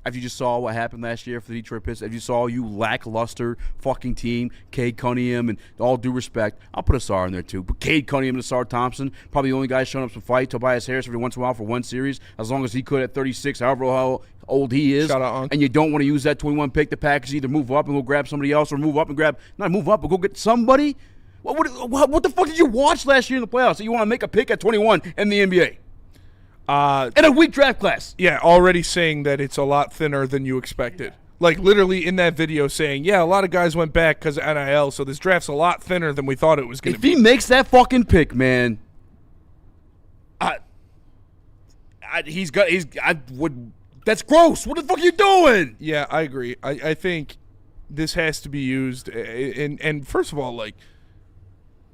After you just saw what happened last year for the Detroit Pistons, if you saw you lackluster fucking team, Cade Cunningham, and all due respect, I'll put Asar in there too. But Cade Cunningham and Asar Thompson, probably the only guy showing up some fight. Tobias Harris every once in a while for one series, as long as he could at 36, however how old he is. Shout out, Unc. And you don't want to use that 21 pick to package, either move up and go grab somebody else, or move up and grab, not move up, but go get somebody. What the fuck did you watch last year in the playoffs that you want to make a pick at 21 in the NBA? In a weak draft class. Yeah, already saying that it's a lot thinner than you expected. Like, literally in that video saying, yeah, a lot of guys went back because of NIL, so this draft's a lot thinner than we thought it was going to be. If he makes that fucking pick, man, that's gross. What the fuck are you doing? Yeah, I agree. I think this has to be used. And first of all, like,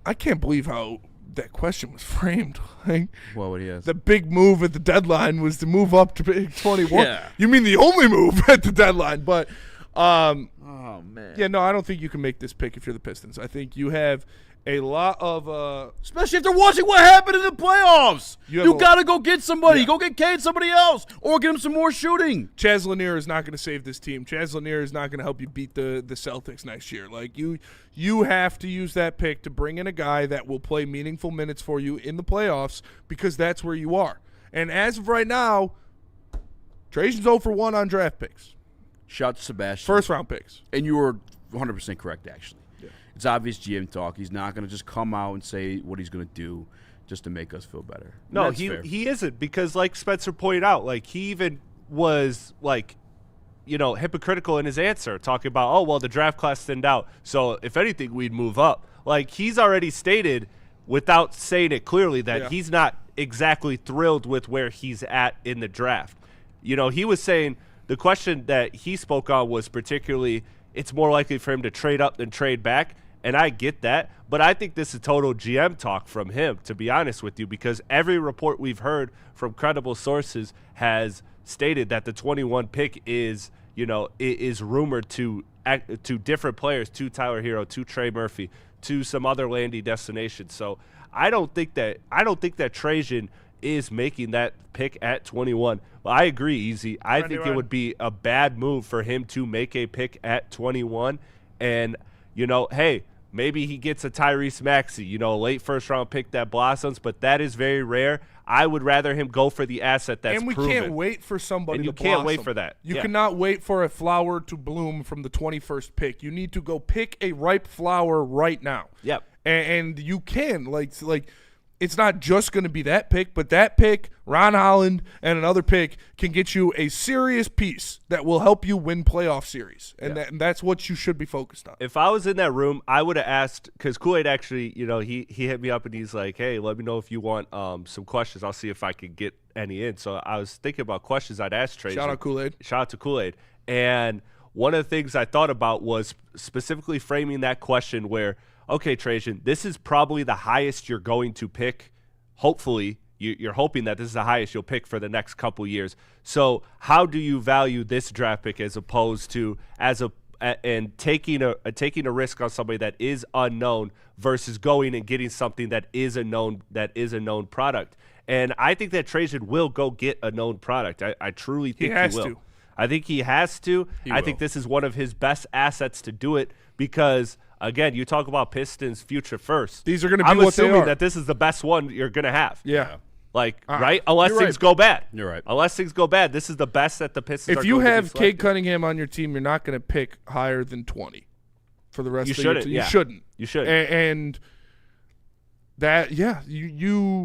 I can't believe how that question was framed. Like, well, what he has. The big move at the deadline was to move up to pick 21. Yeah. You mean the only move at the deadline? But Oh man. Yeah, no, I don't think you can make this pick if you're the Pistons. I think you have a lot of especially if they're watching what happened in the playoffs. You got to go get somebody. Yeah. Go get Cade somebody else or get him some more shooting. Chaz Lanier is not going to save this team. Chaz Lanier is not going to help you beat the Celtics next year. Like you have to use that pick to bring in a guy that will play meaningful minutes for you in the playoffs because that's where you are. And as of right now, Trajan's 0 for 1 on draft picks. Shout to Sebastian. First round picks. And you were 100% correct, actually. Yeah. It's obvious GM talk. He's not going to just come out and say what he's going to do just to make us feel better. No, he isn't, because like Spencer pointed out, like he even was like, hypocritical in his answer, talking about, oh, well, the draft class thinned out, so if anything, we'd move up. Like he's already stated without saying it clearly that he's not exactly thrilled with where he's at in the draft. He was saying the question that he spoke on was particularly it's more likely for him to trade up than trade back, and I get that, but I think this is total GM talk from him, to be honest with you, because every report we've heard from credible sources has stated that the 21 pick is rumored to different players, to Tyler Hero, to Trey Murphy, to some other landing destination. So I don't think that Trajan is making that pick at 21. Well, I agree, Easy. I think it would be a bad move for him to make a pick at 21. And, hey, maybe he gets a Tyrese Maxey, a late first-round pick that blossoms, but that is very rare. I would rather him go for the asset that's proven. And we can't wait for somebody and to blossom. You can't wait for that. You cannot wait for a flower to bloom from the 21st pick. You need to go pick a ripe flower right now. Yep. And you can. Like it's not just going to be that pick, but that pick, Ron Holland, and another pick can get you a serious piece that will help you win playoff series. And, and that's what you should be focused on. If I was in that room, I would have asked, because Kool-Aid actually, he hit me up and he's like, hey, let me know if you want some questions. I'll see if I could get any in. So I was thinking about questions I'd ask Trajan. Shout out Kool-Aid. Shout out to Kool-Aid. And one of the things I thought about was specifically framing that question where, okay, Trajan, this is probably the highest you're going to pick. Hopefully, you're hoping that this is the highest you'll pick for the next couple years. So how do you value this draft pick as opposed to taking a risk on somebody that is unknown versus going and getting something that is a known product? And I think that Trajan will go get a known product. I truly think he will. I think he has to. I think this is one of his best assets to do it because, again, you talk about Pistons' future first. These are going to be I'm what they are. assuming that this is the best one you're going to have. Yeah. Like, right? Unless things go bad. You're right. Unless things go bad, this is the best that the Pistons are If you going to have be selected. Cade Cunningham on your team, you're not going to pick higher than 20 for the rest of the year. You You shouldn't. You shouldn't. And that,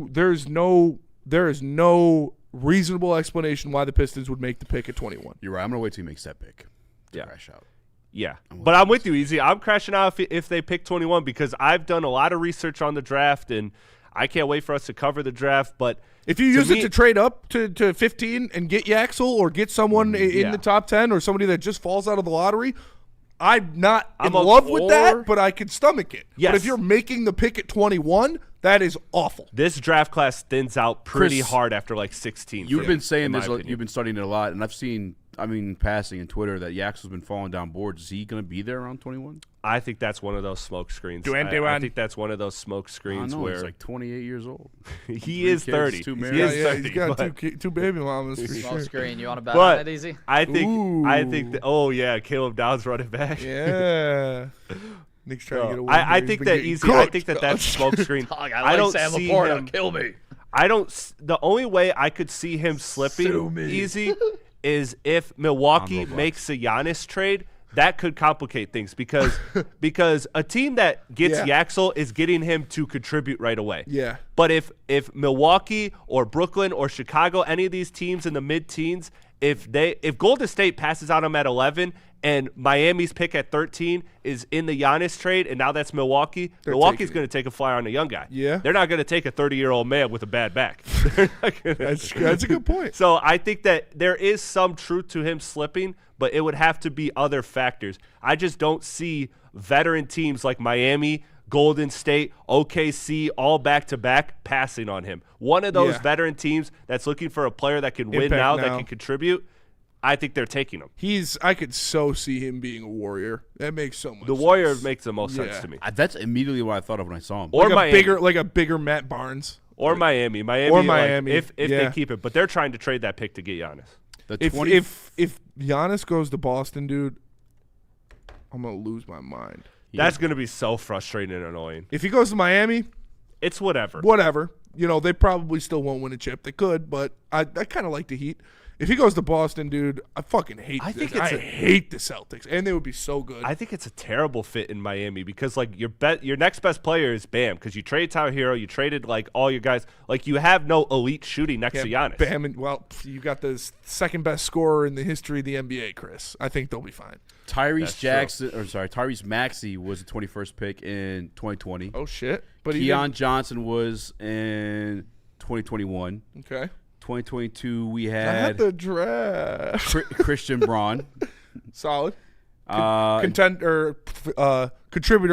there is no reasonable explanation why the Pistons would make the pick at 21. You're right. I'm going to wait till he makes that pick to crash out. Yeah, but I'm with you, Easy. I'm crashing out if they pick 21 because I've done a lot of research on the draft, and I can't wait for us to cover the draft. But if you use it to trade up to 15 and get Yaxel or get someone in the top 10 or somebody that just falls out of the lottery, I'm not in love with that, but I can stomach it. Yes. But if you're making the pick at 21, that is awful. This draft class thins out pretty hard after like 16. You've been saying this. You've been studying it a lot, and I've seen, passing in Twitter that Yaxel's been falling down boards. Is he going to be there around 21? I think that's one of those smoke screens. I think that's one of those smoke screens where he's like 28 years old. He is 30. He is 30. He's got two baby mamas. For Smoke sure. screen. You want to bet on it, Easy? I think. Oh yeah, Caleb Downs running back. Yeah. Nick's trying to get away. I think that Easy. I think that smoke screen. I don't Sam see Laporta. him. Kill me. The only way I could see him slipping Easy is if Milwaukee makes a Giannis trade. That could complicate things because a team that gets Yaxel is getting him to contribute right away. Yeah. But if Milwaukee or Brooklyn or Chicago, any of these teams in the mid-teens, if Golden State passes out him at 11 and Miami's pick at 13 is in the Giannis trade, and now that's Milwaukee's going to take a flyer on a young guy. Yeah. They're not going to take a 30-year-old man with a bad back. That's a good point. So I think that there is some truth to him slipping, but it would have to be other factors. I just don't see veteran teams like Miami, Golden State, OKC, all back-to-back passing on him. One of those veteran teams that's looking for a player that can win now, that can contribute, I think they're taking him. I could so see him being a Warrior. That makes so much The sense. Warrior makes the most sense to me. That's immediately what I thought of when I saw him. Or like Miami. a bigger Matt Barnes. Or Miami. Or Miami. If they keep it. But they're trying to trade that pick to get Giannis. If Giannis goes to Boston, dude, I'm going to lose my mind. That's going to be so frustrating and annoying. If he goes to Miami, it's whatever. Whatever. They probably still won't win a chip. They could, but I kind of like the Heat. If he goes to Boston, dude, I fucking hate I hate the Celtics, and they would be so good. I think it's a terrible fit in Miami because, like, your next best player is Bam because you traded Tyler Hero, you traded, like, all your guys. Like, you have no elite shooting next to Giannis. Bam, you got the second best scorer in the history of the NBA, Chris. I think they'll be fine. Tyrese Maxey was the 21st pick in 2020. Oh, shit. But Keon Johnson was in 2021. Okay. 2022, we had I had the draft. Christian Braun. Solid. Contributor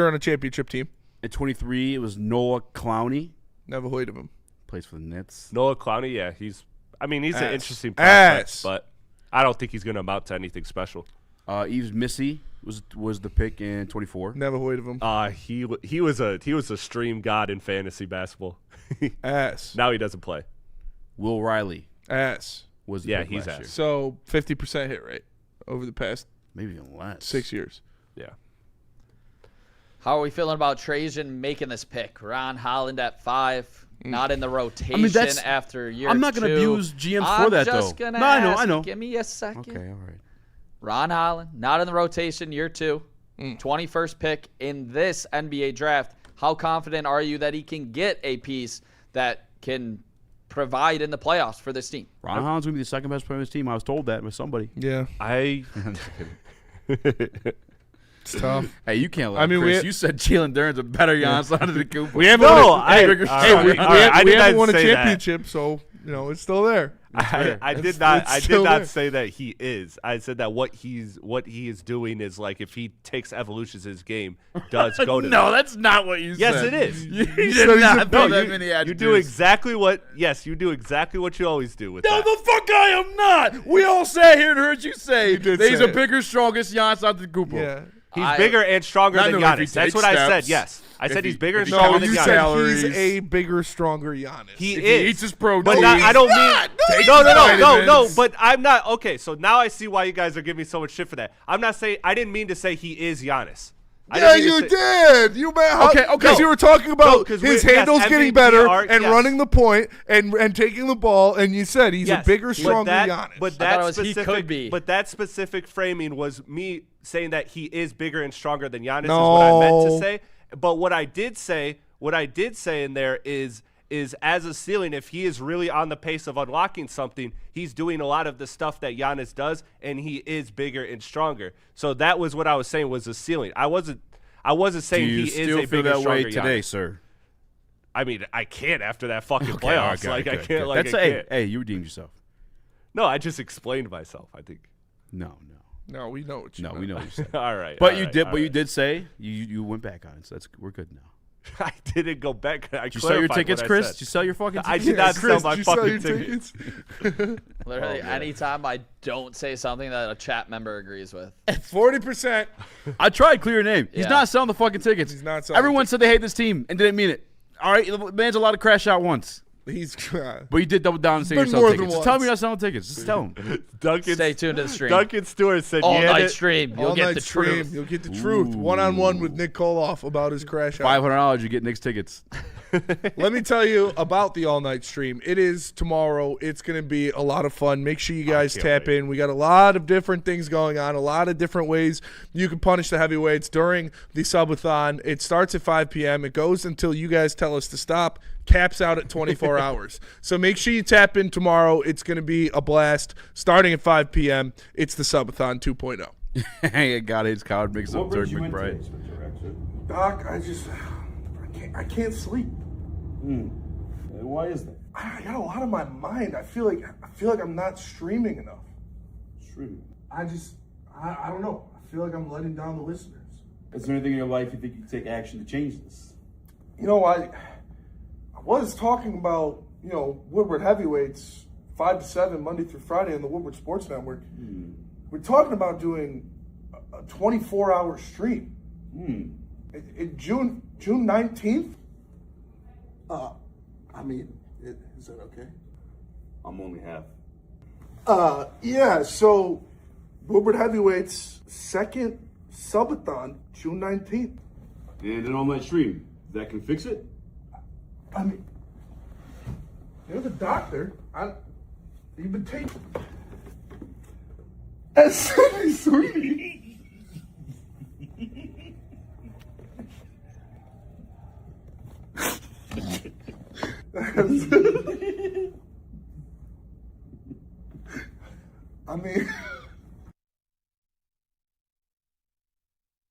on a championship team. At 23, it was Noah Clowney. Never heard of him. Plays for the Nets. Noah Clowney, yeah. He's an interesting prospect, but I don't think he's going to amount to anything special. Yves Missy was the pick in 24. Never heard of him. He was a stream god in fantasy basketball. Ass. Now he doesn't play. Will Riley. Ass. Was the pick he's last ass. year. So 50% hit rate over the past maybe even less 6 years. Yeah. How are we feeling about Trajan making this pick? Ron Holland at 5, not in the rotation after year 2. I'm not going to abuse GMs for that, though. I'm just going to I know. Give me a second. Okay, all right. Ron Holland, not in the rotation, year 2. 21st pick in this NBA draft. How confident are you that he can get a piece that can provide in the playoffs for this team? Ron Holland's going to be the second best player on this team. I was told that by somebody. Yeah. It's tough. Hey, you can't lie. I mean, Chris, you said Jalen Duren's a better Giannis out of the Cooper. We haven't won a championship, so it's still there. I did not say that he is. I said that what he is doing is like if he takes evolutions in his game, does go to No, that's not what you said. Yes, it is. You did not know that many attributes. You do exactly what you always do with no, that. the fuck I am not. We all sat here and heard you say that he's say a it. bigger, strongest Giannis out the Cooper. Yeah. He's bigger and stronger than Giannis. That's what I said. Yes. I said he's bigger and stronger than you Giannis. said he's a bigger, stronger Giannis. He If is. he eats his protein. But I don't mean No, no. But I'm not okay. So now I see why you guys are giving me so much shit for that. I'm not saying I didn't mean to say he is Giannis. Yeah, you did. You okay? Because you were talking about his handles getting better and running the point and taking the ball, and you said he's a bigger, stronger Giannis. But that specific framing was me saying that he is bigger and stronger than Giannis. Is what I meant to say. But what I did say in there is as a ceiling, if he is really on the pace of unlocking something, he's doing a lot of the stuff that Giannis does, and he is bigger and stronger. So that was what I was saying was a ceiling. I wasn't saying he is a bigger, stronger Giannis. Do you still feel that way today, sir? I mean, I can't after that fucking playoffs. Okay, I good. can't. That's I can't. Hey, you redeemed yourself. No, I just explained myself. I think. No, we know what you. No, we know what you said. All right, but all you right, did. all But you right. did say you went back on it. So we're good now. I didn't go back. Did you sell your tickets, Chris? Did you sell your fucking tickets? I did not Chris, sell my did you sell fucking your tickets. Literally, anytime I don't say something that a chat member agrees with. 40%. I tried clear your name. He's Yeah. not selling the fucking tickets. He's not selling. Everyone said they hate this team and didn't mean it. All right, the man's allowed to crash out once. He's. But you did double down and say you're been selling more tickets. than Just tell me once. you're not selling tickets. Just tell him. Stay tuned to the stream. Duncan Stewart said, All "Yeah, night stream. You'll get the stream. truth. You'll get the truth. One-on-one with Nick Kohloff about his crash out. $500, you get Nick's tickets. Let me tell you about the all-night stream. It is tomorrow. It's going to be a lot of fun. Make sure you guys tap in. We got a lot of different things going on, a lot of different ways you can punish the heavyweights during the subathon. It starts at 5 p.m. It goes until you guys tell us to stop. Caps out at 24 hours. So make sure you tap in tomorrow. It's going to be a blast. Starting at 5 p.m., it's the subathon 2.0. Hey, God hates coward mix up third McBride. Doc, I can't sleep. Why is that? I got a lot on my mind. I feel like I'm not streaming enough. Streaming? I don't know. I feel like I'm letting down the listeners. Is there anything in your life you think you can take action to change this? I was talking about, Woodward heavyweights 5 to 7, Monday through Friday on the Woodward Sports Network. We're talking about doing a 24-hour stream. June 19th? I mean, is that okay? I'm only half. Yeah, so Woodward Heavyweights second subathon, June 19th. And an all-night stream. That can fix it? I mean, you're the doctor. You've been taking. That's sweetie. I mean,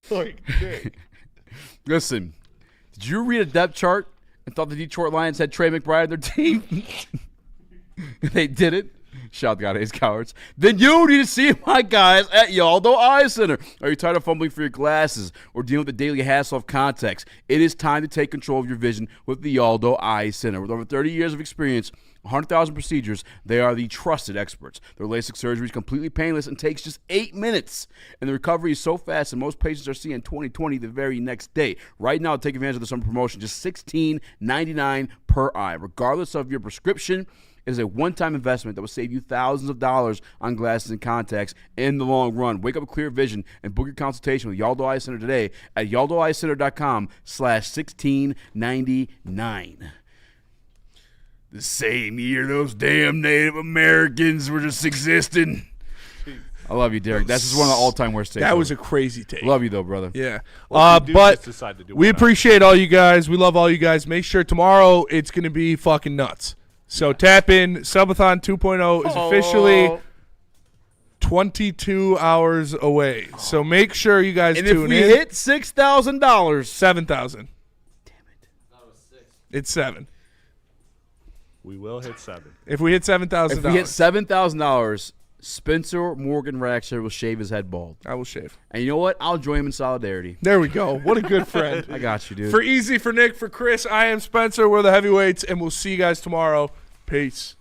like, listen, did you read a depth chart and thought the Detroit Lions had Trey McBride on their team? They didn't. Shout out to Ace Cowards. Then you need to see my guys at Yaldo Eye Center. Are you tired of fumbling for your glasses or dealing with the daily hassle of contacts? It is time to take control of your vision with the Yaldo Eye Center. With over 30 years of experience, 100,000 procedures, they are the trusted experts. Their LASIK surgery is completely painless and takes just 8 minutes. And the recovery is so fast that most patients are seeing 20/20 the very next day. Right now, take advantage of the summer promotion, just $16.99 per eye. Regardless of your prescription, it is a one-time investment that will save you thousands of dollars on glasses and contacts in the long run. Wake up with clear vision and book your consultation with Yaldo Eye Center today at yaldoeyecenter.com/1699. The same year those damn Native Americans were just existing. I love you, Derek. That's just one of the all-time worst takes. That was a crazy take. Love you, though, brother. Yeah. But we appreciate all you guys. We love all you guys. Make sure tomorrow it's going to be fucking nuts. So tap in. Subathon 2.0 is officially 22 hours away. So make sure you guys tune in. And if we hit $6,000. 7,000. Damn it. It's 7. We will hit 7. If we hit $7,000. If we hit $7,000, Spencer Morgan Raxter will shave his head bald. I will shave. And you know what? I'll join him in solidarity. There we go. What a good friend. I got you, dude. For Easy, for Nick, for Chris, I am Spencer. We're the Heavyweights, and we'll see you guys tomorrow. Peace.